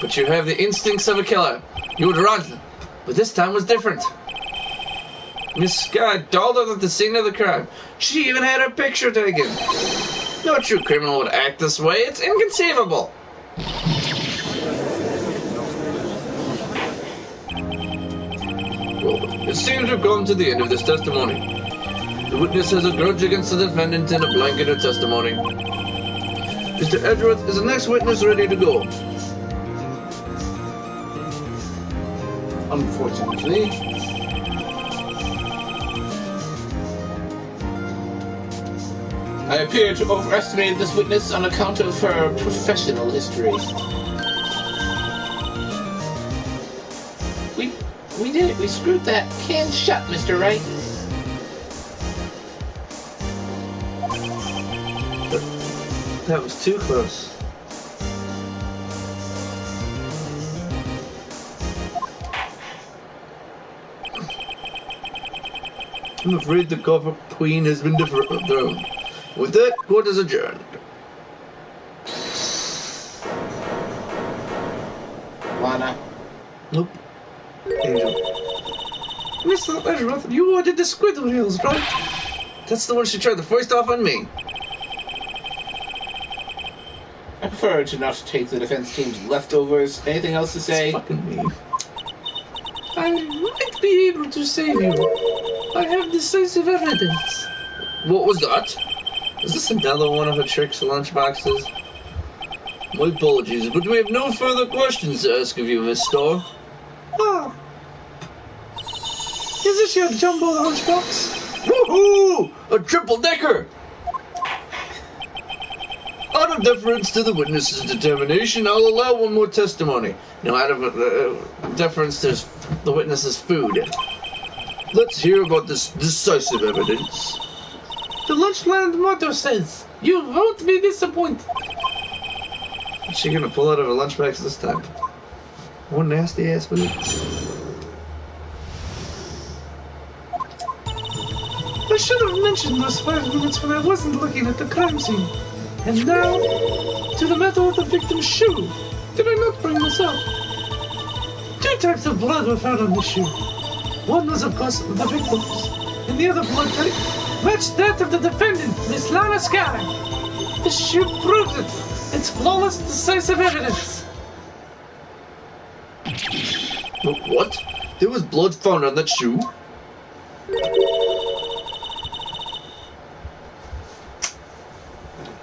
But you have the instincts of a killer. You would run. But this time was different. Miss Skye dolled up at the scene of the crime. She even had her picture taken. No true criminal would act this way. It's inconceivable. Well, it seems we've come to the end of this testimony. The witness has a grudge against the defendant in a blanketed testimony. Mr. Edgeworth, is the next witness ready to go? Unfortunately. I appear to overestimate this witness on account of her professional history. We did it. We screwed that can shut, Mr. Wright. That was too close. I'm afraid the cover queen has been thrown. With that, court is adjourned. Lana. Nope. Angel. Mr. Edgeworth, you ordered the squid wheels, right? That's the one she tried to foist off on me. I prefer to not take the defense team's leftovers. Anything else to say? It's fucking me. I might be able to save you. I have decisive evidence. What was that? Is this another one of her tricks lunchboxes? My apologies, but we have no further questions to ask of you, Miss Starr. Ah. Is this your jumbo lunchbox? Woohoo! A triple-decker! Out of deference to the witness's determination, I'll allow one more testimony. Now, out of deference to the witness's food. Let's hear about this decisive evidence. The Lunchland motto says, "You won't be disappointed." Is she gonna pull out of her lunchbox this time? One nasty ass food. I should have mentioned those 5 minutes when I wasn't looking at the crime scene. And now, to the matter of the victim's shoe. Did I not bring this up? 2 types of blood were found on the shoe. One was, of course, the victim's, and the other blood type matched that of the defendant, Miss Lana Sky. The shoe proves it. It's flawless, decisive evidence. What? There was blood found on that shoe?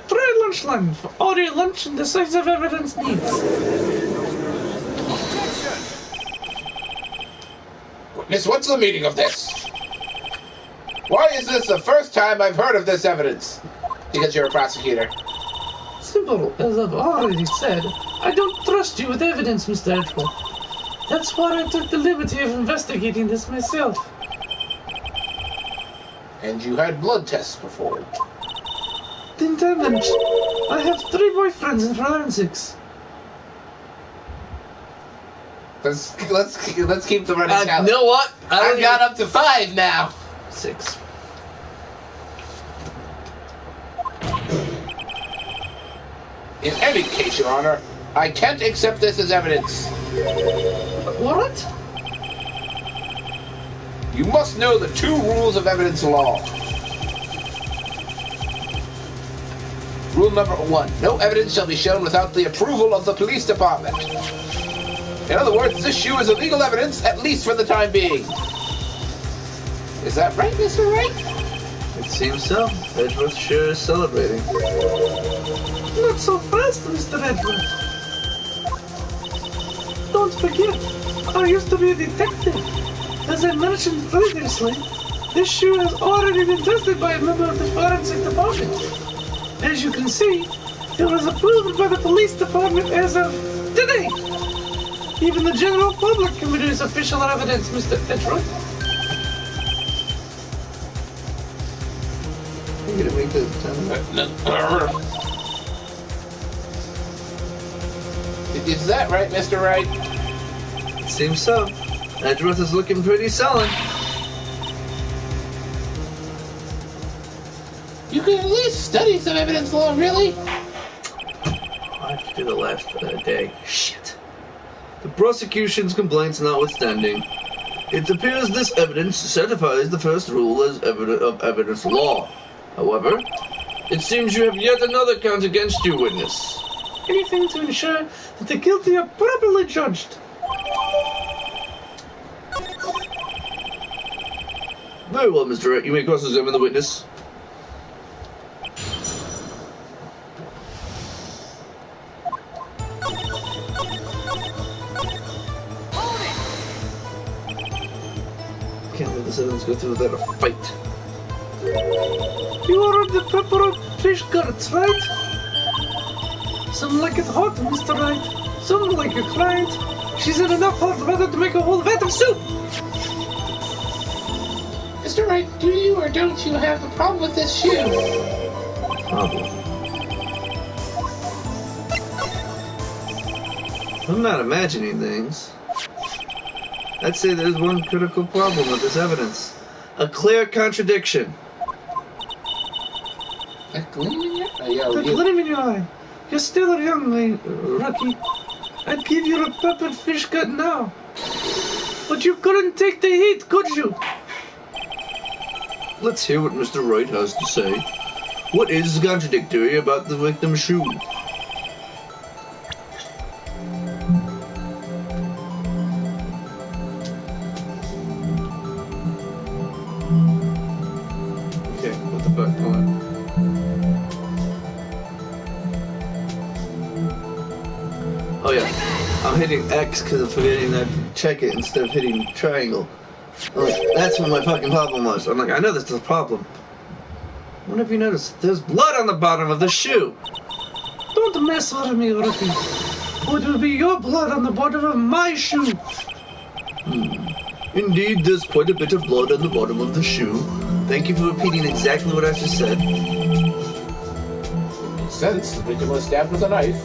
Try Lunchland for all your lunch and decisive evidence needs. Miss, what's the meaning of this? Why is this the first time I've heard of this evidence? Because you're a prosecutor. Simple, as I've already said. I don't trust you with evidence, Mr. Edgeworth. That's why I took the liberty of investigating this myself. And you had blood tests performed. Didn't I mention? I have 3 boyfriends in forensics. Let's keep the running count. You know what? I've got up to 5 now. 6. In any case, Your Honor, I can't accept this as evidence. What? You must know the 2 rules of evidence law. Rule number 1. No evidence shall be shown without the approval of the police department. In other words, this shoe is illegal evidence, at least for the time being. Is that right, Mr. Wright? It seems so. Edgeworth sure is celebrating. Not so fast, Mr. Edgeworth. Don't forget, I used to be a detective. As I mentioned previously, this shoe has already been tested by a member of the forensic department. As you can see, it was approved by the police department as of today. Even the general public can produce official evidence, Mr. Edgeworth. I'm gonna make this Is that right, Mr. Wright? It seems so. Edgeworth is looking pretty sullen. You could at least study some evidence law, really? I have to do the last day. Shit. The prosecution's complaints notwithstanding, it appears this evidence satisfies the first rule of evidence law. However, it seems you have yet another count against you, witness. Anything to ensure that the guilty are properly judged. Very well, Mr. Wright. You may cross-examine the witness. humans go through without a fight. You ordered the pepperoni fish guts, right? Some like it hot, Mr. Wright. Some like your client. She's in enough hot water to make a whole vat of soup. Mr. Wright, do you or don't you have a problem with this shoe? Problem. I'm not imagining things. I'd say there's one critical problem with this evidence. A clear contradiction. A gleam in your eye? The gleam in your eye. You're still a young rookie. I'd give you a peppered fish gut now. But you couldn't take the heat, could you? Let's hear what Mr. Wright has to say. What is contradictory about the victim's shoe? Okay, what the fuck? Hold on. Oh yeah, I'm hitting X because I'm forgetting to check it instead of hitting triangle. Like, that's what my fucking problem was. I'm like, I know this is a problem. What have you noticed? There's blood on the bottom of the shoe. Don't mess with me, rookie. It will be your blood on the bottom of my shoe. Indeed, there's quite a bit of blood on the bottom of the shoe. Thank you for repeating exactly what I just said. Makes sense. The victim was stabbed with a knife.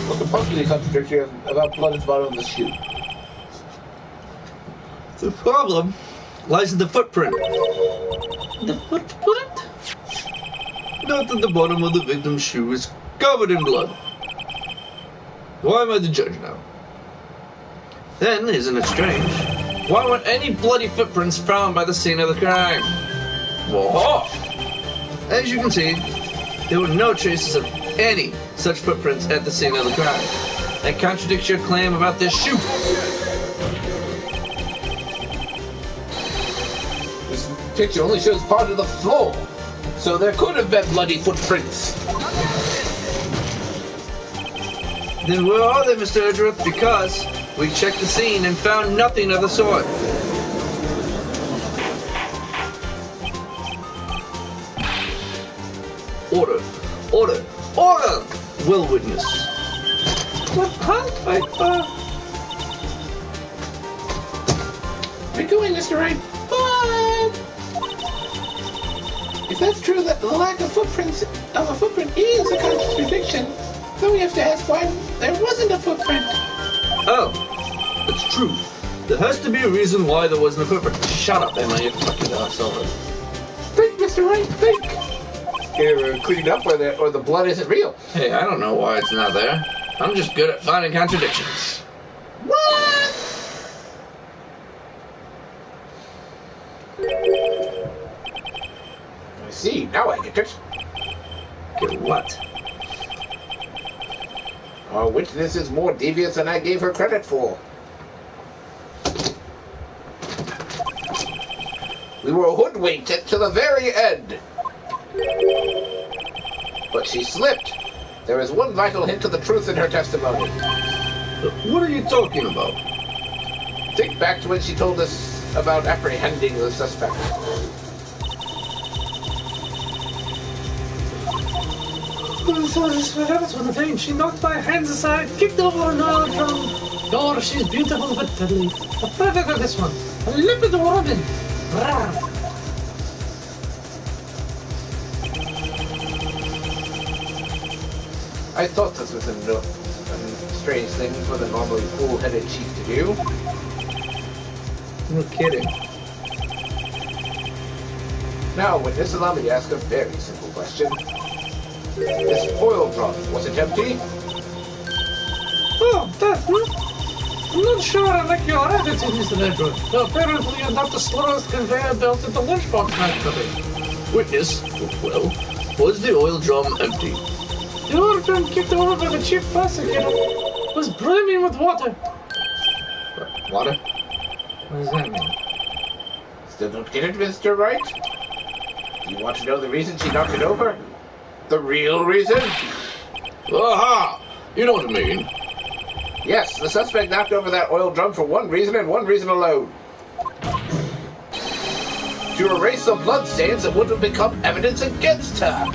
What's the possibly contradictory about blood at the bottom of the shoe? The problem lies in the footprint. The footprint? Not that the bottom of the victim's shoe is covered in blood. Why am I the judge now? Then, isn't it strange? Why weren't any bloody footprints found by the scene of the crime? Whoa! As you can see, there were no traces of any such footprints at the scene of the crime. That contradicts your claim about this shoe. This picture only shows part of the floor, so there could have been bloody footprints. Then where are they, Mr. Edgeworth? Because we checked the scene and found nothing of the sort. Order. Order. Order! Will witness. What can't I, Where are you going, Mr. Wright? But if that's true, that the lack of footprints of a footprint is a contradiction, then we have to ask why there wasn't a footprint. Oh, that's true. There has to be a reason why there wasn't a footprint. Shut up, Emma, you fucking asshole. Think, Mr. Wright, think. You're cleaning up or the blood isn't real. Hey, I don't know why it's not there. I'm just good at finding contradictions. What? I see, now I get it. Get what? Our witness is more devious than I gave her credit for. We were hoodwinked to the very end. But she slipped. There is one vital hint of the truth in her testimony. What are you talking about? Think back to when she told us about apprehending the suspect. That was one thing. She knocked my hands aside, kicked over an oil drum. Oh, she's beautiful but deadly. A predator, this one. A limpid woman. Rawr. I thought this was a strange thing for the normally cool-headed chief to do. No kidding. Now, witness, allow me to ask a very simple question. This oil drum, was it empty? Oh, that, I'm not sure I like your attitude, Mr. Edward. Apparently, you're not the slowest conveyor belt at the lunchbox factory. Witness, well, was the oil drum empty? The oil drum kicked over by the chief prosecutor was brimming with water. Water? What does that mean? Still don't get it, Mr. Wright? Do you want to know the reason she knocked it over? The real reason? Aha! You know what I mean. Yes, the suspect knocked over that oil drum for one reason and one reason alone. To erase the bloodstains that would have become evidence against her.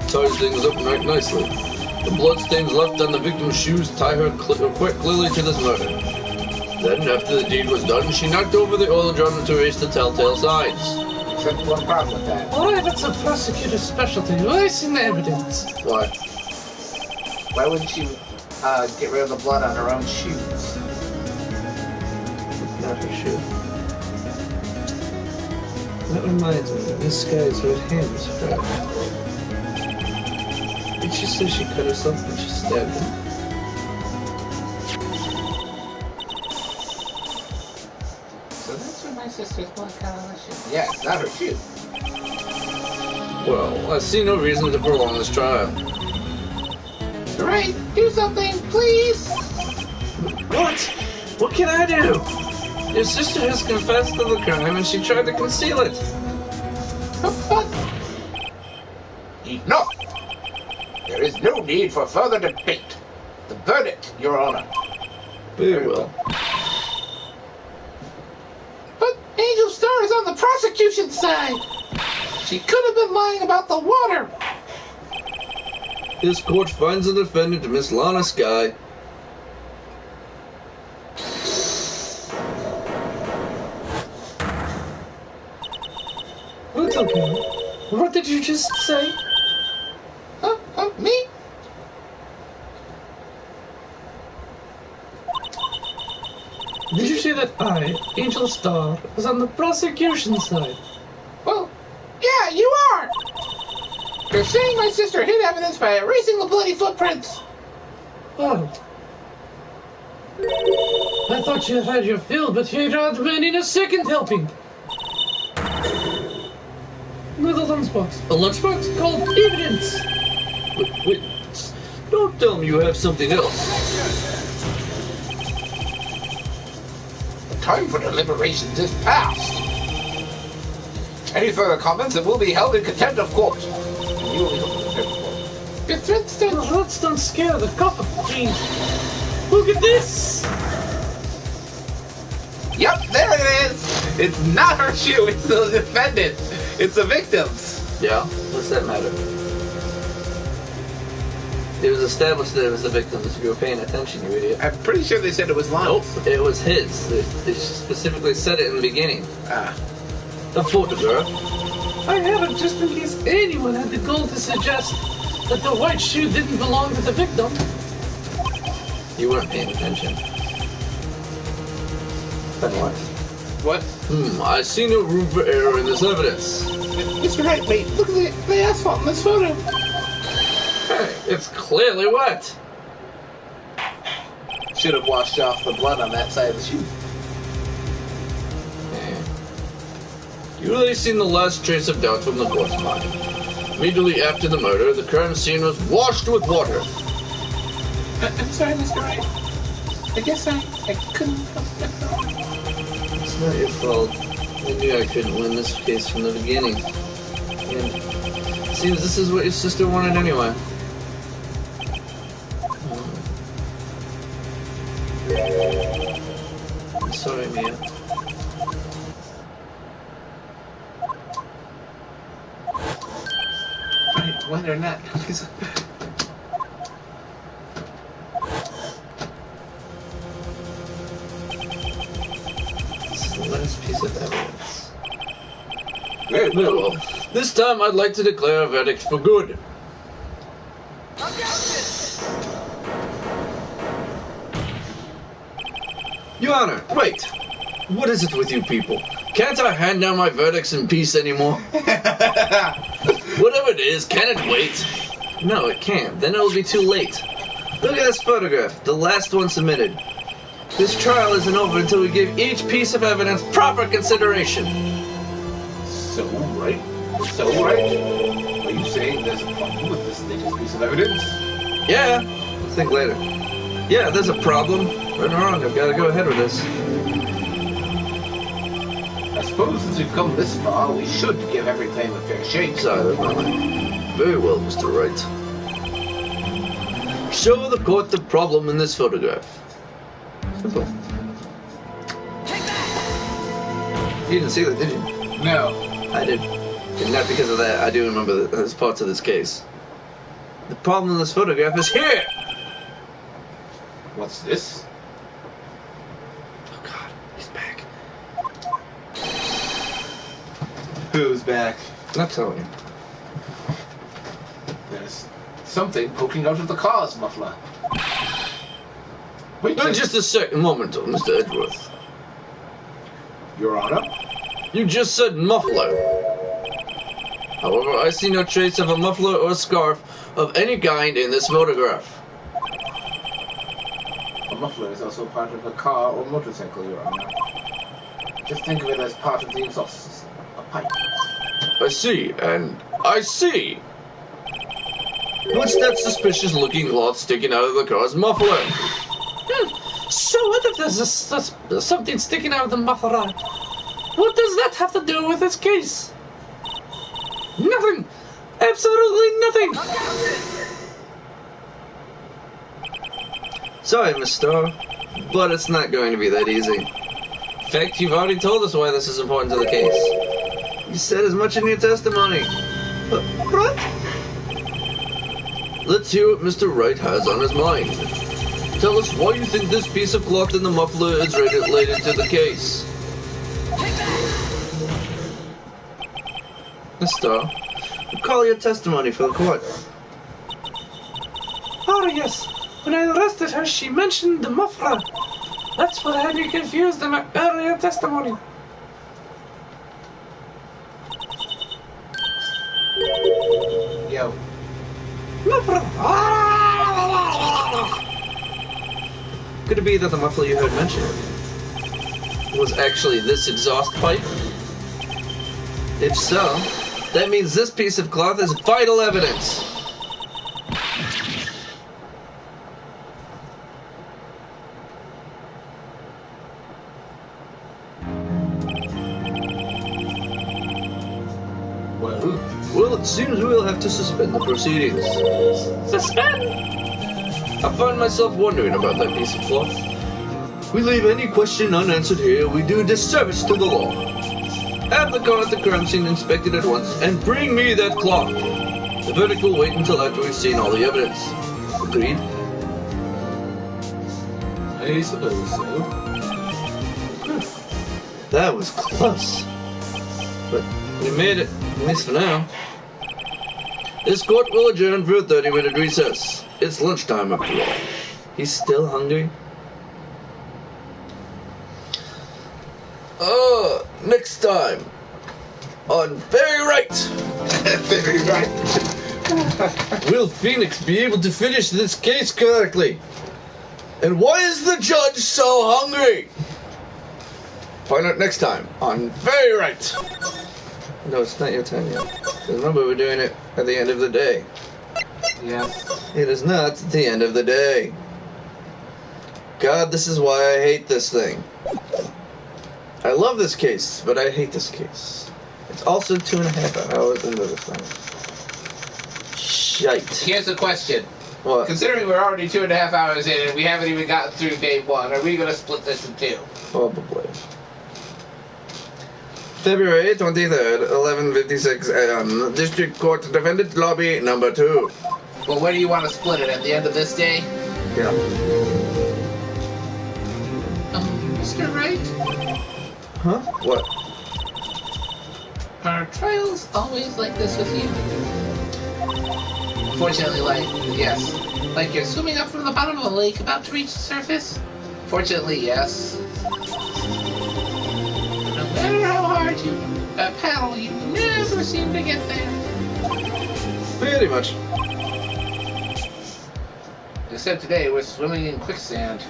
Ties things up right nicely. The bloodstains left on the victim's shoes tie her quite clearly to this murder. Then, after the deed was done, she knocked over the oil drum to erase the telltale signs. Except one problem with that. Alright, that's a prosecutor's specialty. Erasing the evidence. Why? Why wouldn't she get rid of the blood on her own shoes? Not her shoe. That reminds me, this guy's red hand is framed. Did she say she cut herself when she stabbed him? So that's where my sister's blood got on the shoe. Yeah, not her shoe. Well, I see no reason to prolong this trial. Right, do something, please! What? What can I do? Your sister has confessed to the crime and she tried to conceal it. But... Enough! There is no need for further debate. The verdict, Your Honor. Very well. But Angel Star is on the prosecution's side. She could have been lying about the water. This court finds the defendant, Miss Lana Skye. It's okay. What did you just say? Me? Did you say that I, Angel Star, was on the prosecution side? Well, yeah, you are. You're saying my sister hid evidence by erasing the bloody footprints. Oh. I thought you had your fill, but you're not winning a second helping. With a lunchbox. A lunchbox? Called evidence. Wait. Don't tell me you have something else. The time for deliberations is past. Any further comments and will be held in contempt of court. You will be held in contempt of court. Your threats don't... The threats don't scare the cop. Look at this! Yep, there it is! It's not her shoe, it's the defendant. It's the victim's. Yeah? What's that matter? It was established that it was the victim's. If you were paying attention, you idiot. I'm pretty sure they said it was Lana's. Nope, it was his. They specifically said it in the beginning. Ah. A photograph. I have it just in case anyone had the gall to suggest that the white shoe didn't belong to the victim. You weren't paying attention. Then what? What? I see no room for error in this evidence. Mr. Wright, wait, look at the asphalt in this photo. Hey, it's clearly wet. Should have washed off the blood on that side of the shoe. You really seen the last trace of doubt from the court's mind. Immediately after the murder, the crime scene was washed with water. I'm sorry, Mr. Wright. I guess I couldn't help myself. It's not your fault. I knew I couldn't win this case from the beginning. And it seems this is what your sister wanted anyway. I'm sorry, Mia. Right, whether or not... It's the last piece of evidence. Very well. This time I'd like to declare a verdict for good. Your Honor, wait! What is it with you people? Can't I hand down my verdicts in peace anymore? Whatever it is, can it wait? No, it can't. Then it'll be too late. Look at this photograph, the last one submitted. This trial isn't over until we give each piece of evidence proper consideration. So, right? Are you saying there's a problem with this latest piece of evidence? Yeah, I'll think later. Yeah, there's a problem. Right or wrong, I've got to go ahead with this. As suppose since we've come this far, we should give every claim a fair shake. Silently. Very well, Mr. Wright. Show the court the problem in this photograph. Simple. You didn't see that, did you? No. I did. And not because of that. I do remember there's parts of this case. The problem in this photograph is here! What's this? Oh god, he's back. Who's back? I'm not telling you. There's something poking out of the car's muffler. Wait, No, just a second moment, Mr. Edgeworth. Your Honor? You just said muffler. However, I see no trace of a muffler or scarf of any kind in this photograph. A muffler is also part of a car or motorcycle, Your Honor. Just think of it as part of the exhaust system. A pipe. I see, and I see. What's that suspicious-looking cloth sticking out of the car's muffler? So what if there's something sticking out of the muffler? What does that have to do with this case? Nothing! Absolutely nothing! Sorry, Miss Starr, but it's not going to be that easy. In fact, you've already told us why this is important to the case. You said as much in your testimony. What? Let's hear what Mr. Wright has on his mind. Tell us why you think this piece of cloth in the muffler is related to the case. Miss Starr, recall your testimony for the court. Oh yes, when I arrested her she mentioned the muffler. That's what had me confused in my earlier testimony. Yo. Muffler! Could it be that the muffler you heard mentioned was actually this exhaust pipe? If so, that means this piece of cloth is vital evidence. Well, it seems we'll have to suspend the proceedings. Suspend! I find myself wondering about that piece of cloth. If we leave any question unanswered here, we do a disservice to the law. Have the car at the crime scene inspected at once, and bring me that cloth. The verdict will wait until after we've seen all the evidence. Agreed? I suppose so. That was close. But we made it, at least for now. This court will adjourn for a 30-minute recess. It's lunchtime after all. He's still hungry? Next time on Very Right. Very right. Will Phoenix be able to finish this case correctly? And why is the judge so hungry? Find out next time on Very Right. No, it's not your time yet. Remember, we're doing it at the end of the day. Yes. It is not the end of the day. God, this is why I hate this thing. I love this case, but I hate this case. It's also 2.5 hours into this thing. Shite. Here's a question. What? Considering we're already 2.5 hours in and we haven't even gotten through day 1, are we going to split this in two? Probably. February 23rd, 11:56 a.m. District Court Defendant Lobby number 2. Well, where do you want to split it? At the end of this day? Yeah. Mr. Wright? Huh? What? Are trials always like this with you? Fortunately, yes. Like you're swimming up from the bottom of a lake about to reach the surface? Fortunately, yes. No matter how hard you paddle, you never seem to get there. Pretty much. Except today, we're swimming in quicksand.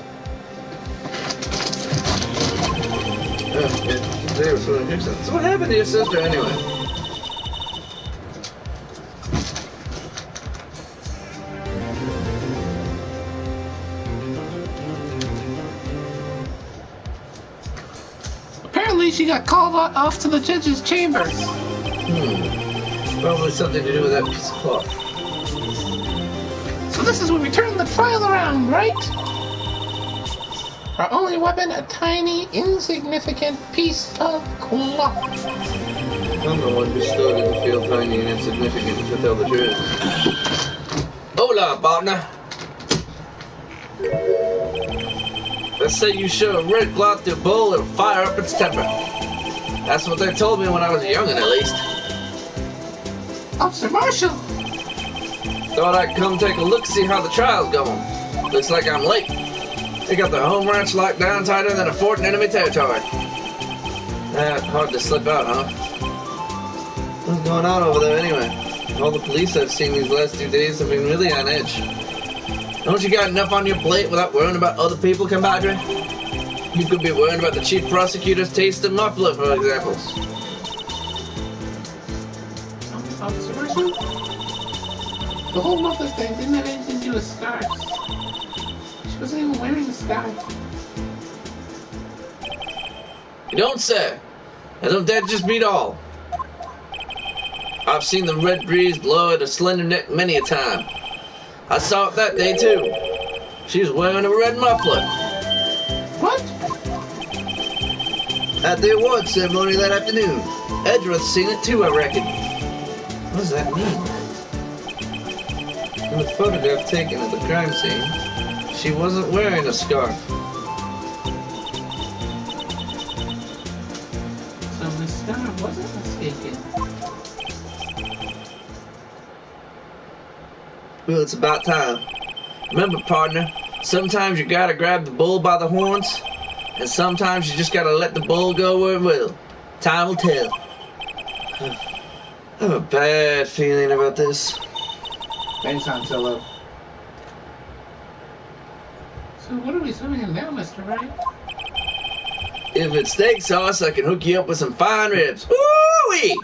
Today was swimming in quicksand. So what happened to your sister anyway? Apparently, she got called off to the judge's chambers. Probably something to do with that piece of cloth. So this is where we turn the trial around, right? Our only weapon, a tiny, insignificant piece of cloth. I'm the one who started to feel tiny and insignificant, to tell the truth. Hola, partner. Let's say you show a red cloth to a bull, it'll fire up its temper. That's what they told me when I was young, at least. Officer Marshall! Thought I'd come take a look, see how the trial's going. Looks like I'm late. They got the home ranch locked down tighter than a fort in enemy territory. Hard to slip out, huh? What's going on over there anyway? All the police I've seen these last 2 days have been really on edge. Don't you got enough on your plate without worrying about other people, compadre? You could be worrying about the chief prosecutor's taste of muffler, for example. Officer Marshall? The whole muffler thing didn't have anything to do with scars. She wasn't even wearing a scarf. You don't say. I don't that just beat all. I've seen the red breeze blow at a slender neck many a time. I saw it that day too. She was wearing a red muffler. What? At the awards ceremony that afternoon. Edgeworth's seen it too, I reckon. What does that mean? In the photograph taken at the crime scene, she wasn't wearing a scarf. So the scar wasn't mistaken. Well, it's about time. Remember, partner, sometimes you gotta grab the bull by the horns, and sometimes you just gotta let the bull go where it will. Time will tell. I have a bad feeling about this. Thanks, Han Solo. So what are we serving him now, Mr. Wright? If it's steak sauce, I can hook you up with some fine ribs. Woo-wee!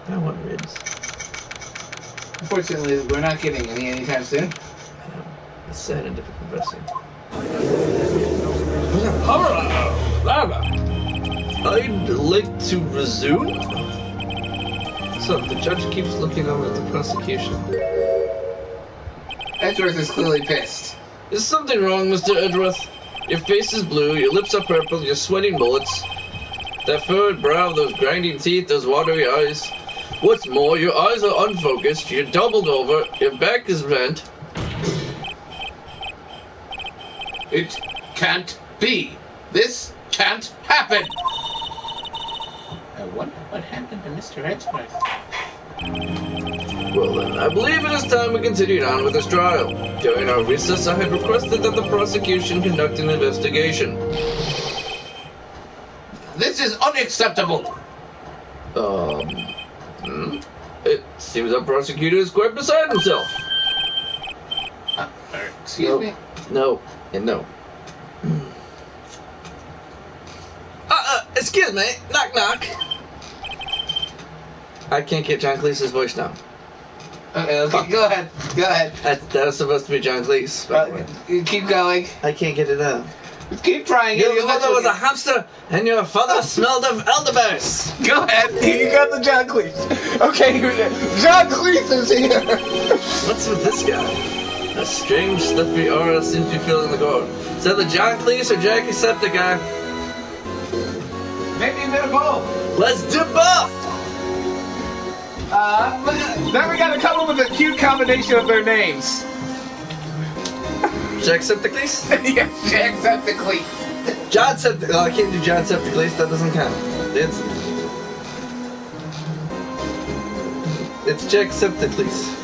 I want ribs. Unfortunately, we're not getting any anytime soon. I know. It's sad and difficult dressing. I'd like to resume. So the judge keeps looking over at the prosecution. Edgeworth is clearly pissed. Is something wrong, Mr. Edgeworth? Your face is blue, your lips are purple, you're sweating bullets. That furrowed brow, those grinding teeth, those watery eyes. What's more, your eyes are unfocused, you're doubled over, your back is bent. It can't be. This can't happen. I wonder what happened to Mr. Edgeworth. Well then, I believe it is time we continued on with this trial. During our recess, I had requested that the prosecution conduct an investigation. This is unacceptable. It seems our prosecutor is quite beside himself. Excuse me? No, and no. Excuse me. Knock, knock. I can't get John Cleese's voice now. Okay, go ahead. Go ahead. That was supposed to be John Cleese. Keep going. I can't get it out. Keep trying. Your mother was a hamster, and your father smelled of elderberries. Go ahead. You got the John Cleese. Okay, John Cleese is here. What's with this guy? A strange, stuffy aura seems to be filling the court. Is that the John Cleese or Jacksepticeye? Maybe a bit of both. Let's do both! Then we gotta come up with a cute combination of their names. Jacksepticeye? Yes, Jacksepticeye. Jacksepticeye. Oh, I can't do Jacksepticeye. That doesn't count. It's Jacksepticeye.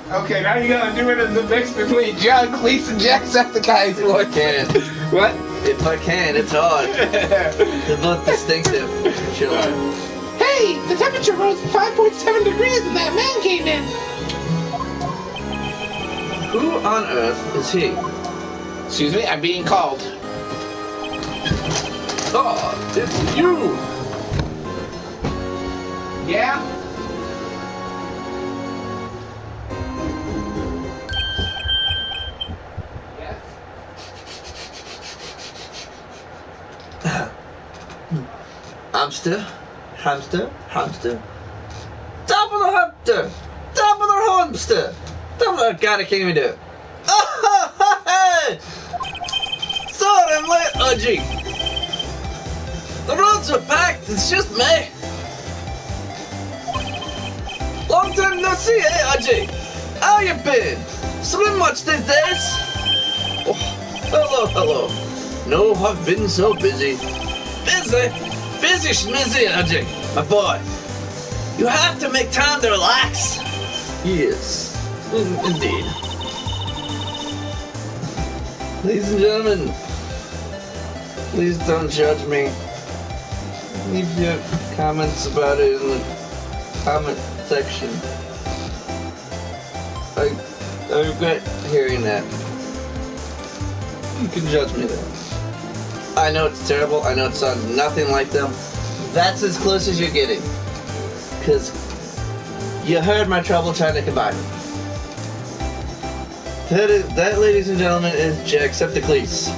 Okay, now you gotta do it as a mix between John Cleese and Jacksepticeye. I can't. What? If I can, it's hard. They're both distinctive. Chill out. Hey, the temperature rose 5.7 degrees and that man came in. Who on earth is he? Excuse me, I'm being called. Oh, it's you! Yeah? hamster, hamster, hamster. Top of the hamster, top of the hamster, top of the... God, I can't even do it. Sorry, I'm late, Audrey. The roads are packed, it's just me. Long time no see, eh, Audrey? How you been? Swim much these days? Oh, hello. No, I've been so busy. Busy schmizzy, Audrey, my boy. You have to make time to relax. Yes, indeed. Ladies and gentlemen, please don't judge me. Leave your comments about it in the comment section. I regret hearing that. You can judge me there. I know it's terrible. I know it sounds nothing like them. That's as close as you're getting. Because you heard my trouble trying to combine them. That, ladies and gentlemen, is Jacksepticles.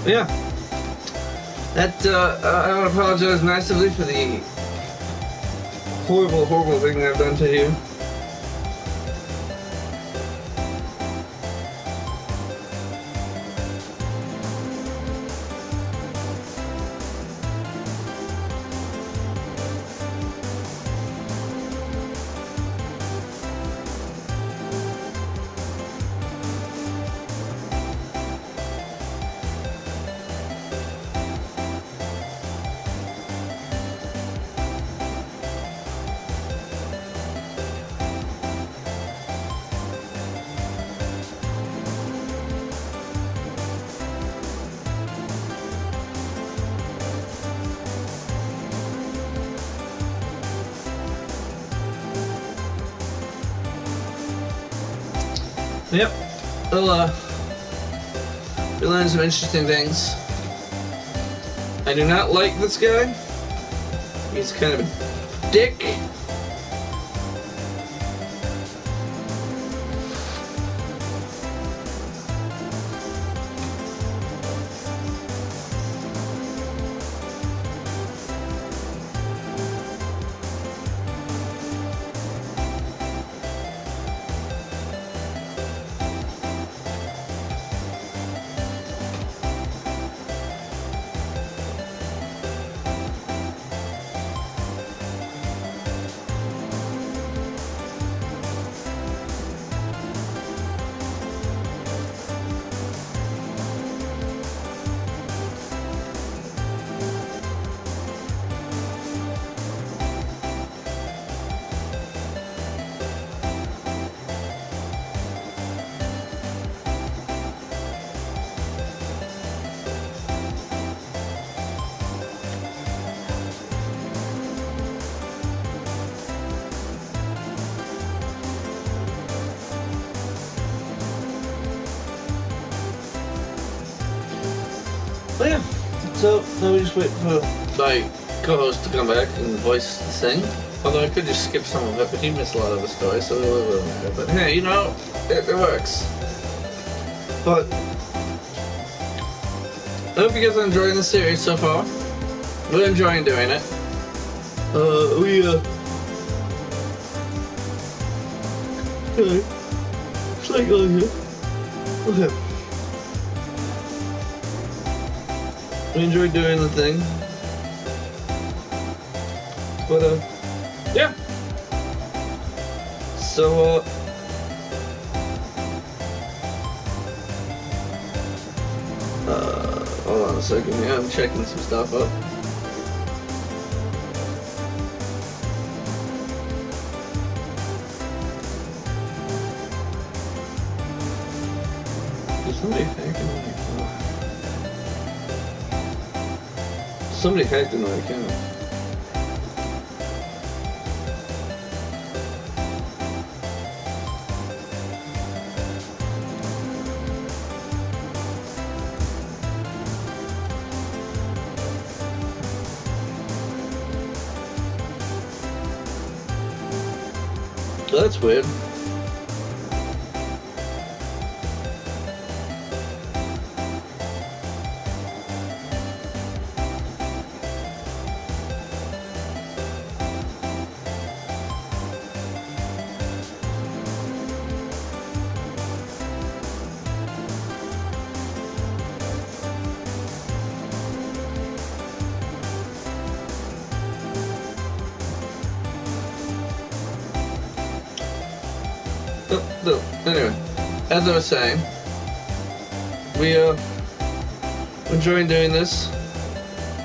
Yeah. That, I want to apologize massively for the horrible thing I've done to you. Yep. Well, we learned some interesting things. I do not like this guy. He's kind of a dick. But yeah, so now we just wait for my co-host to come back and voice the thing. Although I could just skip some of it, but he missed a lot of the story, so it really wouldn't matter. But hey, you know, it works. But I hope you guys are enjoying the series so far. We're enjoying doing it. Okay. It's like over here. Okay. We enjoyed doing the thing. But, yeah. So, Hold on a second here, I'm checking some stuff up. Is somebody hacking on my phone? Somebody hacked in my account. That's weird. Anyway, as I was saying, we enjoying doing this.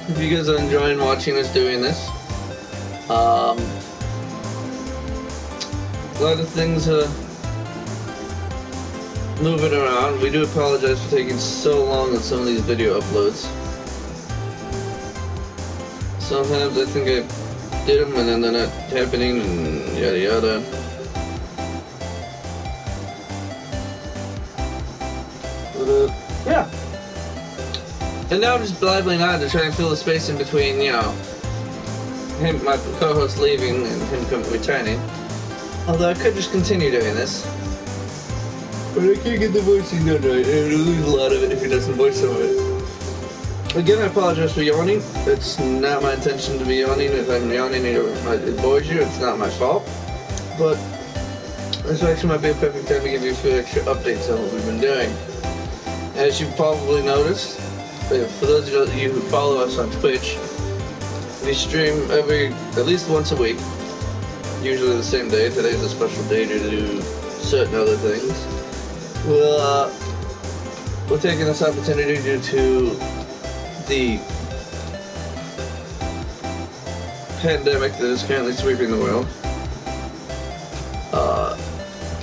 If you guys are enjoying watching us doing this, a lot of things are moving around. We do apologize for taking so long on some of these video uploads. Sometimes I think I did them and then they're not happening and yada yada. Yeah. And now I'm just blabbling on to try and fill the space in between, you know, him, my co-host leaving and him returning. Although I could just continue doing this. But I can't get the voicing done right. I'm gonna lose a lot of it if he doesn't voice some of it. Again, I apologize for yawning. It's not my intention to be yawning. If I'm yawning or it bores you, it's not my fault. But this actually might be a perfect time to give you a few extra updates on what we've been doing. As you've probably noticed, for those of you who follow us on Twitch, we stream at least once a week, usually the same day. Today's a special day to do certain other things. We're taking this opportunity due to the pandemic that is currently sweeping the world.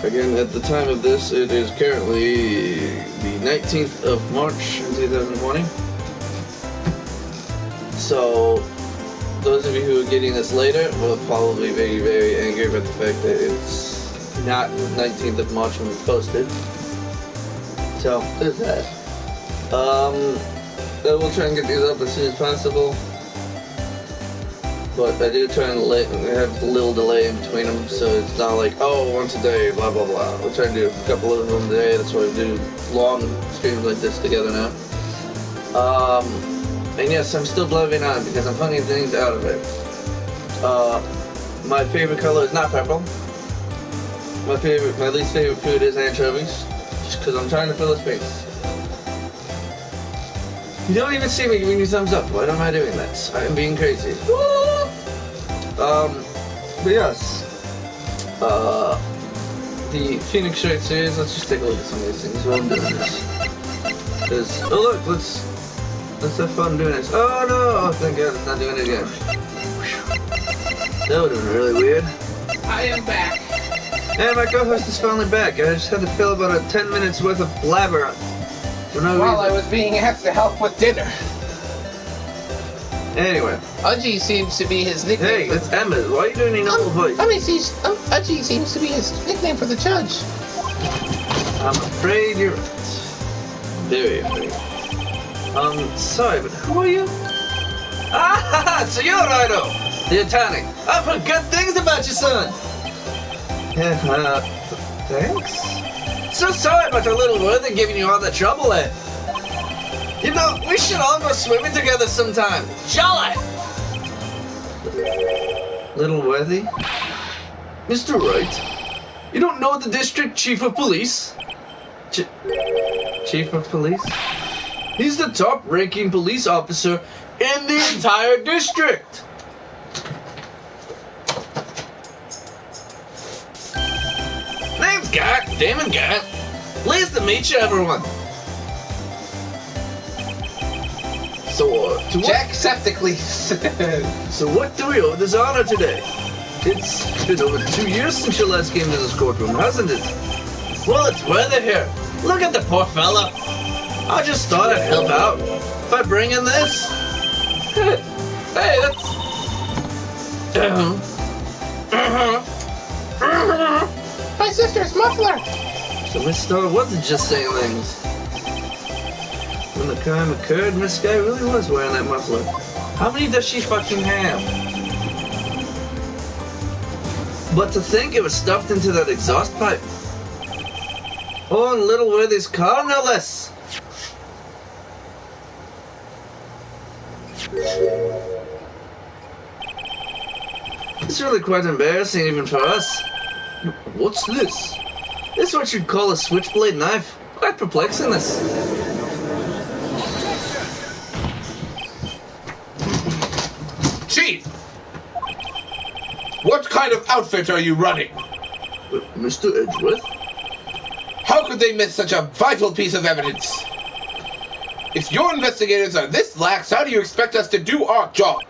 Again, at the time of this, it is currently the 19th of March in 2020. So, those of you who are getting this later will probably be very, very angry about the fact that it's not the 19th of March when we posted. So, there's that. We'll try and get these up as soon as possible. But I do try and have a little delay in between them, so it's not like, oh, once a day, blah, blah, blah. We're trying to do a couple of them a day. That's why we do long streams like this together now. And yes, I'm still blabbing on because I'm finding things out of it. My favorite color is not purple. My least favorite food is anchovies, just because I'm trying to fill a space. You don't even see me giving you thumbs up. Why am I doing that? I am being crazy. But yes, the Phoenix Wright series. Let's just take a look at some of these things while I'm doing this. Oh look, let's have fun doing this. Oh no! Oh, thank God, it's not doing it again. That would have been really weird. I am back. And my co-host is finally back. I just had to fill about 10 minutes worth of blabber for no While reason. I was being asked to help with dinner. Anyway. Udgy seems to be his nickname. Hey, it's Emma. Why are you doing a normal voice? Udgy seems to be his nickname for the judge. I'm afraid you're right. Very afraid. Sorry, but who are you? Ah, so you're Righto, the attorney. I've heard good things about your son. Thanks? So sorry about the little Worthy giving you all that trouble there. You know, we should all go swimming together sometime. Shall I? Little Worthy? Mr. Wright, you don't know the district chief of police? Chief of police? He's the top-ranking police officer in the entire district. Name's Gart, Damon Gart. Pleased to meet you, everyone. So, to what? Jackseptically. So what do we owe this honor today? It's been over 2 years since you last came to this courtroom, hasn't it? Well, it's weather here. Look at the poor fella. I just thought I'd help out by bringing this. Hey, that's... My sister's muffler. So Miss Starr wasn't just saying things. When the crime occurred, Miss Guy really was wearing that muffler. How many does she fucking have? But to think it was stuffed into that exhaust pipe. Oh, and little Worthy's car, no less. It's really quite embarrassing even for us. What's this? This is what you'd call a switchblade knife. Quite perplexing, this. Chief! What kind of outfit are you running? Mr. Edgeworth? How could they miss such a vital piece of evidence? If your investigators are this lax, how do you expect us to do our job?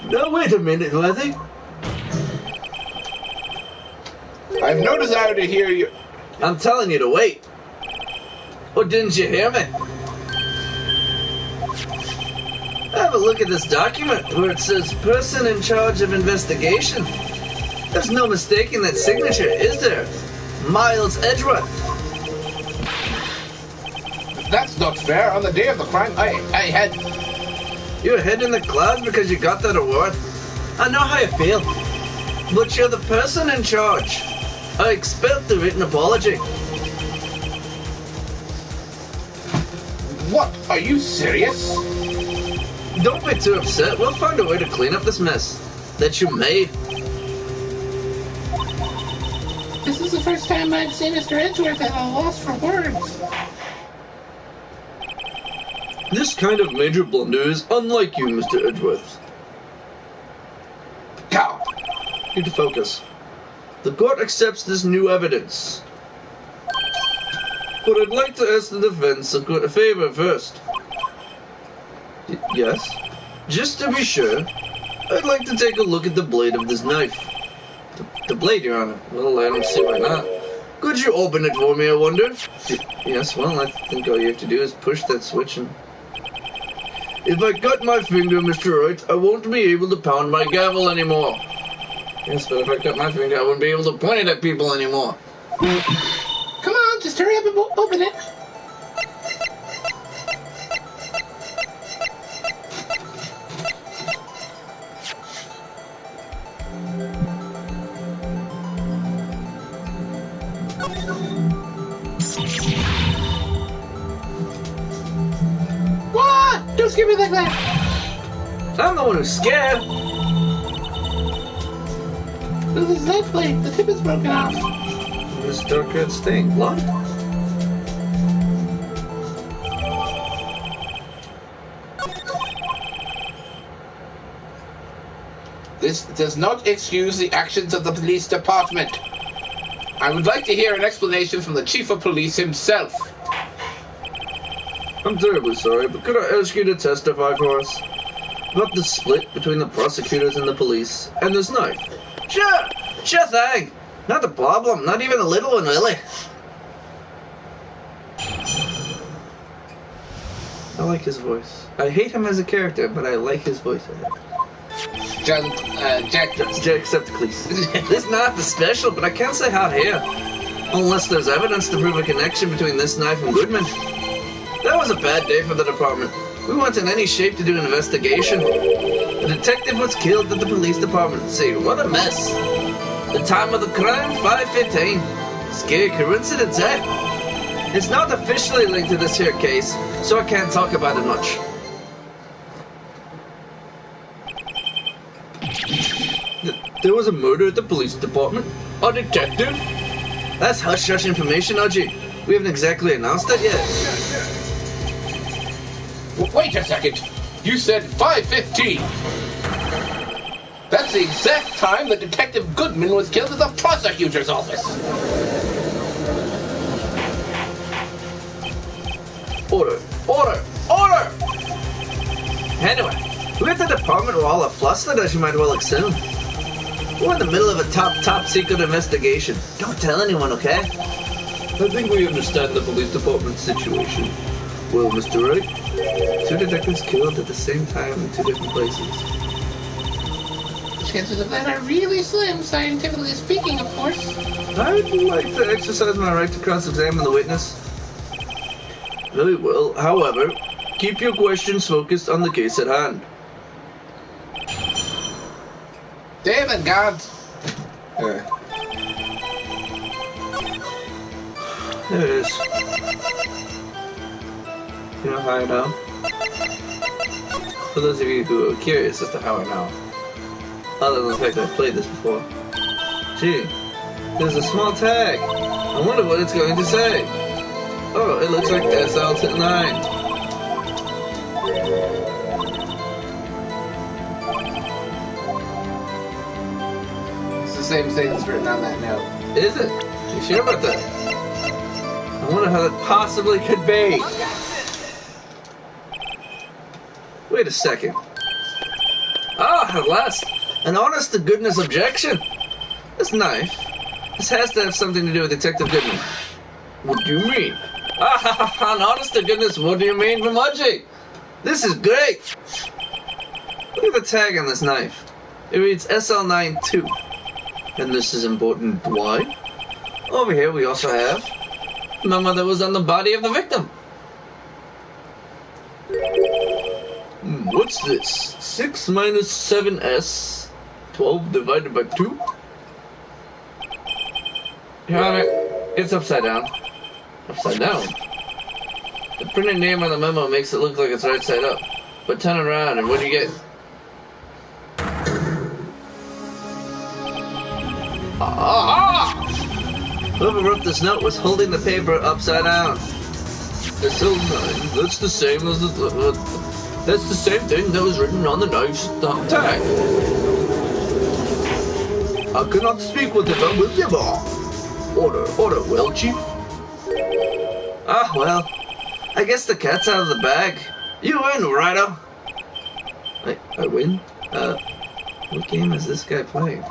Now wait a minute, Worthy. I have no desire to hear you. I'm telling you to wait. Or didn't you hear me? Have a look at this document where it says person in charge of investigation. There's no mistaking that signature, is there? Miles Edgeworth. That's not fair. On the day of the crime, I had... You're head in the clouds because you got that award. I know how you feel. But you're the person in charge. I expect a written apology. What? Are you serious? Don't be too upset. We'll find a way to clean up this mess that you made. This is the first time I've seen Mr. Edgeworth at a loss for words. This kind of major blunder is unlike you, Mr. Edgeworth. Cow. Need to focus. The court accepts this new evidence. But I'd like to ask the defense a favor first. Yes? Just to be sure, I'd like to take a look at the blade of this knife. The blade, Your Honor. Well, I don't see why not. Could you open it for me, I wonder? Yes, well, I think all you have to do is push that switch and... If I cut my finger, Mr. Wright, I won't be able to pound my gavel anymore. Yes, but if I cut my finger, I wouldn't be able to point it at people anymore. Come on, just hurry up and open it. What? Don't scare me like that. I'm the one who's scared. Look at this knife blade. The tip is broken off. This dark red stain. Blood? This does not excuse the actions of the police department. I would like to hear an explanation from the chief of police himself. I'm terribly sorry, but could I ask you to testify for us about the split between the prosecutors and the police and this knife? Sure thing. Not a problem, not even a little one, really. I like his voice. I hate him as a character, but I like his voice. Jackseptically. This knife is special, but I can't say how here. Unless there's evidence to prove a connection between this knife and Goodman. That was a bad day for the department. We weren't in any shape to do an investigation. The detective was killed at the police department. See, what a mess. The time of the crime, 5:15. Scary coincidence, eh? It's not officially linked to this here case, so I can't talk about it much. There was a murder at the police department? A detective? That's hush-hush information, Archie. We haven't exactly announced it yet. Wait a second. You said 5:15. That's the exact time that Detective Goodman was killed at the prosecutor's office. Order! Order! Order! Anyway, we're at the department where all are flustered, as you might well assume. We're in the middle of a top secret investigation. Don't tell anyone, okay? I think we understand the police department situation. Well, Mr. Wright, 2 detectives killed at the same time in 2 different places. Chances of that are really slim, scientifically speaking, of course. I'd like to exercise my right to cross-examine the witness. Very well. However, keep your questions focused on the case at hand. David, God. There it is. You know how I know? For those of you who are curious as to how I know, other than the fact that I've played this before. Gee, there's a small tag. I wonder what it's going to say. Oh, it looks like SL9. It's the same thing that's written on that note. Is it? You sure about that? I wonder how that possibly could be. Wait a second. Ah, at last. An honest-to-goodness objection. This knife. This has to have something to do with Detective Goodman. What do you mean? Ah, an honest-to-goodness, what do you mean from Mudgy? This is great. Look at the tag on this knife. It reads SL92. And this is important. Why? Over here we also have the memo that was on the body of the victim. What's this? 6 minus 7s, 12 divided by 2? Your Honor, it's upside down. Upside down? The printed name on the memo makes it look like it's right side up. But turn around and what do you get? Whoever wrote this note was holding the paper upside down. SL9, that's the same as that's the same thing that was written on the knife's tag. I cannot speak with it, but will give Order, well, Chief? Ah, well, I guess the cat's out of the bag. You win, Wright. I win? What game is this guy playing?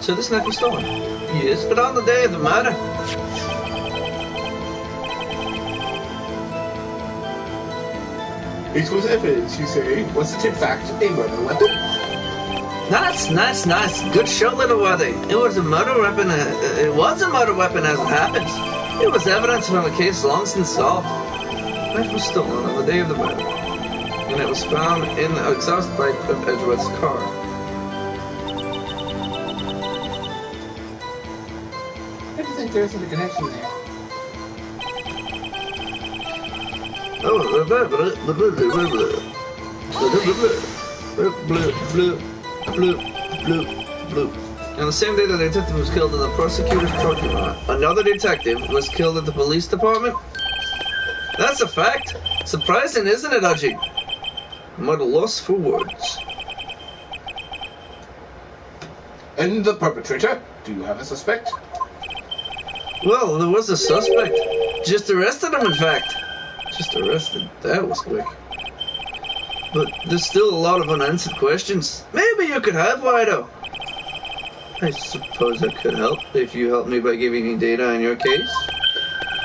So this knife was stolen? Yes, but on the day of the murder. It was evidence, you say? Was it in fact a murder weapon? Nice. Good show, Little Worthy. It was a murder weapon. It was a murder weapon as it happens. It was evidence from a case long since solved. The knife was stolen on the day of the murder, and it was found in the exhaust pipe of Edgeworth's car. I just think there isn't a connection there. On the same day that the detective was killed in the prosecutor's parking lot, another detective was killed at the police department? That's a fact. Surprising, isn't it, Archie? I'm at a loss for words. And the perpetrator? Do you have a suspect? Well, there was a suspect. Just arrested him, in fact. Just arrested. That was quick. But there's still a lot of unanswered questions. Maybe you could help, Wido. I suppose I could help if you help me by giving me data on your case.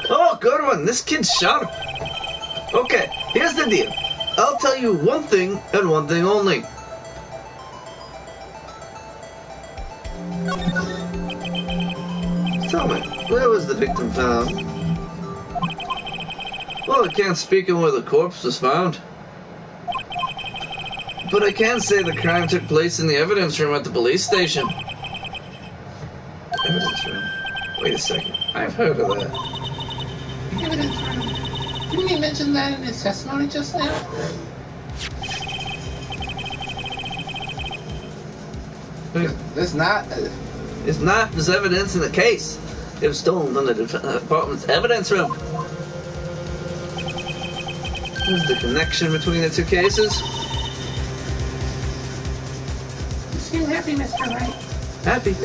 Oh, good one. This kid's sharp. Okay, here's the deal. I'll tell you one thing and one thing only. Tell me, where was the victim found? Well, I can't speak on where the corpse was found. But I can say the crime took place in the evidence room at the police station. Evidence room? Wait a second. I've heard of that. Evidence room? Didn't he mention that in his testimony just now? There's not... It's not. There's evidence in the case. It was stolen from the department's evidence room. What's the connection between the two cases? happy, Mr. Wright? Happy.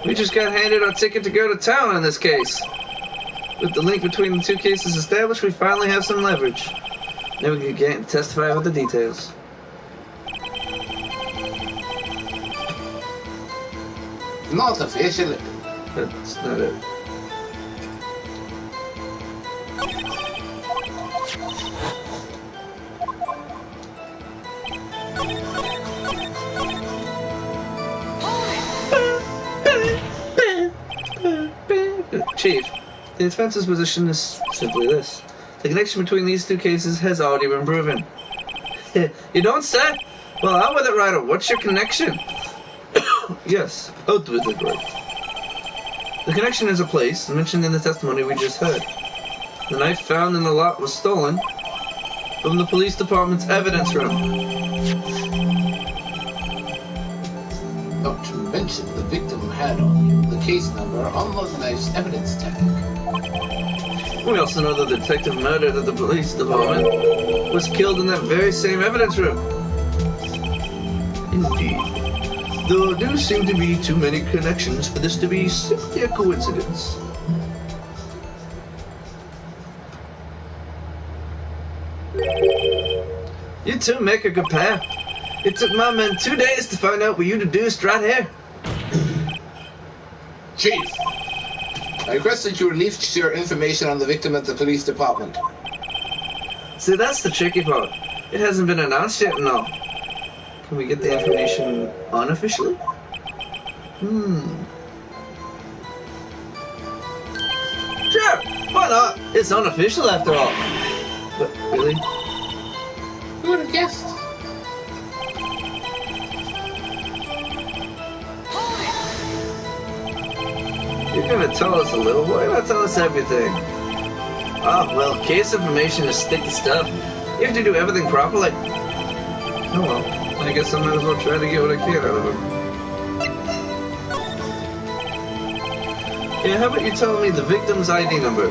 We just got handed our ticket to go to town on this case. With the link between the two cases established, we finally have some leverage. Now we can get and testify about the details. Not officially. That's not it. Chief, the defense's position is simply this. The connection between these two cases has already been proven. You don't say? Well, out with it, Ryder. What's your connection? Yes, out with it, Wright. The connection is a place mentioned in the testimony we just heard. The knife found in the lot was stolen from the police department's evidence room. Not to mention the victim had on him the case number on the knife's evidence tag. We also know that the detective murdered at the police department was killed in that very same evidence room. Indeed. Though there do seem to be too many connections for this to be simply a coincidence. You two make a good pair. It took my men 2 days to find out what you deduced right here. Chief, I request that you release your information on the victim at the police department. See, that's the tricky part. It hasn't been announced yet and all. Can we get the information unofficially? Sure, why not? It's unofficial after all. But really? Who would have guessed? You're gonna tell us a little? Why not tell us everything? Ah, well, case information is sticky stuff. You have to do everything properly. Oh well, I guess I might as well try to get what I can out of him. Yeah, how about you tell me the victim's ID number?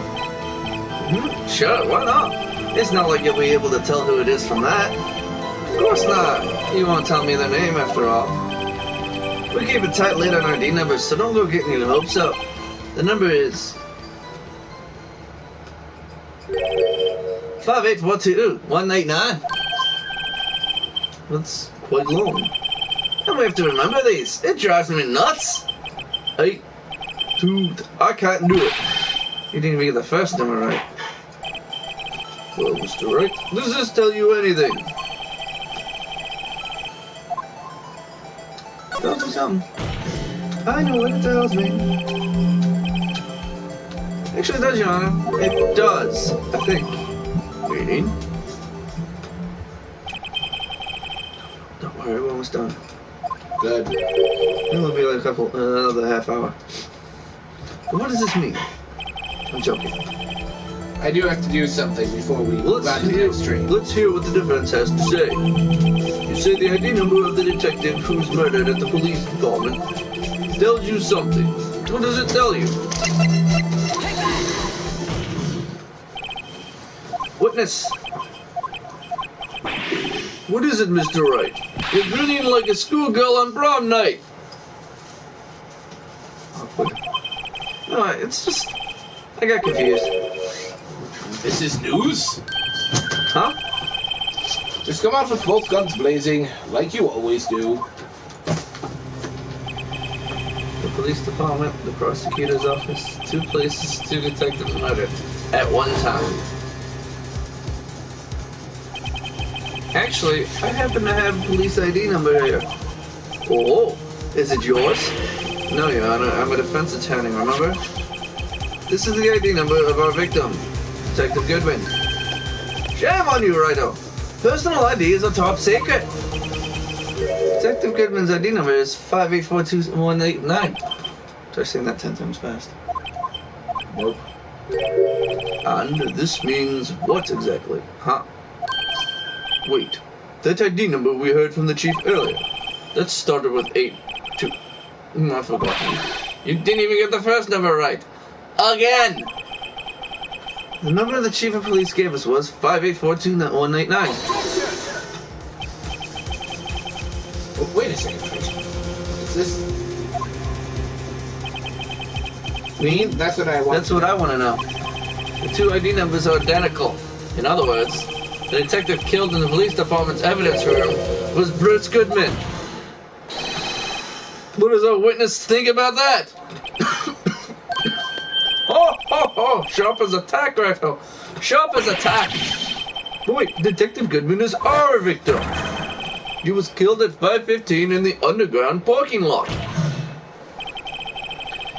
Sure, why not? It's not like you'll be able to tell who it is from that. Of course not. You won't tell me their name after all. We keep a tight lid on ID numbers, so don't go getting your hopes up. The number is 5842189. That's quite long. And we have to remember these. It drives me nuts. Hey, dude, I can't do it. You didn't even get the first number right. Well, Mr. Wright, does this tell you anything? Tells me something. I know what it tells me. Actually, it does, Your Honor. It does, I think. Meaning? Don't worry, we're almost done. Good. It'll be like another half hour. But what does this mean? I'm joking. I do have to do something before we move on to the next train. Let's hear what the defense has to say. You say the ID number of the detective who's murdered at the police department tells you something. What does it tell you? Witness. What is it, Mr. Wright? You're grinning like a schoolgirl on prom night. Awkward. No, it's just... I got confused. This is news? Huh? Just come out with both guns blazing, like you always do. The police department, the prosecutor's office, 2 places, 2 detectives murdered at one time. Actually, I happen to have a police ID number here. Oh, is it yours? No, Your Honor, I'm a defense attorney, remember? This is the ID number of our victim, Detective Goodwin. Shame on you, Righto. Personal ID is a top secret. Detective Goodman's ID number is 5842189. Try saying that 10 times fast. Nope. And this means what exactly? Huh? Wait. That ID number we heard from the chief earlier. That started with 82. I forgot. You didn't even get the first number right. Again! The number the chief of police gave us was 5842189. Oh, wait a second. Is this... Me? That's what I want. That's what I want to know. The two ID numbers are identical. In other words, the detective killed in the police department's evidence room was Bruce Goodman. What does our witness think about that? Oh, sharp as a tack, Righto. Sharp as a tack. Wait, Detective Goodman is our victim. He was killed at 5:15 in the underground parking lot.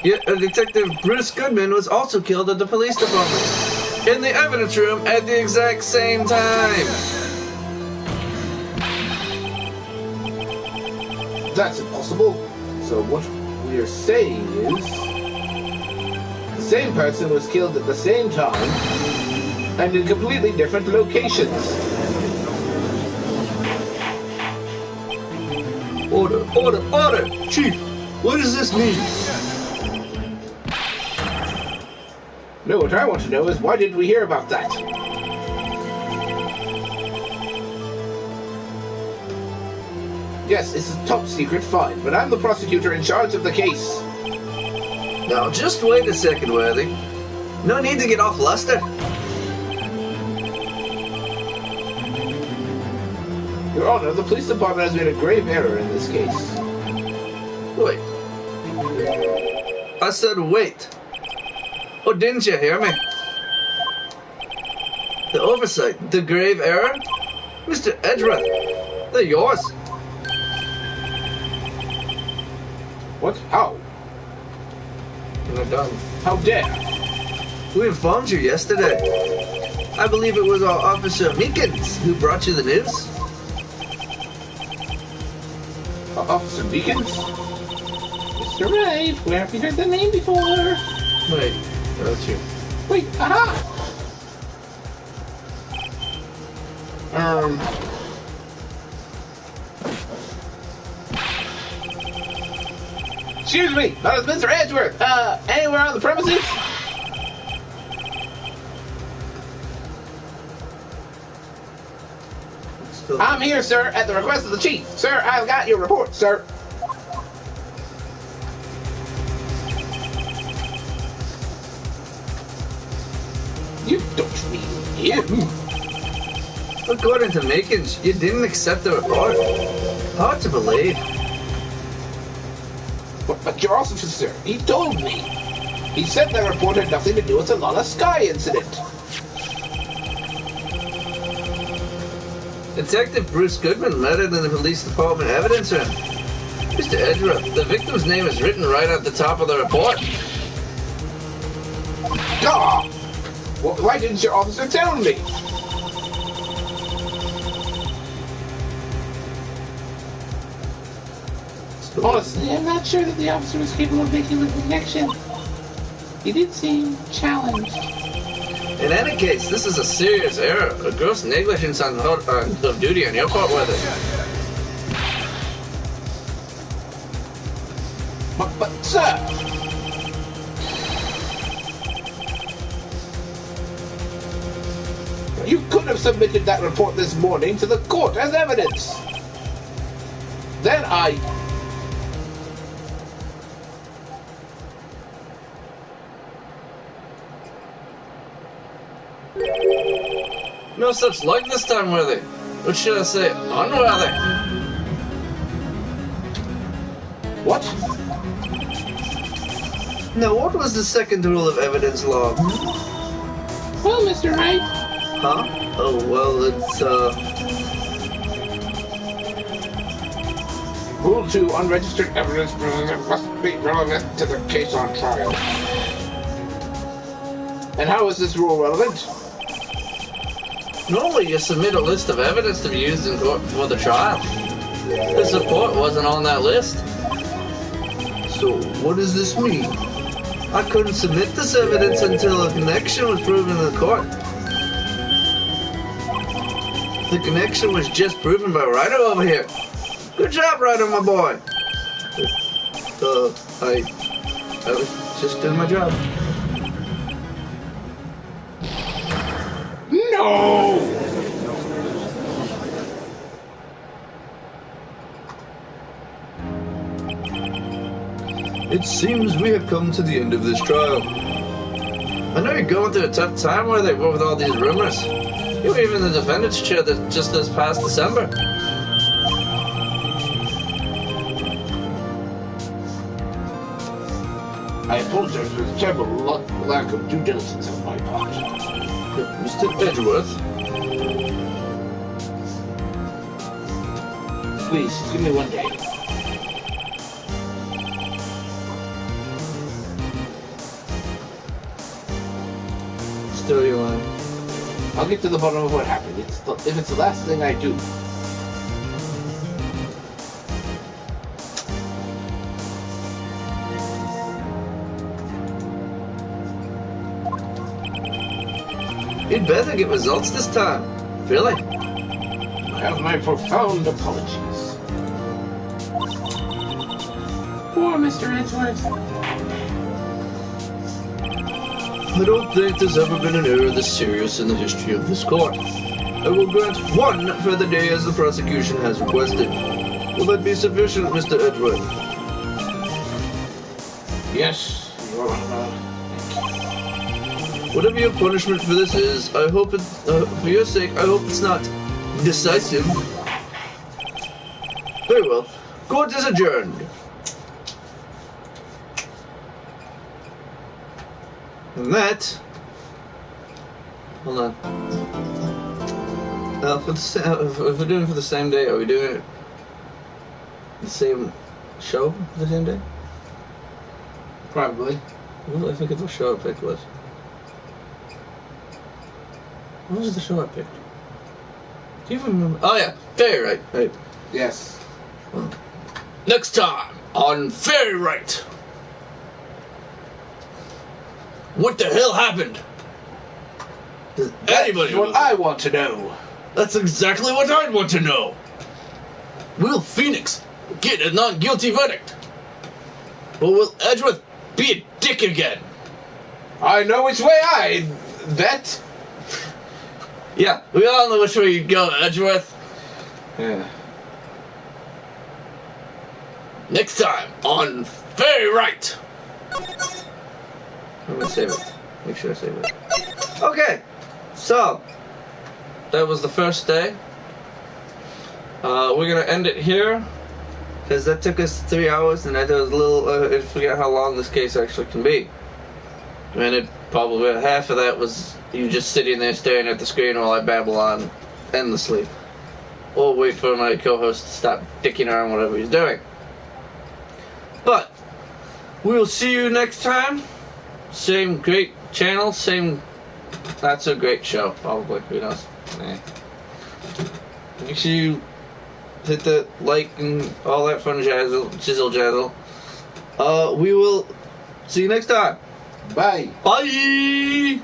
Yet, Detective Bruce Goodman was also killed at the police department in the evidence room at the exact same time. That's impossible. So what we're saying is the same person was killed at the same time and in completely different locations. Order, order, order! Chief, what does this mean? No, what I want to know is why didn't we hear about that? Yes, it's a top secret find, but I'm the prosecutor in charge of the case. Now, just wait a second, Worthy. No need to get all flustered. Your Honor, the police department has made a grave error in this case. Wait. I said wait. Oh, didn't you hear me? The oversight, the grave error? Mr. Edgeworth, they're yours. What? How? We're done. How dare? We informed you yesterday. I believe it was our officer Meekins who brought you the news. Officer Beacons? Mr. Wright, where have you heard the name before? Wait, that's you. Wait, aha! Excuse me, Mr. Edgeworth, anywhere on the premises? I'm here, sir, at the request of the chief. Sir, I've got your report, sir. You don't mean him. According to Meekins, you didn't accept the report. Hard to believe. But your officer, sir, he told me. He said the report had nothing to do with the Lala Sky incident. Detective Bruce Goodman murdered in the police department evidence room. Mr. Edgeworth, the victim's name is written right at the top of the report. Ah! Well, why didn't your officer tell me? Honestly, I'm not sure that the officer was capable of making the connection. He did seem challenged. In any case, this is a serious error, a gross negligence of duty on your part, Weather. But sir! You could have submitted that report this morning to the court as evidence. Then No such luck this time, Worthy. What should I say? Unworthy. What? Now, what was the second rule of evidence law? Well, Mr. Wright. Huh? Oh, well, it's, Rule 2, unregistered evidence presented must be relevant to the case on trial. And how is this rule relevant? normally you submit a list of evidence to be used in court for the trial. This report wasn't on that list. So, what does this mean? I couldn't submit this evidence until a connection was proven in the court. The connection was just proven by Wright over here. Good job, Wright, my boy. I was just doing my job. No! It seems we have come to the end of this trial. I know you're going through a tough time where they were with all these rumors. You were even the defendant's chair just this past December. I apologize for the terrible lack of due diligence on my part. Mr. Edgeworth? Please, give me one day. Storyline. I'll get to the bottom of what happened. If it's the last thing I do. You'd better get results this time. Really? I have my profound apologies. Poor Mr. Edgeworth. I don't think there's ever been an error this serious in the history of this court. I will grant 1 further day as the prosecution has requested. Will that be sufficient, Mr. Edgeworth? Yes, Your Honor. Whatever your punishment for this is, I hope it, for your sake, I hope it's not decisive. Very well. Court is adjourned. And that... Hold on. If we're doing it for the same day, are we doing it the same show for the same day? Probably. What do I think the show I picked was? What was the show I picked? Do you even remember? Oh yeah, Fairy Wright. Right. Yes. Well, next time on Fairy Wright. What the hell happened? Does anybody That's what I want to know. That's exactly what I'd want to know. Will Phoenix get a non-guilty verdict? Or will Edgeworth be a dick again? I know which way I bet. Yeah, we all know which way you'd go, Edgeworth. Yeah. Next time on Fairy Wright. I'm gonna save it. Make sure I save it. Okay, so that was the first day. We're gonna end it here because that took us 3 hours, and I was a little. I forget how long this case actually can be. And it probably half of that was you just sitting there staring at the screen while I babble on endlessly, or wait for my co-host to stop dicking around whatever he's doing. But we'll see you next time. Same great channel, same not so great show, probably. Who knows? Nah. Make sure you hit the like and all that fun jizzle jazzle. We will see you next time. Bye. Bye!